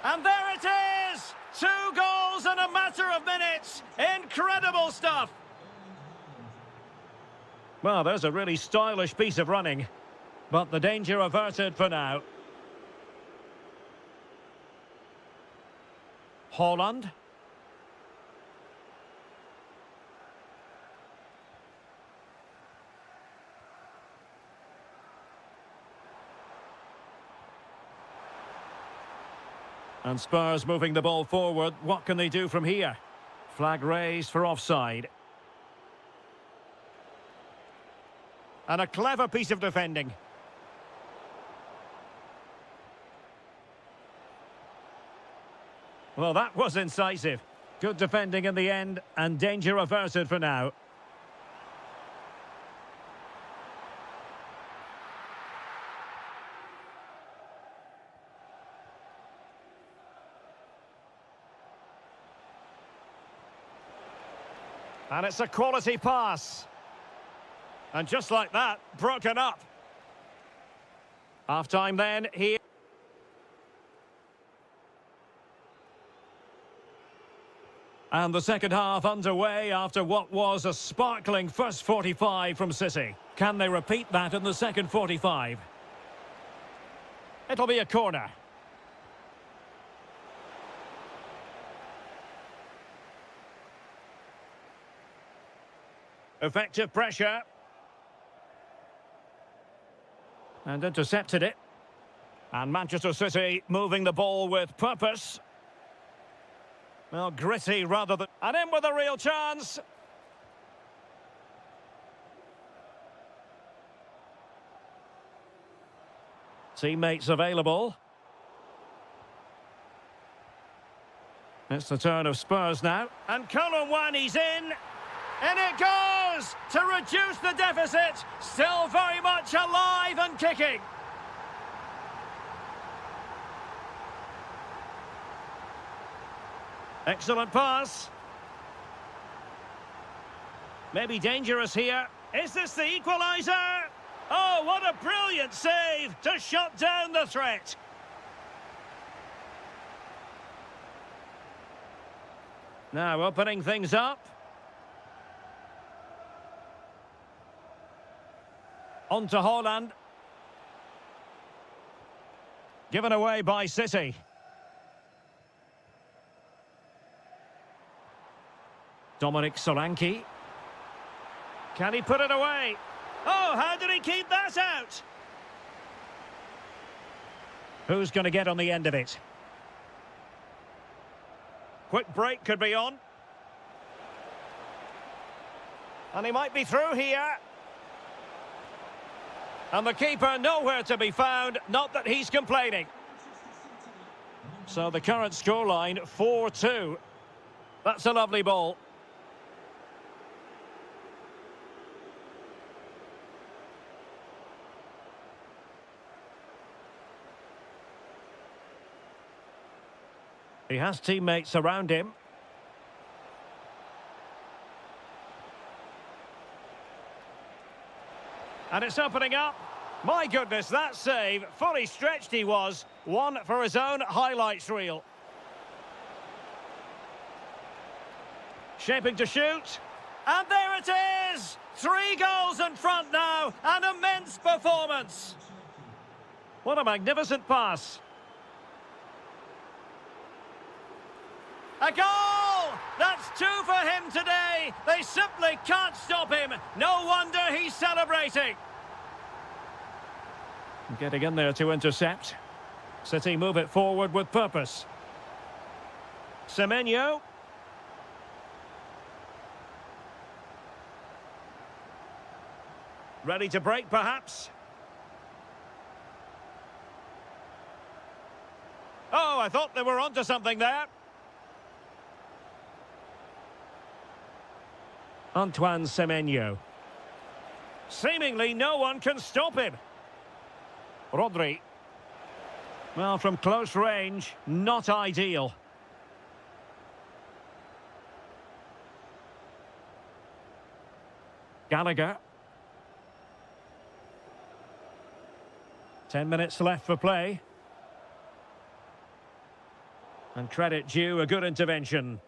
And there it is! 2 goals in a matter of minutes. Incredible stuff. Well, there's a really stylish piece of running. But the danger averted for now. Haaland. And Spurs moving the ball forward. What can they do from here? Flag raised for offside. And a clever piece of defending. Well, that was incisive. Good defending in the end, and danger averted for now. And it's a quality pass. And just like that, broken up. Half-time then, here. And the second half underway after what was a sparkling first 45 from City. Can they repeat that in the second 45? It'll be a corner. Effective pressure. And intercepted it. And Manchester City moving the ball with purpose. Well, gritty rather than... And in with a real chance. Teammates available. It's the turn of Spurs now. And Colomwani's in. In it goes to reduce the deficit. Still very much alive and kicking. Excellent pass. Maybe dangerous here. Is this the equaliser? Oh, what a brilliant save to shut down the threat. Now opening things up. On to Haaland. Given away by City. Dominic Solanke. Can he put it away? Oh, how did he keep that out? Who's going to get on the end of it? Quick break could be on. And he might be through here. And the keeper nowhere to be found, not that he's complaining. So the current scoreline, 4-2. That's a lovely ball. He has teammates around him. And it's opening up. My goodness, that save. Fully stretched he was. One for his own highlights reel. Shaping to shoot. And there it is! 3 goals in front now. An immense performance. What a magnificent pass. A goal! That's 2 for him today. They simply can't stop him. No wonder he's celebrating. Getting in there to intercept. City move it forward with purpose. Semenyo. Ready to break, perhaps? Oh, I thought they were onto something there. Antoine Semenyo. Seemingly no one can stop him. Rodri. Well, from close range, not ideal. Gallagher. 10 minutes left for play. And credit due, a good intervention.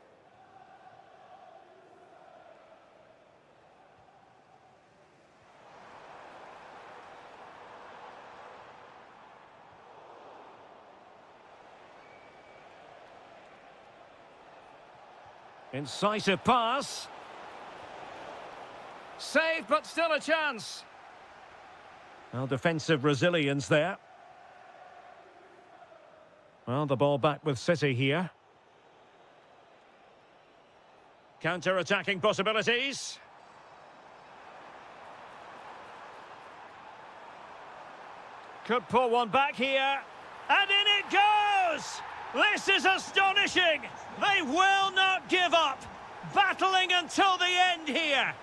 Incisive pass. Saved, but still a chance. Well, defensive resilience there. Well, the ball back with City here. Counter-attacking possibilities. Could pull one back here. And in it goes! This is astonishing! They will not give up! Battling until the end here!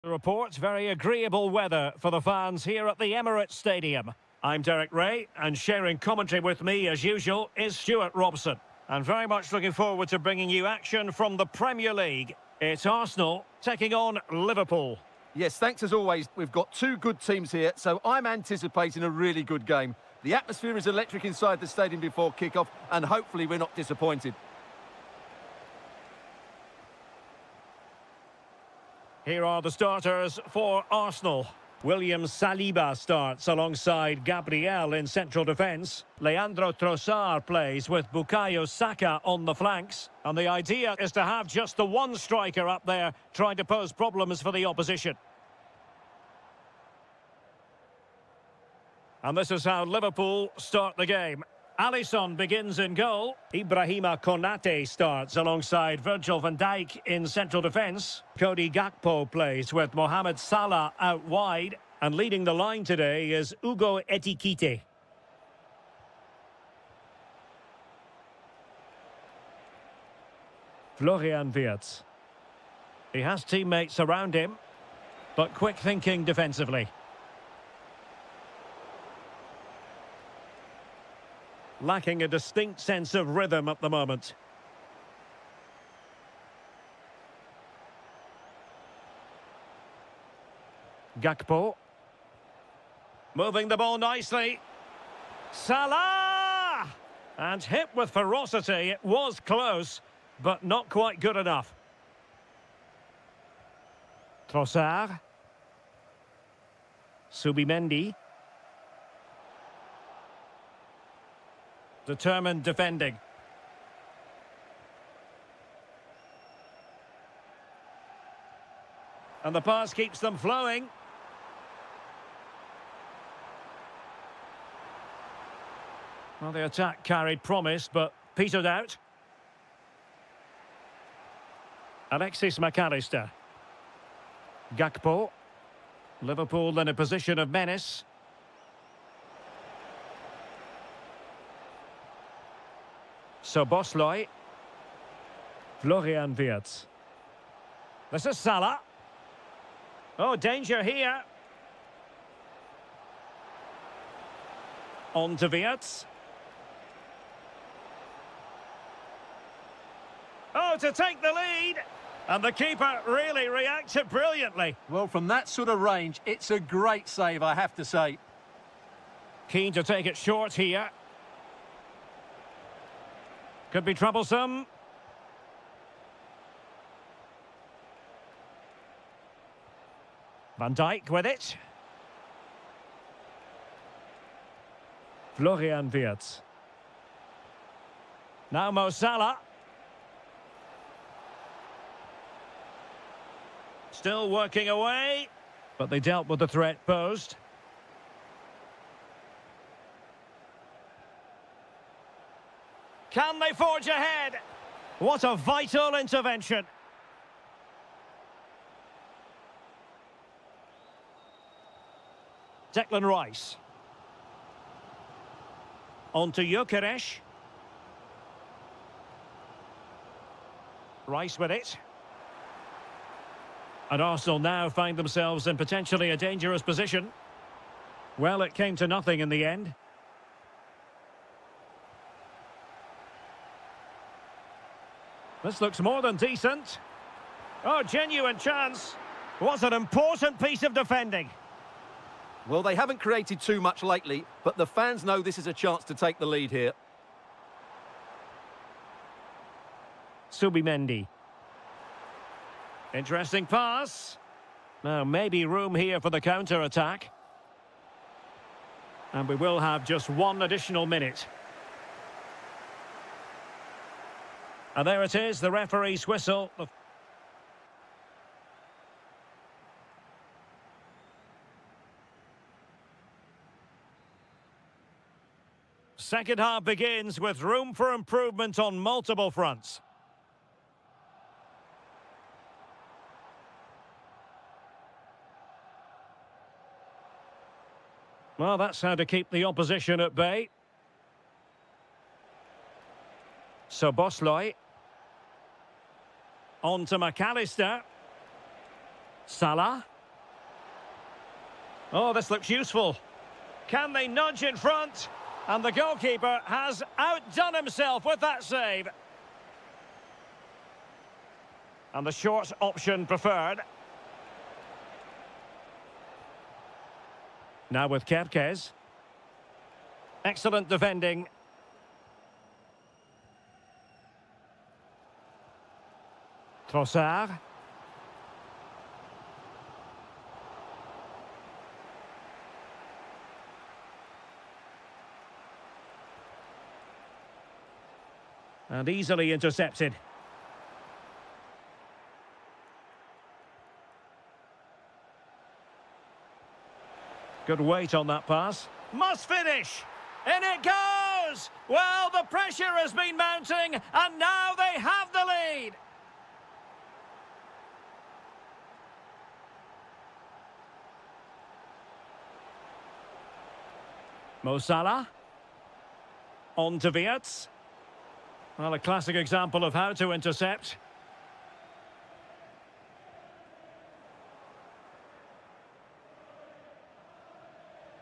Reports very agreeable weather for the fans here at the Emirates Stadium. I'm Derek Ray, and sharing commentary with me, as usual, is Stuart Robson. And very much looking forward to bringing you action from the Premier League. It's Arsenal taking on Liverpool. Yes, thanks as always. We've got two good teams here, so I'm anticipating a really good game. The atmosphere is electric inside the stadium before kick-off, and hopefully we're not disappointed. Here are the starters for Arsenal. William Saliba starts alongside Gabriel in central defence. Leandro Trossard plays with Bukayo Saka on the flanks. And the idea is to have just the one striker up there trying to pose problems for the opposition. And this is how Liverpool start the game. Alisson begins in goal. Ibrahima Konate starts alongside Virgil van Dijk in central defence. Cody Gakpo plays with Mohamed Salah out wide. And leading the line today is Ugo Etikite. Florian Wirtz. He has teammates around him, but quick thinking defensively. Lacking a distinct sense of rhythm at the moment. Gakpo. Moving the ball nicely. Salah! And hit with ferocity. It was close, but not quite good enough. Trossard. Subimendi. Determined defending. And the pass keeps them flowing. Well, the attack carried promise, but petered out. Alexis McAllister. Gakpo. Liverpool in a position of menace. Szoboszlai. Florian Wirtz. This is Salah. Oh, danger here. On to Wirtz. Oh, to take the lead. And the keeper really reacted brilliantly. Well, from that sort of range, it's a great save, I have to say. Keen to take it short here. Could be troublesome. Van Dijk with it. Florian Wirtz. Now Mo Salah. Still working away, but they dealt with the threat posed. Can they forge ahead? What a vital intervention. Declan Rice. On to Gyökeres. Rice with it. And Arsenal now find themselves in potentially a dangerous position. Well, it came to nothing in the end. This looks more than decent. Oh, genuine chance. What an important piece of defending. Well, they haven't created too much lately, but the fans know this is a chance to take the lead here. Subimendi. Interesting pass. Now, maybe room here for the counter-attack. And we will have just one additional minute. And there it is, the referee's whistle. Second half begins with room for improvement on multiple fronts. Well, that's how to keep the opposition at bay. Szoboszlai. On to McAllister. Salah. Oh, this looks useful. Can they nudge in front? And the goalkeeper has outdone himself with that save. And the short option preferred. Now with Kerkez. Excellent defending. Trossard. And easily intercepted. Good weight on that pass. Must finish! In it goes! Well, the pressure has been mounting, and now they have the lead! Mo Salah. On to Wirtz. Well, a classic example of how to intercept.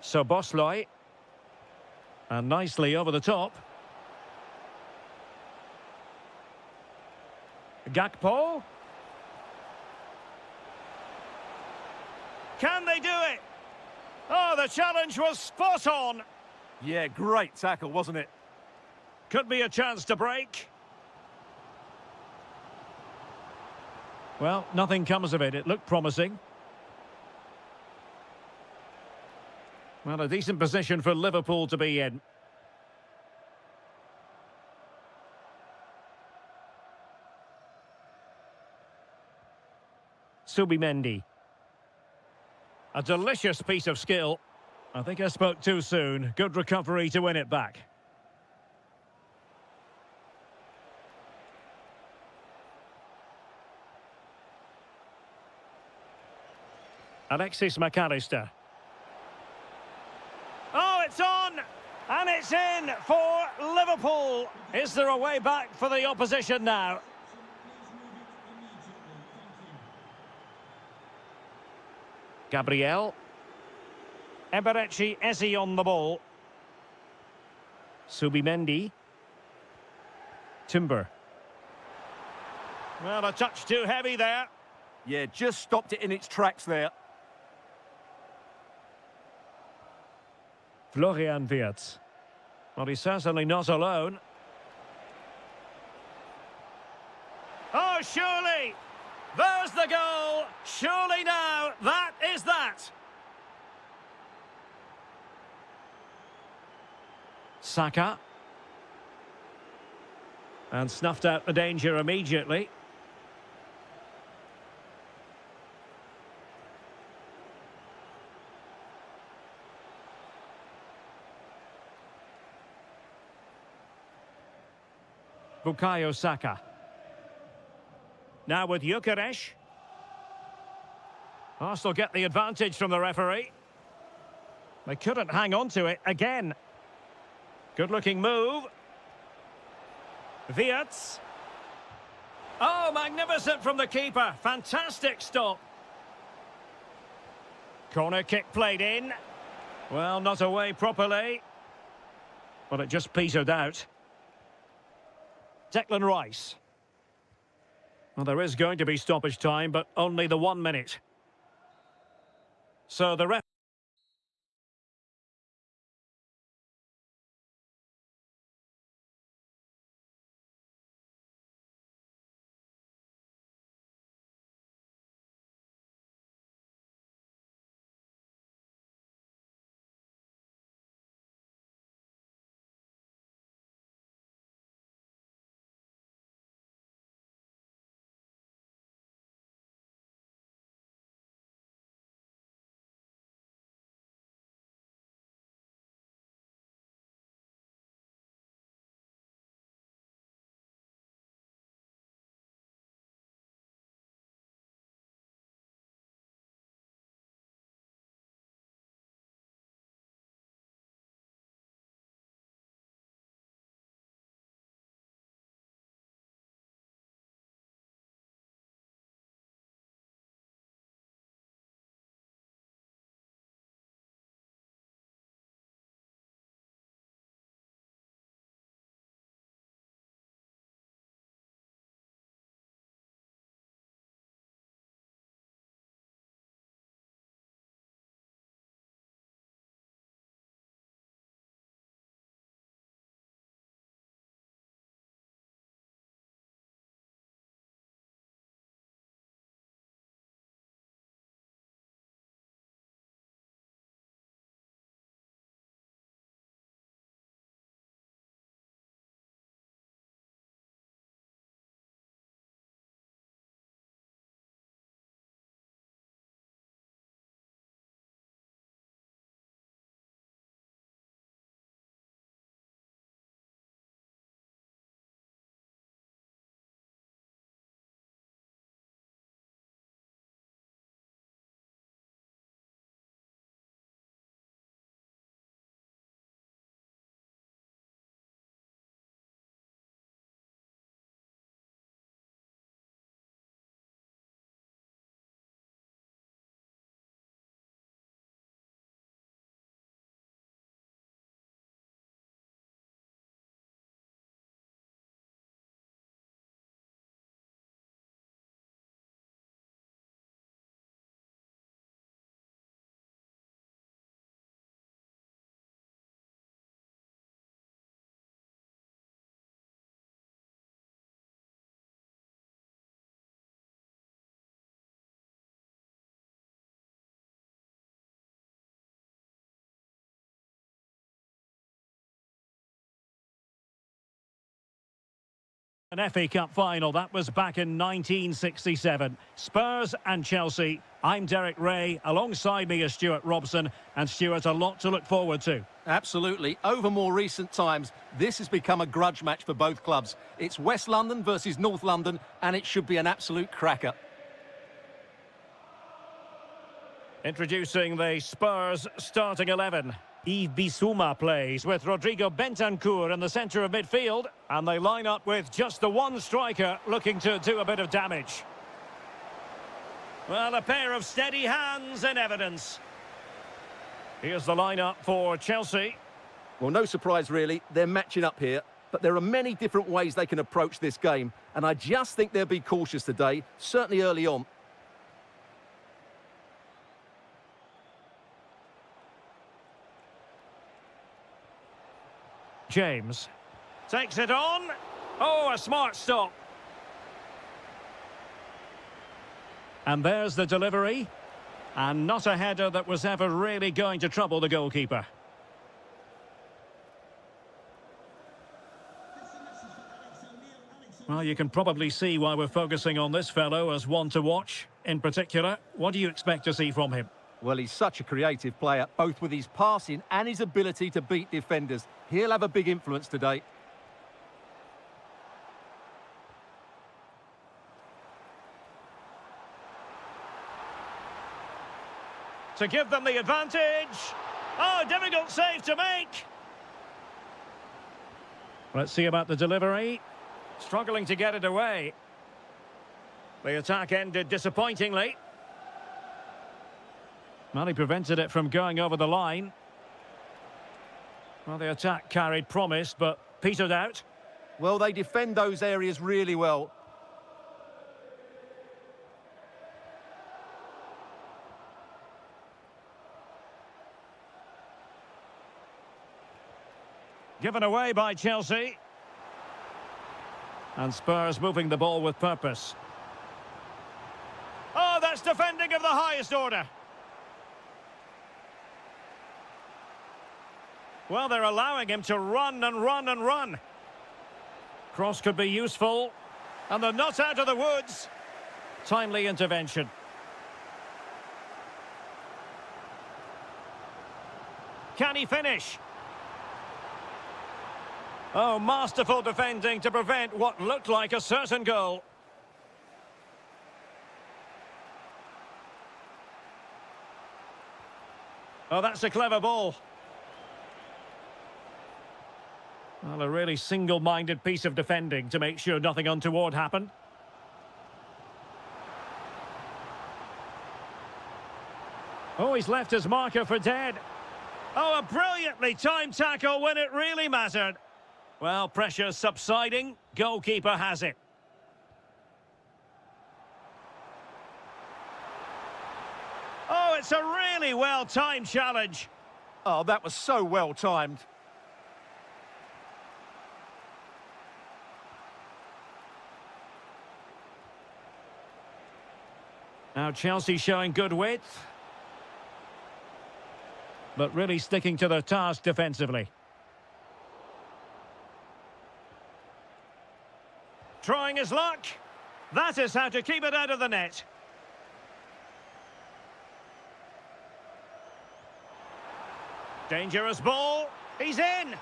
So Bosloy. And nicely over the top. Gakpo. Can they do it? Oh, the challenge was spot on. Yeah, great tackle, wasn't it? Could be a chance to break. Well, nothing comes of it. It looked promising. Well, a decent position for Liverpool to be in. Subimendi. A delicious piece of skill. I think I spoke too soon. Good recovery to win it back. Alexis McAllister. Oh, it's on! And it's in for Liverpool. Is there a way back for the opposition now? Gabriel. Eberechi Eze on the ball. Subimendi. Timber. Well, a touch too heavy there. Yeah, just stopped it in its tracks there. Florian Wirtz. Well, he's certainly not alone. Oh, surely! There's the goal! Surely now, that is that! Saka. And snuffed out the danger immediately. Bukayo Saka. Now with Gyökeres. Arsenal get the advantage from the referee. They couldn't hang on to it again. Good-looking move. Wirtz. Oh, magnificent from the keeper. Fantastic stop. Corner kick played in. Well, not away properly. But it just petered out. Declan Rice. Well, there is going to be stoppage time, but only the 1 minute. So the ref... An FA Cup final, that was back in 1967. Spurs and Chelsea. I'm Derek Ray. Alongside me is Stuart Robson. And Stuart, a lot to look forward to. Absolutely. Over more recent times, this has become a grudge match for both clubs. It's West London versus North London, and it should be an absolute cracker. Introducing the Spurs starting 11. Yves Bissouma plays with Rodrigo Bentancur in the centre of midfield. And they line up with just the one striker looking to do a bit of damage. Well, a pair of steady hands in evidence. Here's the lineup for Chelsea. Well, no surprise, really. They're matching up here. But there are many different ways they can approach this game. And I just think they'll be cautious today, certainly early on. James takes it on. Oh, a smart stop. And there's the delivery. And not a header that was ever really going to trouble the goalkeeper. Well, you can probably see why we're focusing on this fellow as one to watch. In particular, what do you expect to see from him? Well, he's such a creative player, both with his passing and his ability to beat defenders. He'll have a big influence today. To give them the advantage. Oh, difficult save to make. Let's see about the delivery. Struggling to get it away. The attack ended disappointingly. Well, he prevented it from going over the line. Well, the attack carried promise, but petered out. Well, they defend those areas really well. Given away by Chelsea. And Spurs moving the ball with purpose. Oh, that's defending of the highest order. Well, they're allowing him to run and run and run. Cross could be useful. And they're not out of the woods. Timely intervention. Can he finish? Oh, masterful defending to prevent what looked like a certain goal. Oh, that's a clever ball. Well, a really single-minded piece of defending to make sure nothing untoward happened. Oh, he's left his marker for dead. Oh, a brilliantly timed tackle when it really mattered. Well, pressure subsiding. Goalkeeper has it. Oh, it's a really well-timed challenge. Oh, that was so well-timed. Now Chelsea showing good width. But really sticking to their task defensively. Trying his luck. That is how to keep it out of the net. Dangerous ball. He's in.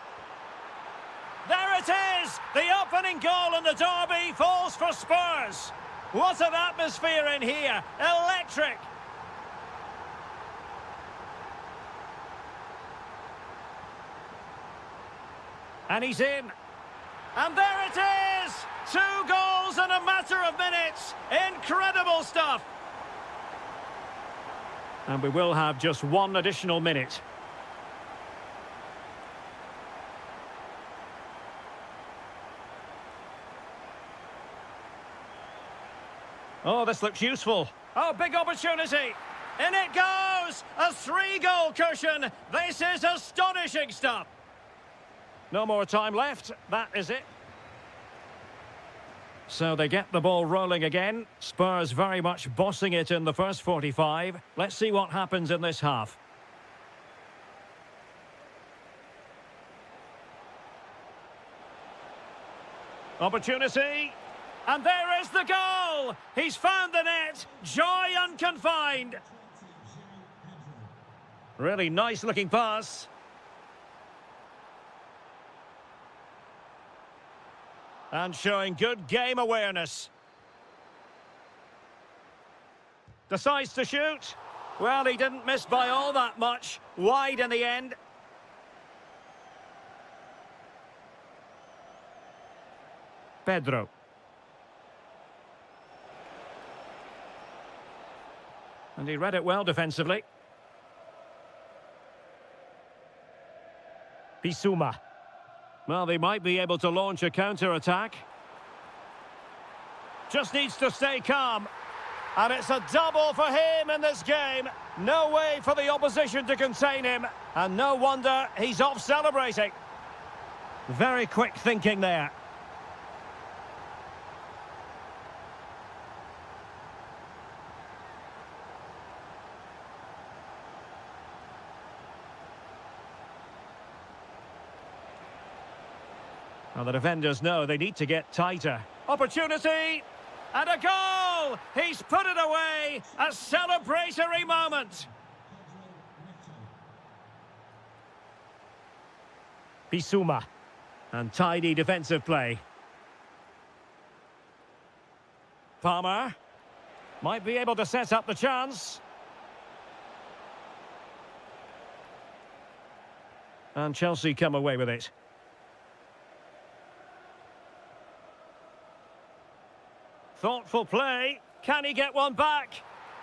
There it is. The opening goal in the derby falls for Spurs. What an atmosphere in here. Electric. And he's in. And there it is. 2 goals in a matter of minutes. Incredible stuff. And we will have just 1 additional minute. Oh, this looks useful. Oh, big opportunity. In it goes. A 3-goal cushion. This is astonishing stuff. No more time left. That is it. So they get the ball rolling again. Spurs very much bossing it in the first 45. Let's see what happens in this half. Opportunity. And there is the goal! He's found the net. Joy unconfined. Really nice looking pass. And showing good game awareness. Decides to shoot. Well, he didn't miss by all that much. Wide in the end. Pedro. And he read it well defensively. Bissouma. Well, they might be able to launch a counter-attack. Just needs to stay calm. And it's a double for him in this game. No way for the opposition to contain him. And no wonder he's off celebrating. Very quick thinking there. Well, the defenders know they need to get tighter. Opportunity! And a goal! He's put it away! A celebratory moment! Bissouma. And tidy defensive play. Palmer. Might be able to set up the chance. And Chelsea come away with it. Thoughtful play. Can he get one back?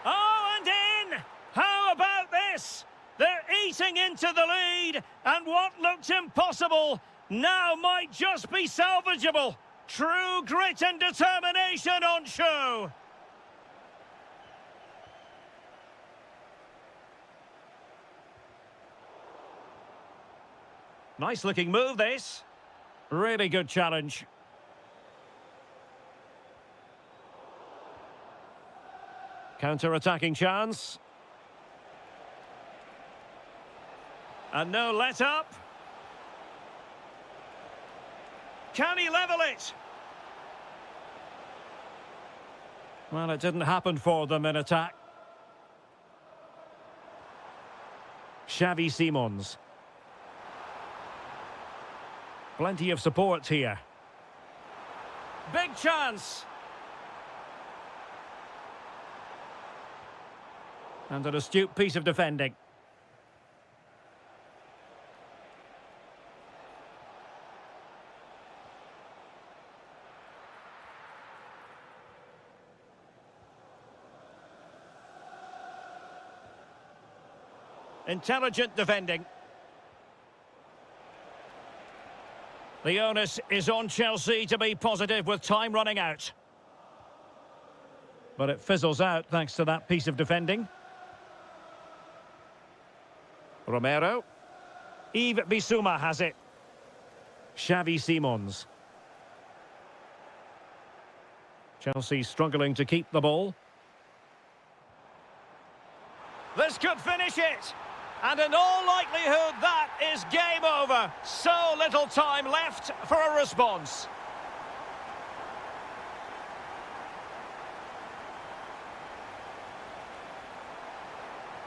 Oh, and in! How about this? They're eating into the lead, and what looked impossible now might just be salvageable. True grit and determination on show. Nice looking move, this. Really good challenge. Counter-attacking chance. And no let-up. Can he level it? Well, it didn't happen for them in attack. Xavi Simons. Plenty of support here. Big chance. And an astute piece of defending. Intelligent defending. The onus is on Chelsea to be positive with time running out. But it fizzles out thanks to that piece of defending. Romero. Yves Bissouma has it. Xavi Simons. Chelsea struggling to keep the ball. This could finish it. And in all likelihood, that is game over. So little time left for a response.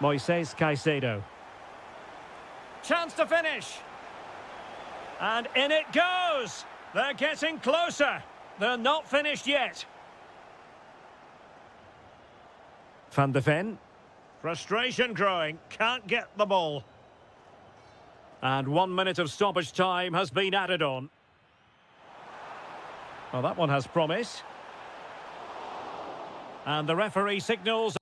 Moises Caicedo. Chance to finish. And in it goes. They're getting closer. They're not finished yet. Van de Ven. Frustration growing. Can't get the ball. And 1 minute of stoppage time has been added on. Well, that one has promise. And the referee signals...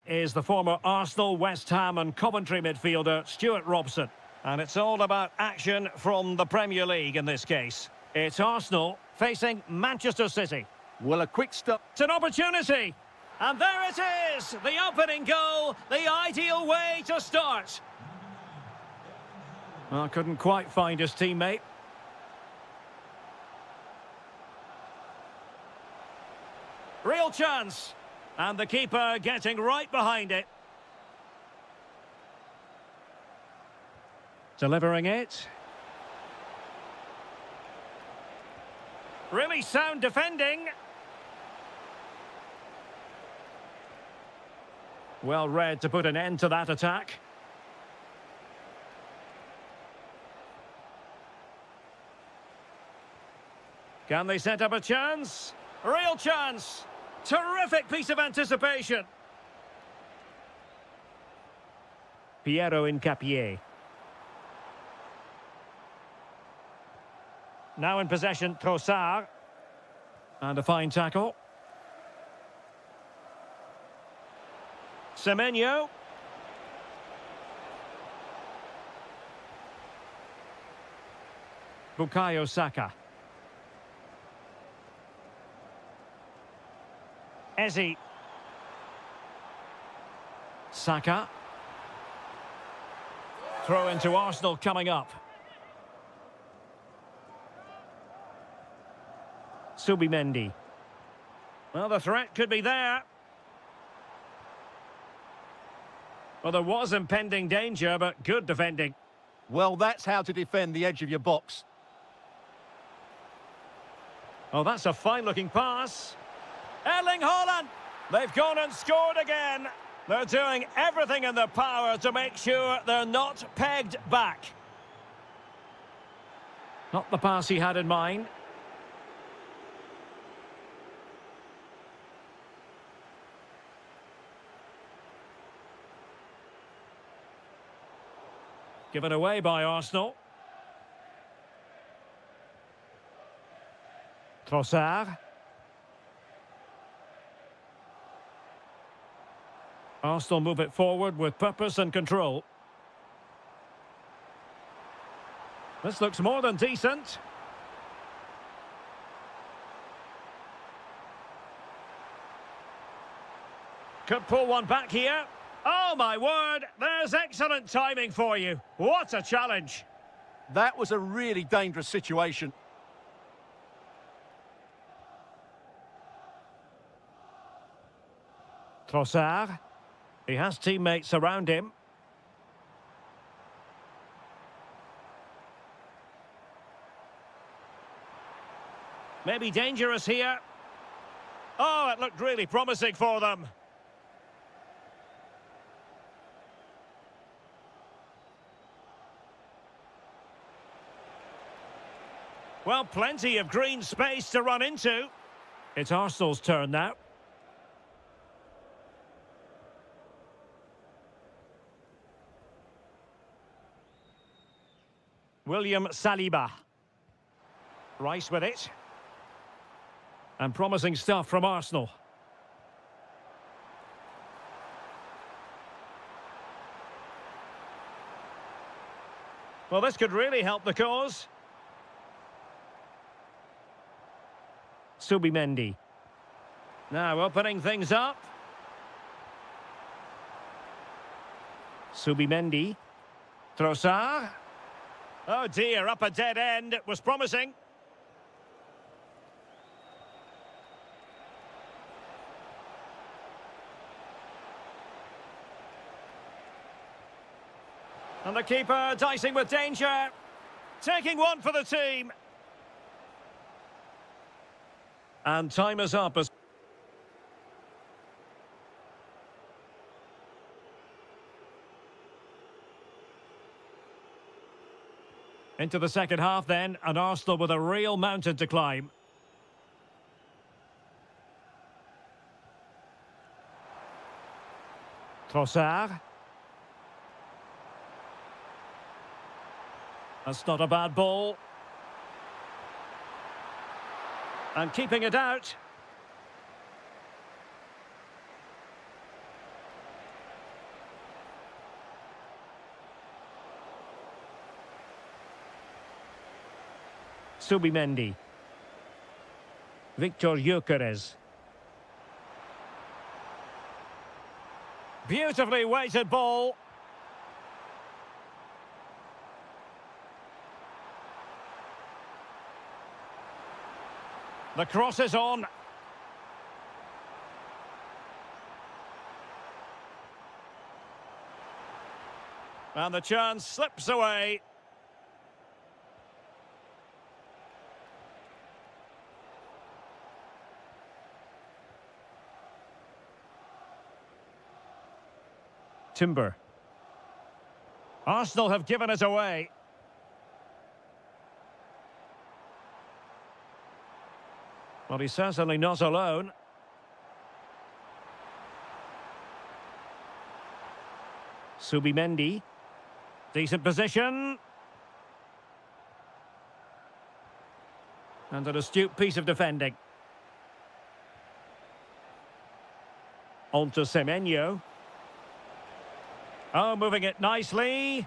is the former Arsenal, West Ham and Coventry midfielder Stuart Robson. And it's all about action from the Premier League in this case. It's Arsenal facing Manchester City. Well, a quick stop. It's an opportunity. And there it is, the opening goal, the ideal way to start. Well, couldn't quite find his teammate. Real chance. And the keeper getting right behind it. Delivering it. Really sound defending. Well read to put an end to that attack. Can they set up a chance? Real chance. Terrific piece of anticipation. Piero Incapié. Now in possession, Trossard. And a fine tackle. Semenyo. Bukayo Saka. Eze. Saka. Throw into Arsenal coming up. Subimendi. Well, the threat could be there. Well, there was impending danger, but good defending. Well, that's how to defend the edge of your box. Oh, that's a fine-looking pass. Erling Haaland! They've gone and scored again. They're doing everything in their power to make sure they're not pegged back. Not the pass he had in mind. Given away by Arsenal. Trossard. Arsenal move it forward with purpose and control. This looks more than decent. Could pull one back here. Oh, my word, there's excellent timing for you. What a challenge. That was a really dangerous situation. Trossard. He has teammates around him. Maybe dangerous here. Oh, it looked really promising for them. Well, plenty of green space to run into. It's Arsenal's turn now. William Saliba. Rice with it. And promising stuff from Arsenal. Well, this could really help the cause. Subimendi. Now opening things up. Subimendi. Trossard. Oh dear, up a dead end. It was promising. And the keeper dicing with danger. Taking one for the team. And time is up as... Into the second half then, and Arsenal with a real mountain to climb. Trossard. That's not a bad ball. And keeping it out. Subimendi. Victor Gyökeres. Beautifully weighted ball. The cross is on. And the chance slips away. Timber. Arsenal have given it away. Well, he's certainly not alone. Subimendi. Decent position. And an astute piece of defending. On to Semenyo. Oh, moving it nicely.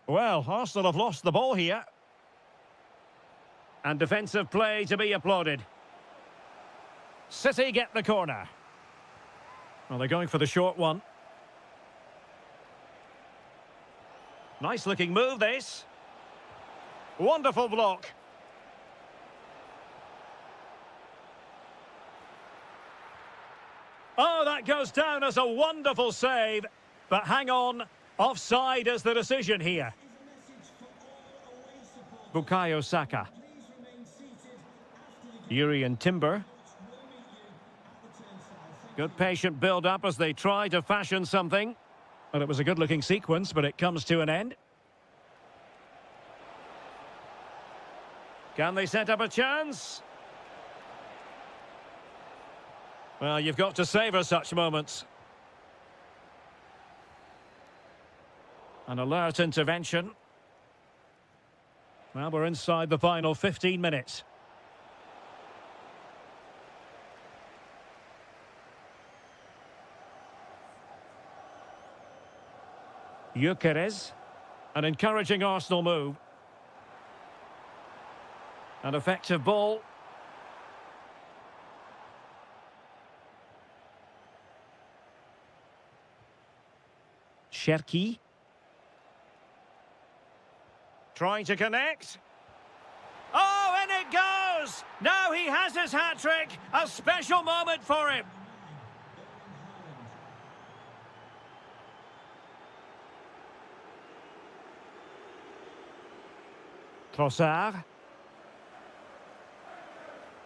Well, Arsenal have lost the ball here. And defensive play to be applauded. City get the corner. Well, they're going for the short one. Nice looking move, this. Wonderful block. Oh, that goes down as a wonderful save. But hang on, offside is the decision here. Bukayo Saka. Yuri and Timber. Good patient build-up as they try to fashion something. Well, it was a good-looking sequence, but it comes to an end. Can they set up a chance? Well, you've got to savour such moments. An alert intervention. Well, we're inside the final 15 minutes. Gyökeres. An encouraging Arsenal move. An effective ball. Cherki. Trying to connect. Oh, and it goes! Now he has his hat-trick. A special moment for him. Trossard.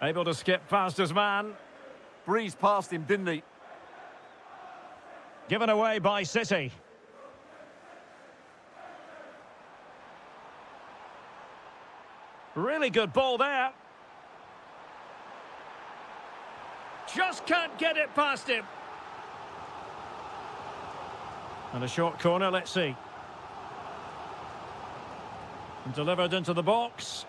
Able to skip past his man. Breezed past him, didn't he? Given away by City. Really good ball there. Just can't get it past him. And a short corner, let's see. And delivered into the box.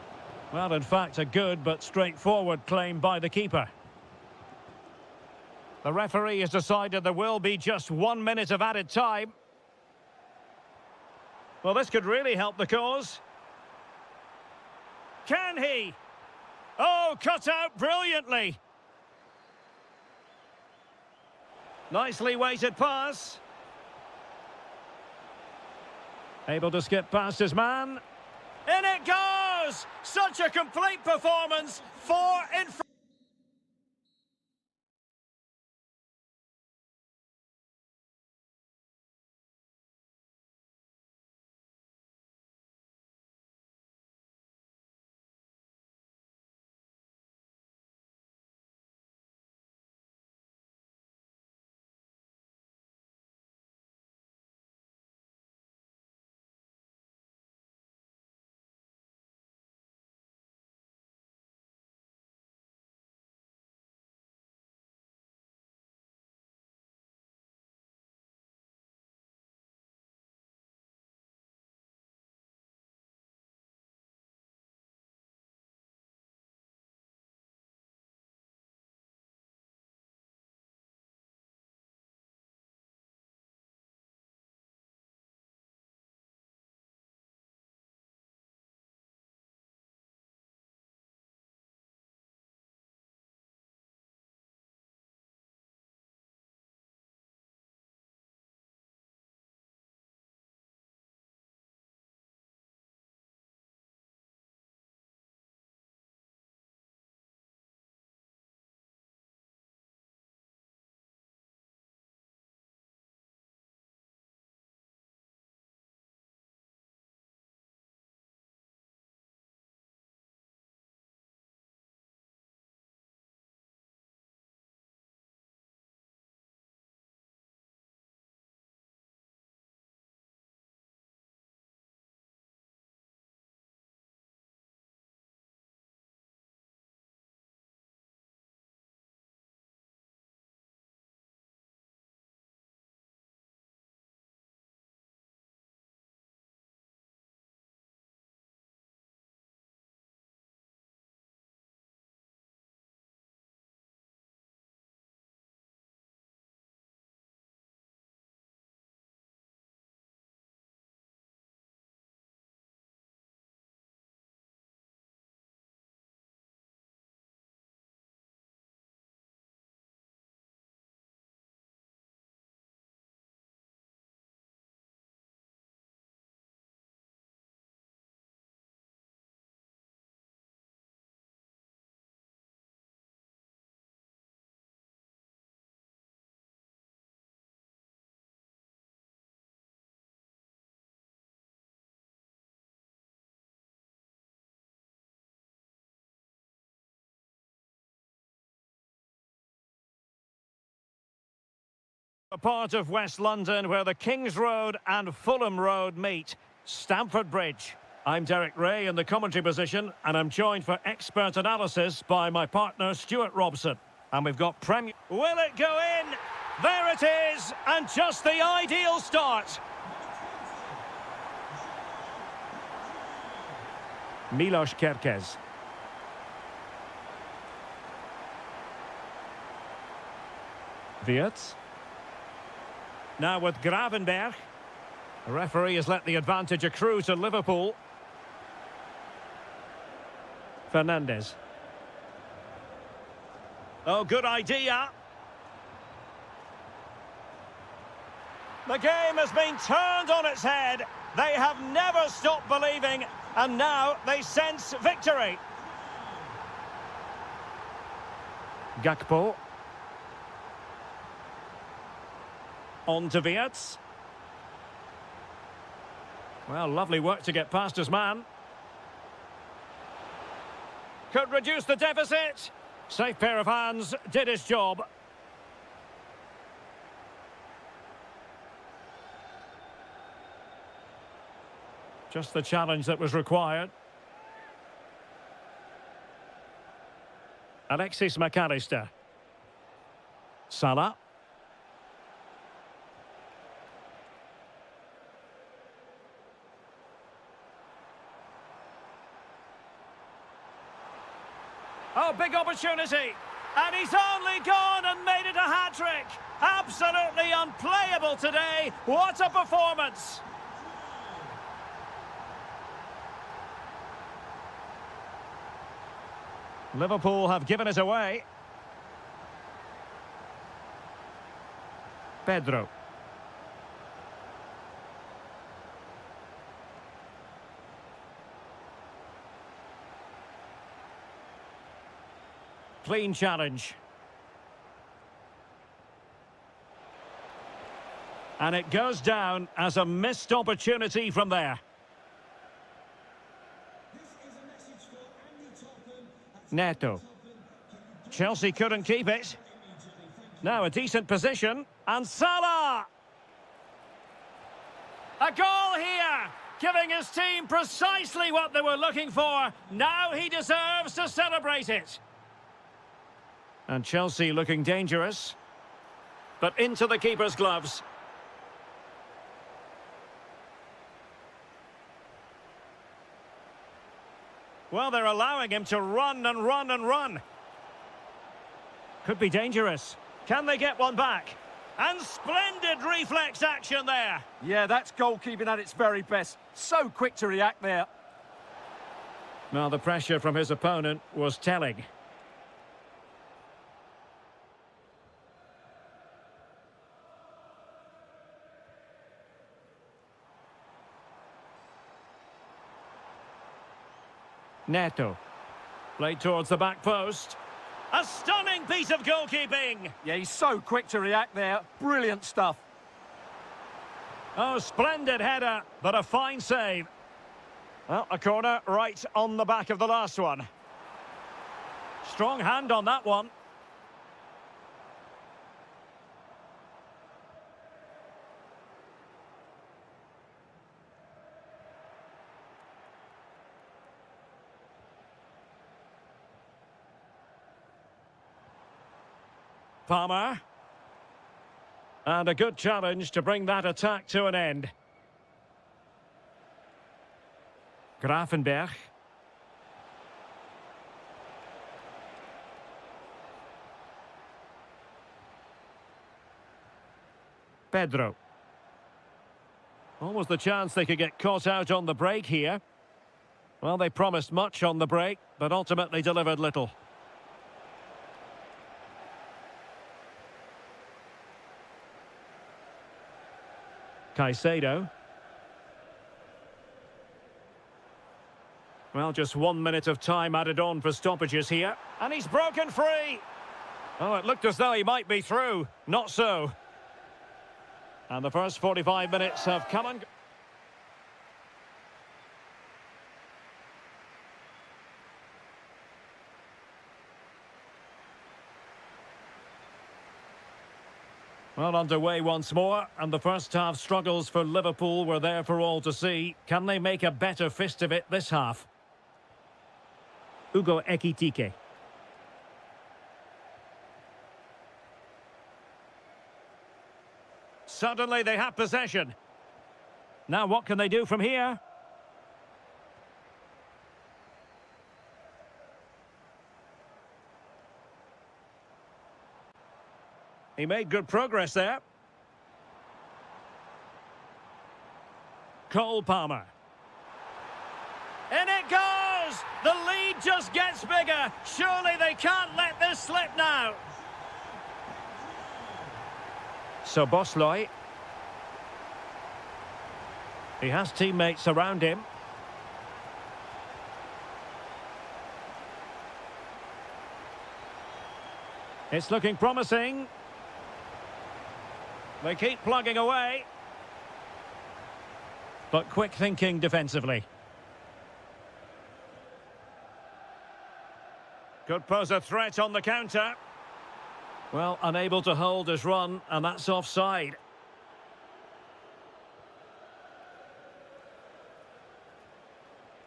Well, in fact, a good but straightforward claim by the keeper. The referee has decided there will be just 1 minute of added time. Well, this could really help the cause. Can he? Oh, cut out brilliantly. Nicely weighted pass. Able to skip past his man. In it goes! Such a complete performance. 4 in front. A part of West London where the King's Road and Fulham Road meet, Stamford Bridge. I'm Derek Ray in the commentary position, and I'm joined for expert analysis by my partner Stuart Robson. And we've got Premier. Will it go in? There it is, and just the ideal start. Milos Kerkez. Wirtz. Now with Gravenberg. The referee has let the advantage accrue to Liverpool. Fernandes. Oh, good idea. The game has been turned on its head. They have never stopped believing, and now they sense victory. Gakpo. On to Wirtz. Well, lovely work to get past his man. Could reduce the deficit. Safe pair of hands, did his job. Just the challenge that was required. Alexis McAllister. Salah. Oh, big opportunity. And he's only gone and made it a hat-trick. Absolutely unplayable today. What a performance. Liverpool have given it away. Pedro. Clean challenge. And it goes down as a missed opportunity from there. Neto. Chelsea couldn't keep it. Now a decent position. And Salah! A goal here! Giving his team precisely what they were looking for. Now he deserves to celebrate it. And Chelsea looking dangerous. But into the keeper's gloves. Well, they're allowing him to run and run and run. Could be dangerous. Can they get one back? And splendid reflex action there. Yeah, that's goalkeeping at its very best. So quick to react there. Now the pressure from his opponent was telling. Neto. Played towards the back post. A stunning piece of goalkeeping. Yeah, he's so quick to react there. Brilliant stuff. Oh, splendid header, but a fine save. Well, a corner right on the back of the last one. Strong hand on that one. Palmer. And a good challenge to bring that attack to an end. Gravenberg. Pedro. Almost the chance they could get caught out on the break here. Well, they promised much on the break, but ultimately delivered little. Caicedo. Well, just 1 minute of time added on for stoppages here. And he's broken free. Oh, it looked as though he might be through. Not so. And the first 45 minutes have come and... Well, underway once more, and the first half struggles for Liverpool were there for all to see. Can they make a better fist of it this half? Ugo Ekitike. Suddenly they have possession. Now what can they do from here? He made good progress there. Cole Palmer. In it goes! The lead just gets bigger. Surely they can't let this slip now. So Bosloy. He has teammates around him. It's looking promising. They keep plugging away. But quick thinking defensively. Could pose a threat on the counter. Well, unable to hold his run, and that's offside.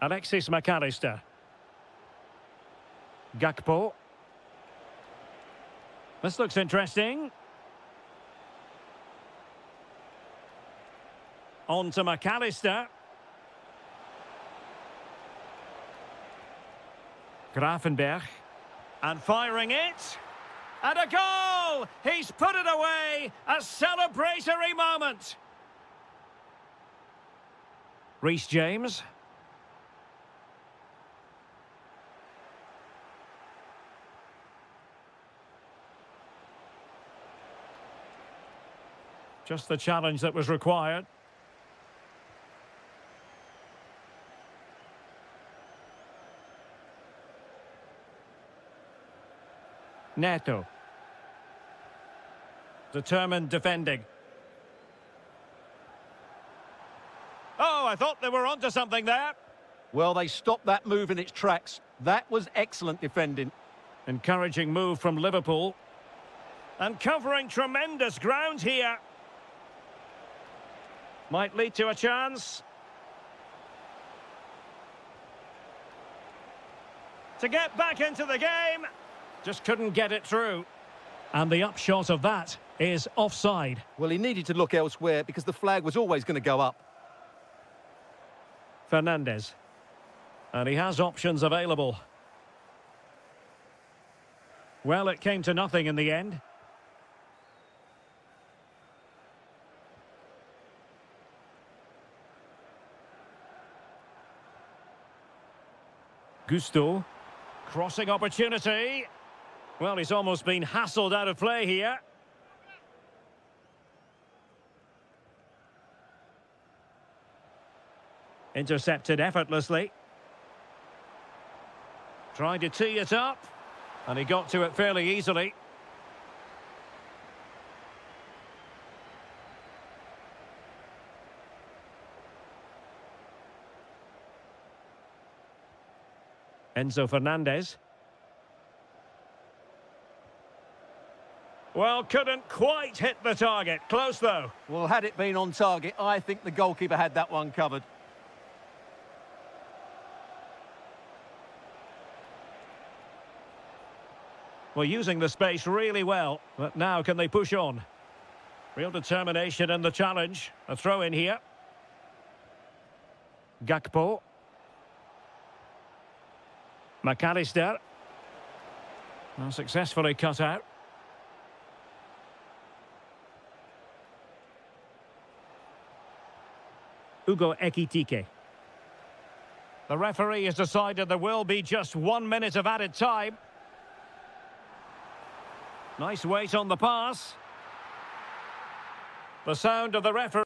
Alexis McAllister. Gakpo. This looks interesting. On to McAllister. Grafenberg. And firing it. And a goal! He's put it away! A celebratory moment! Reece James. Just the challenge that was required. Neto. Determined defending. Oh, I thought they were onto something there. Well, they stopped that move in its tracks. That was excellent defending. Encouraging move from Liverpool. And covering tremendous ground here. Might lead to a chance. To get back into the game. Just couldn't get it through. And the upshot of that is offside. Well, he needed to look elsewhere because the flag was always going to go up. Fernandez. And he has options available. Well, it came to nothing in the end. Gusto. Crossing opportunity. Well, he's almost been hassled out of play here. Intercepted effortlessly. Tried to tee it up. And he got to it fairly easily. Enzo Fernandez. Well, couldn't quite hit the target. Close, though. Well, had it been on target, I think the goalkeeper had that one covered. Well, using the space really well. But now can they push on? Real determination in the challenge. A throw in here. Gakpo. McAllister. Well, successfully cut out. Ugo Ekitike. The referee has decided there will be just 1 minute of added time. Nice weight on the pass. The sound of the referee.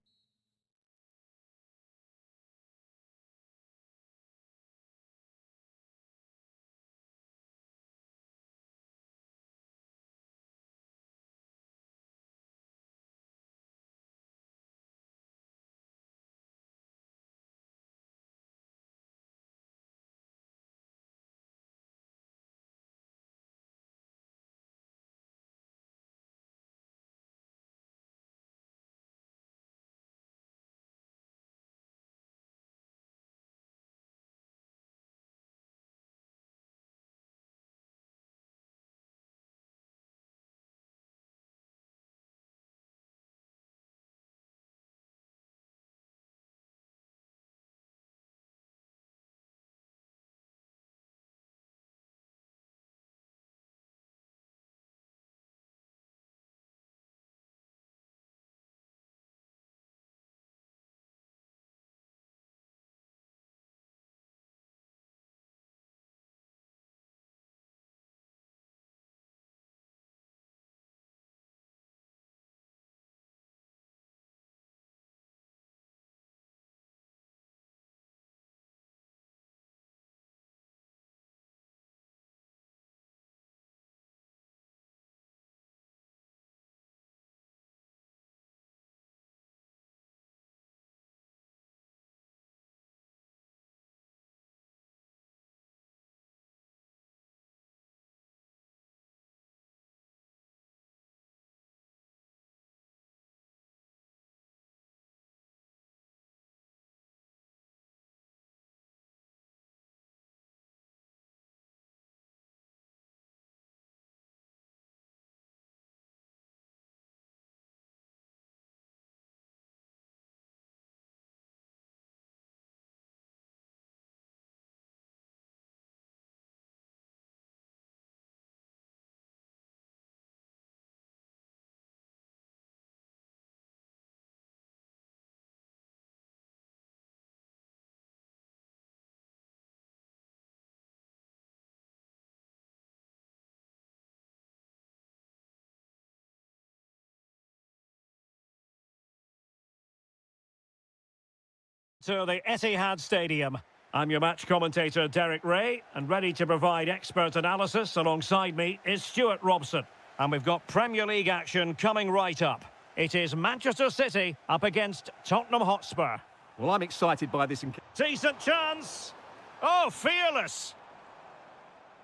To the Etihad Stadium. I'm your match commentator, Derek Ray, and ready to provide expert analysis alongside me is Stuart Robson. And we've got Premier League action coming right up. It is Manchester City up against Tottenham Hotspur. Well, I'm excited by this. Decent chance. Oh, fearless.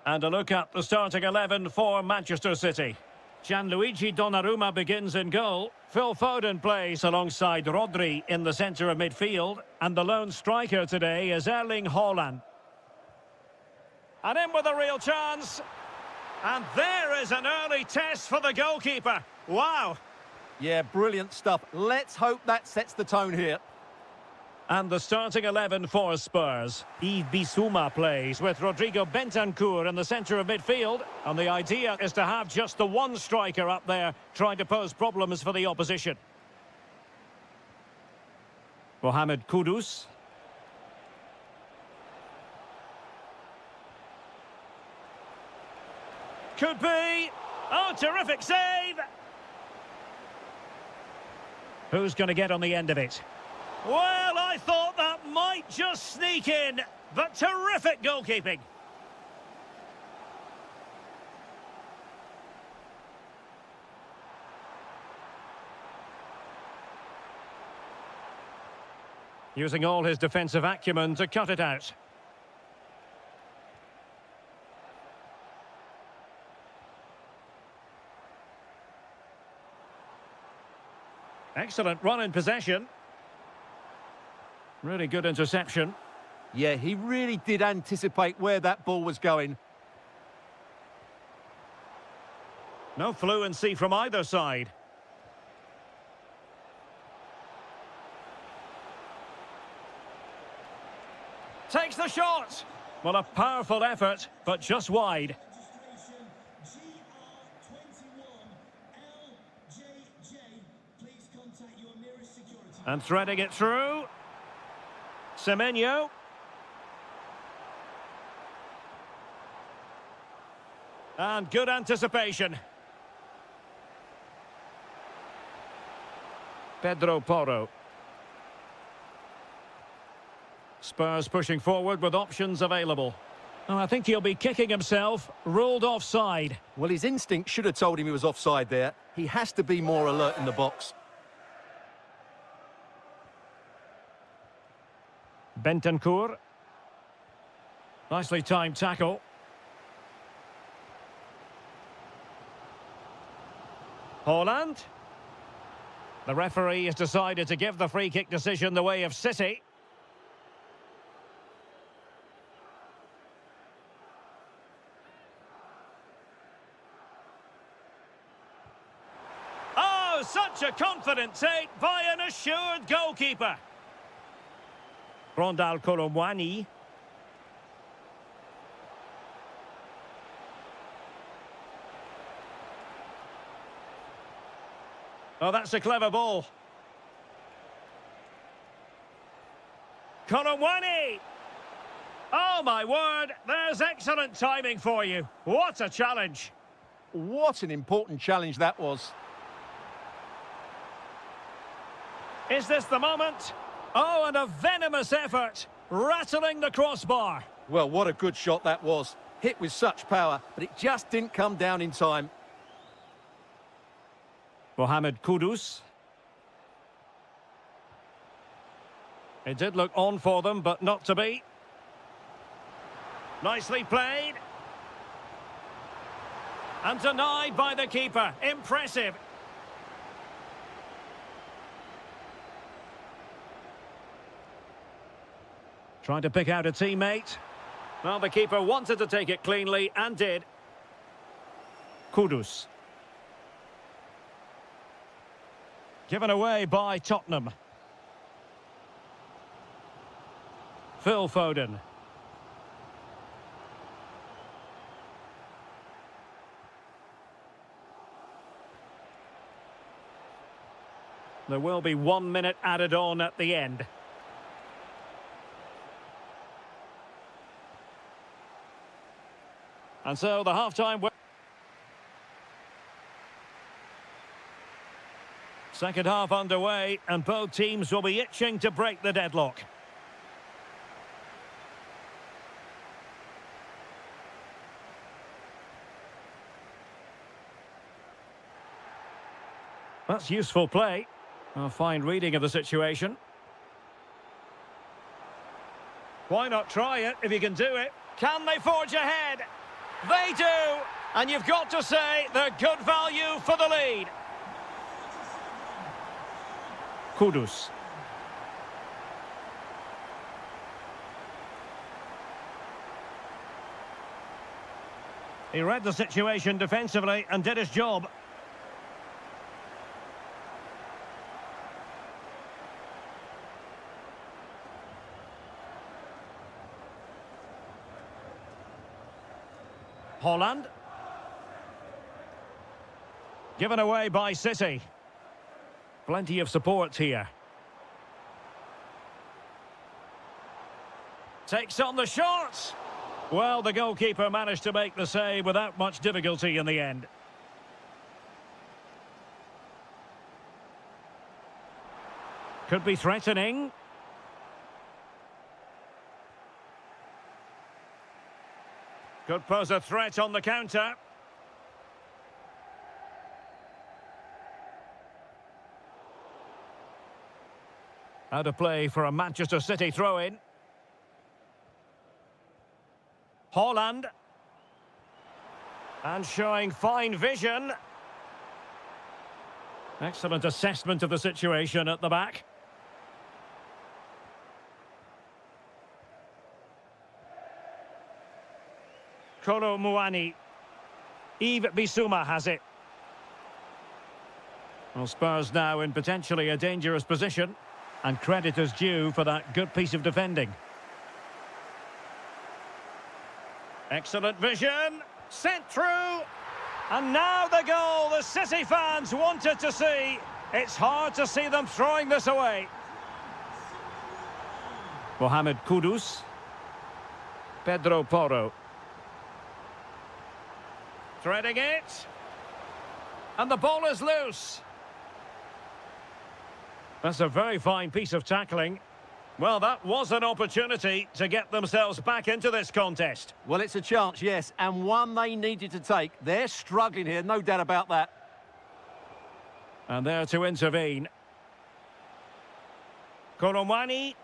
And a look at the starting 11 for Manchester City. Gianluigi Donnarumma begins in goal. Phil Foden plays alongside Rodri in the centre of midfield. And the lone striker today is Erling Haaland. And in with a real chance. And there is an early test for the goalkeeper. Wow. Yeah, brilliant stuff. Let's hope that sets the tone here. And the starting 11 for Spurs. Yves Bissouma plays with Rodrigo Bentancur in the centre of midfield. And the idea is to have just the one striker up there trying to pose problems for the opposition. Mohamed Kudus. Could be. Oh, terrific save. Who's going to get on the end of it? Well, I thought that might just sneak in, but terrific goalkeeping. Using all his defensive acumen to cut it out. Excellent run in possession. Really good interception. Yeah, he really did anticipate where that ball was going. No fluency from either side. Takes the shot. Well, a powerful effort, but just wide. And threading it through. Semenyo. And good anticipation. Pedro Porro. Spurs pushing forward with options available. Oh, I think he'll be kicking himself. Ruled offside. Well, his instinct should have told him he was offside there. He has to be more alert in the box. Bentancur. Nicely timed tackle. Haaland. The referee has decided to give the free kick decision the way of City. Oh, such a confident take by an assured goalkeeper. Rondal Colomwani. Oh, that's a clever ball. Colomwani! Oh, my word, there's excellent timing for you. What a challenge. What an important challenge that was. Is this the moment? Oh, and a venomous effort, rattling the crossbar. Well, what a good shot that was. Hit with such power, but it just didn't come down in time. Mohamed Kudus. It did look on for them, but not to be. Nicely played. And denied by the keeper. Impressive. Trying to pick out a teammate. Well, the keeper wanted to take it cleanly and did. Kudus. Given away by Tottenham. Phil Foden. There will be 1 minute added on at the end. And so the half-time... Second half underway, and both teams will be itching to break the deadlock. That's useful play. A fine reading of the situation. Why not try it if you can do it? Can they forge ahead? They do! And you've got to say they're good value for the lead. Kudus. He read the situation defensively and did his job. Holland. Given away by City. Plenty of support here. Takes on the shot. Well, the goalkeeper managed to make the save without much difficulty in the end. Could be threatening. Could pose a threat on the counter. Out of play for a Manchester City throw-in. Holland. And showing fine vision. Excellent assessment of the situation at the back. Kolo Muani. Yves Bissouma has it. Well, Spurs now in potentially a dangerous position. And credit is due for that good piece of defending. Excellent vision. Sent through. And now the goal the City fans wanted to see. It's hard to see them throwing this away. Mohamed Kudus. Pedro Porro. Threading it. And the ball is loose. That's a very fine piece of tackling. Well, that was an opportunity to get themselves back into this contest. Well, it's a chance, yes, and one they needed to take. They're struggling here, no doubt about that. And there to intervene. Koromani.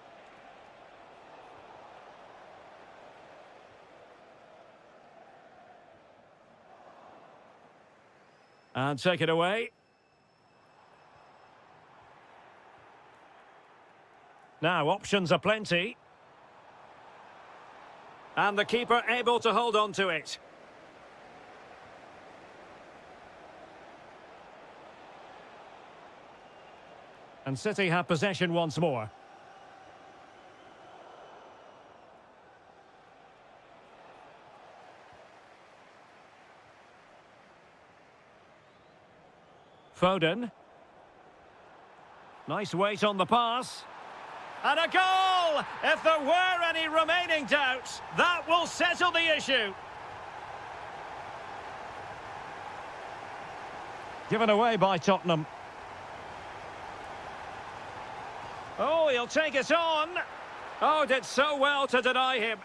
And take it away. Now, options are plenty. And the keeper able to hold on to it. And City have possession once more. Foden. Nice weight on the pass. And a goal! If there were any remaining doubts, that will settle the issue. Given away by Tottenham. Oh, he'll take it on. Oh, did so well to deny him.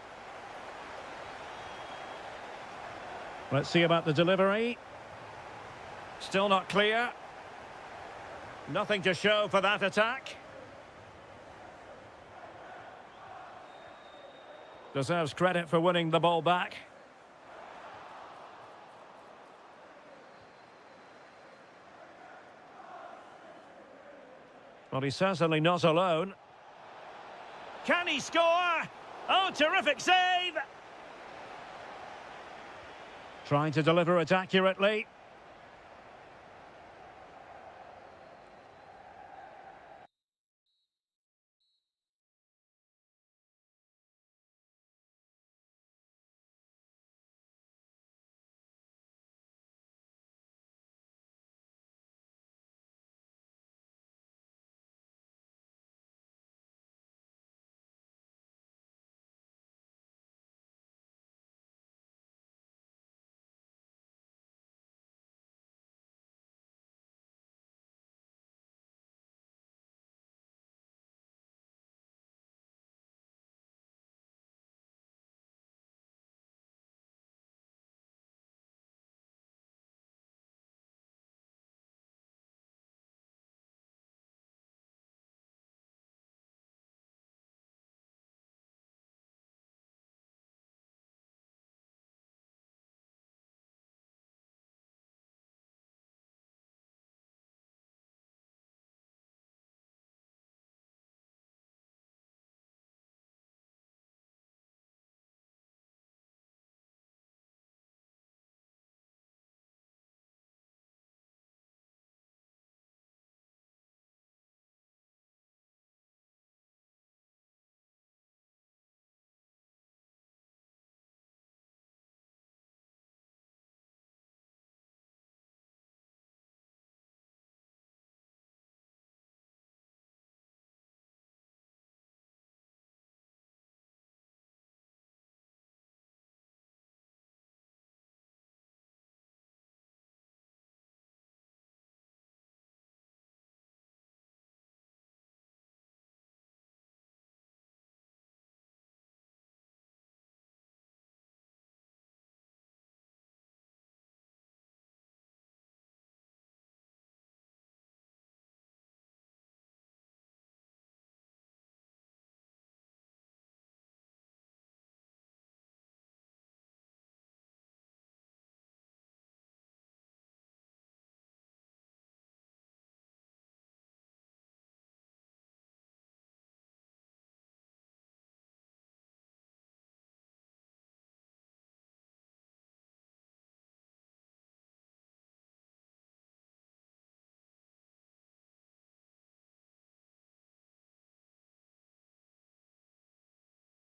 Let's see about the delivery. Still not clear. Nothing to show for that attack. Deserves credit for winning the ball back. Well, he's certainly not alone. Can he score? Oh, terrific save! Trying to deliver it accurately.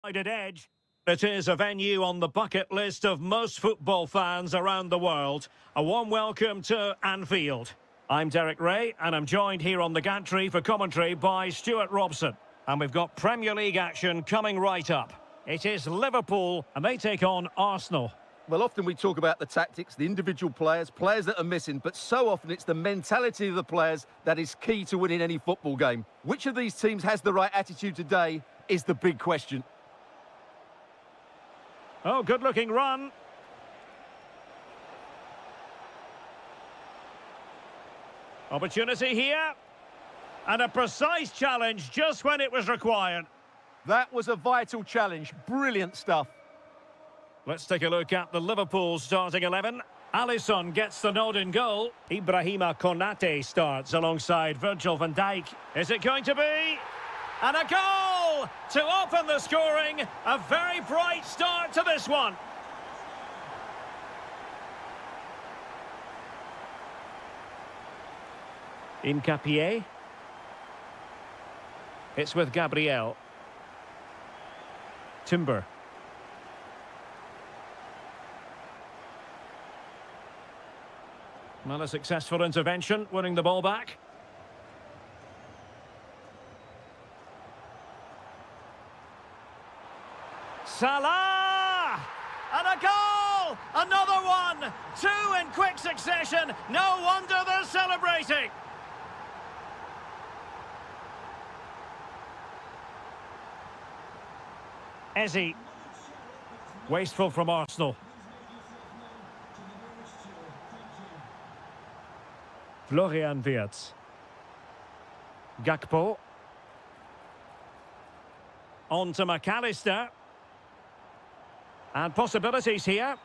Edge. It is a venue on the bucket list of most football fans around the world. A warm welcome to Anfield. I'm Derek Ray, and I'm joined here on the gantry for commentary by Stuart Robson. And we've got Premier League action coming right up. It is Liverpool, and they take on Arsenal. Well, often we talk about the tactics, the individual players that are missing, but so often it's the mentality of the players that is key to winning any football game. Which of these teams has the right attitude today is the big question. Oh, good-looking run. Opportunity here. And a precise challenge just when it was required. That was a vital challenge. Brilliant stuff. Let's take a look at the Liverpool starting 11. Alisson gets the nod in goal. Ibrahima Konate starts alongside Virgil van Dijk. Is it going to be? And a goal to open the scoring. A very bright start to this one. Incapie. It's with Gabriel. Timber. Well, a successful intervention, winning the ball back. Salah! And a goal! Another one! Two in quick succession. No wonder they're celebrating. Eze. Wasteful from Arsenal. Florian Wirtz. Gakpo. On to McAllister. And possibilities here.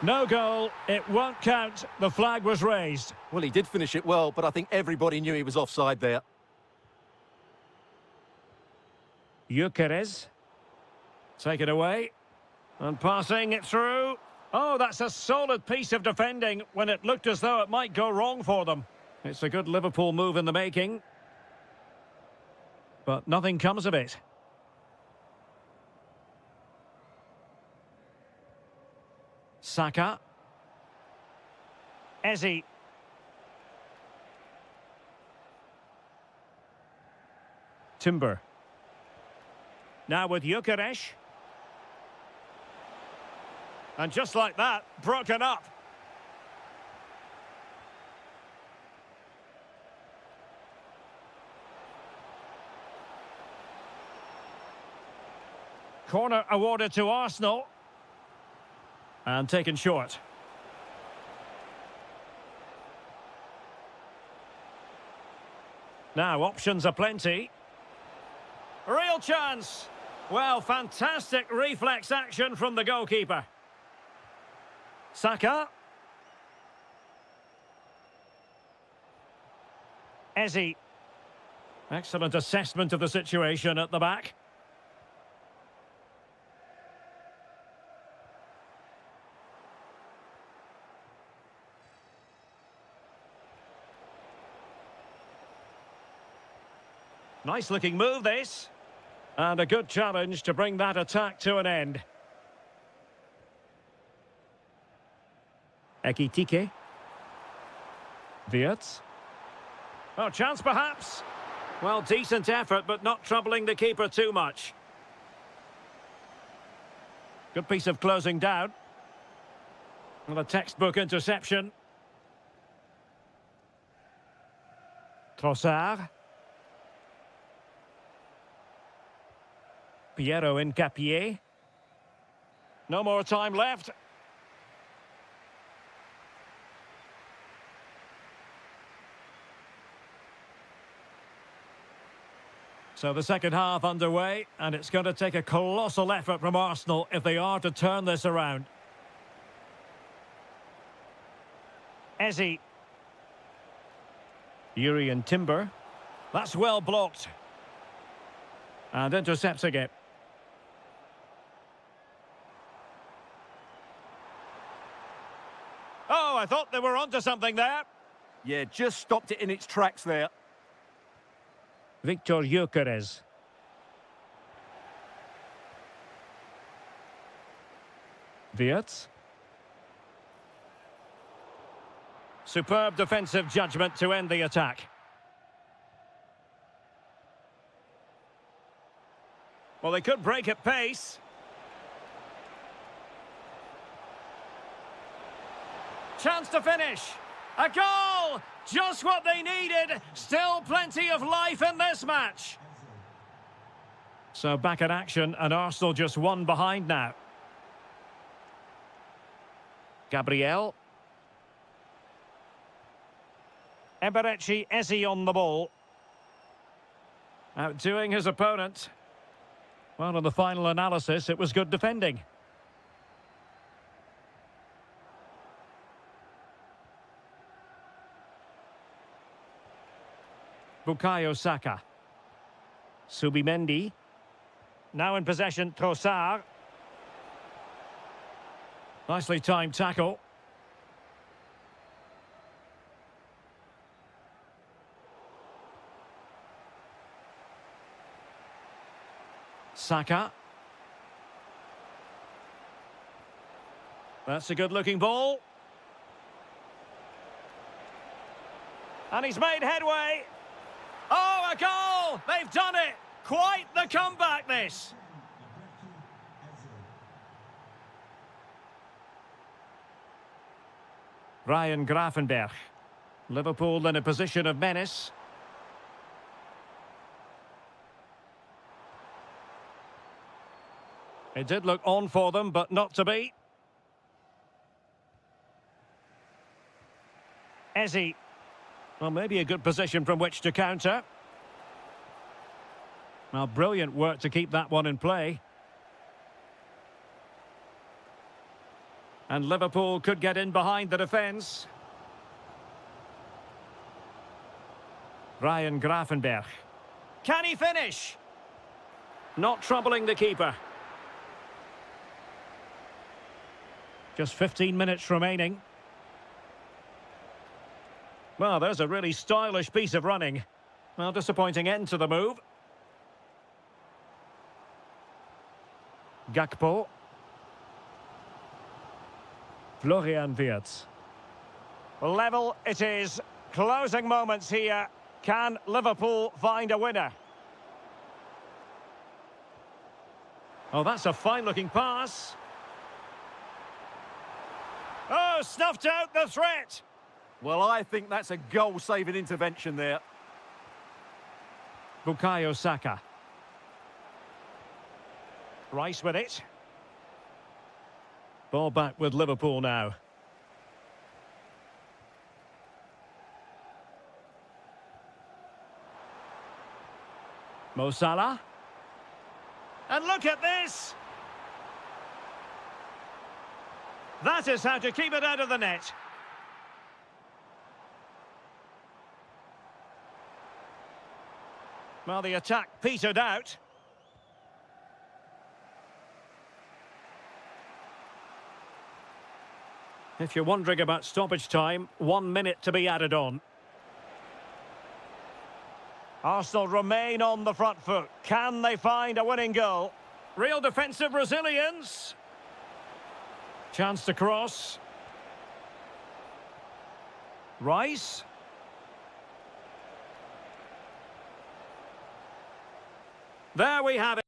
No goal. It won't count. The flag was raised. Well, he did finish it well, but I think everybody knew he was offside there. Gyökeres. Take it away. And passing it through. Oh, that's a solid piece of defending when it looked as though it might go wrong for them. It's a good Liverpool move in the making. But nothing comes of it. Saka. Eze. Timber. Now with Gyökeres. And just like that, broken up. Corner awarded to Arsenal. And taken short. Now, options are plenty. Real chance. Well, fantastic reflex action from the goalkeeper. Saka. Eze. Excellent assessment of the situation at the back. Nice looking move this. And a good challenge to bring that attack to an end. Ekitike. Wirtz. Oh, chance perhaps. Well, decent effort, but not troubling the keeper too much. Good piece of closing down. And a textbook interception. Trossard. Piero Incapie. No more time left. So the second half underway, and it's going to take a colossal effort from Arsenal if they are to turn this around. Eze. Urian Timber. That's well blocked. And intercepting it. Oh, I thought they were onto something there. Yeah, just stopped it in its tracks there. Victor Gyökeres. Wirtz. Superb defensive judgment to end the attack. Well, they could break at pace. Chance to finish. A goal! Just what they needed. Still plenty of life in this match. So back in action, and Arsenal just one behind now. Gabriel. Eberechi Eze on the ball. Outdoing his opponent. Well, in the final analysis, it was good defending. Bukayo Saka. Subimendi. Now in possession, Trossard. Nicely timed tackle. Saka. That's a good-looking ball. And he's made headway. Oh, a goal! They've done it! Quite the comeback, this! Ryan Gravenberch. Liverpool in a position of menace. It did look on for them, but not to be. Eze. Well, maybe a good position from which to counter. Well, brilliant work to keep that one in play. And Liverpool could get in behind the defence. Ryan Gravenberch. Can he finish? Not troubling the keeper. Just 15 minutes remaining. Well, there's a really stylish piece of running. Well, disappointing end to the move. Gakpo. Florian Wirtz. Level it is. Closing moments here. Can Liverpool find a winner? Oh, that's a fine-looking pass. Oh, snuffed out the threat. Well, I think that's a goal-saving intervention there. Bukayo Saka. Rice with it. Ball back with Liverpool now. Mo Salah. And look at this! That is how to keep it out of the net. Well, the attack petered out. If you're wondering about stoppage time, 1 minute to be added on. Arsenal remain on the front foot. Can they find a winning goal? Real defensive resilience. Chance to cross. Rice. There we have it.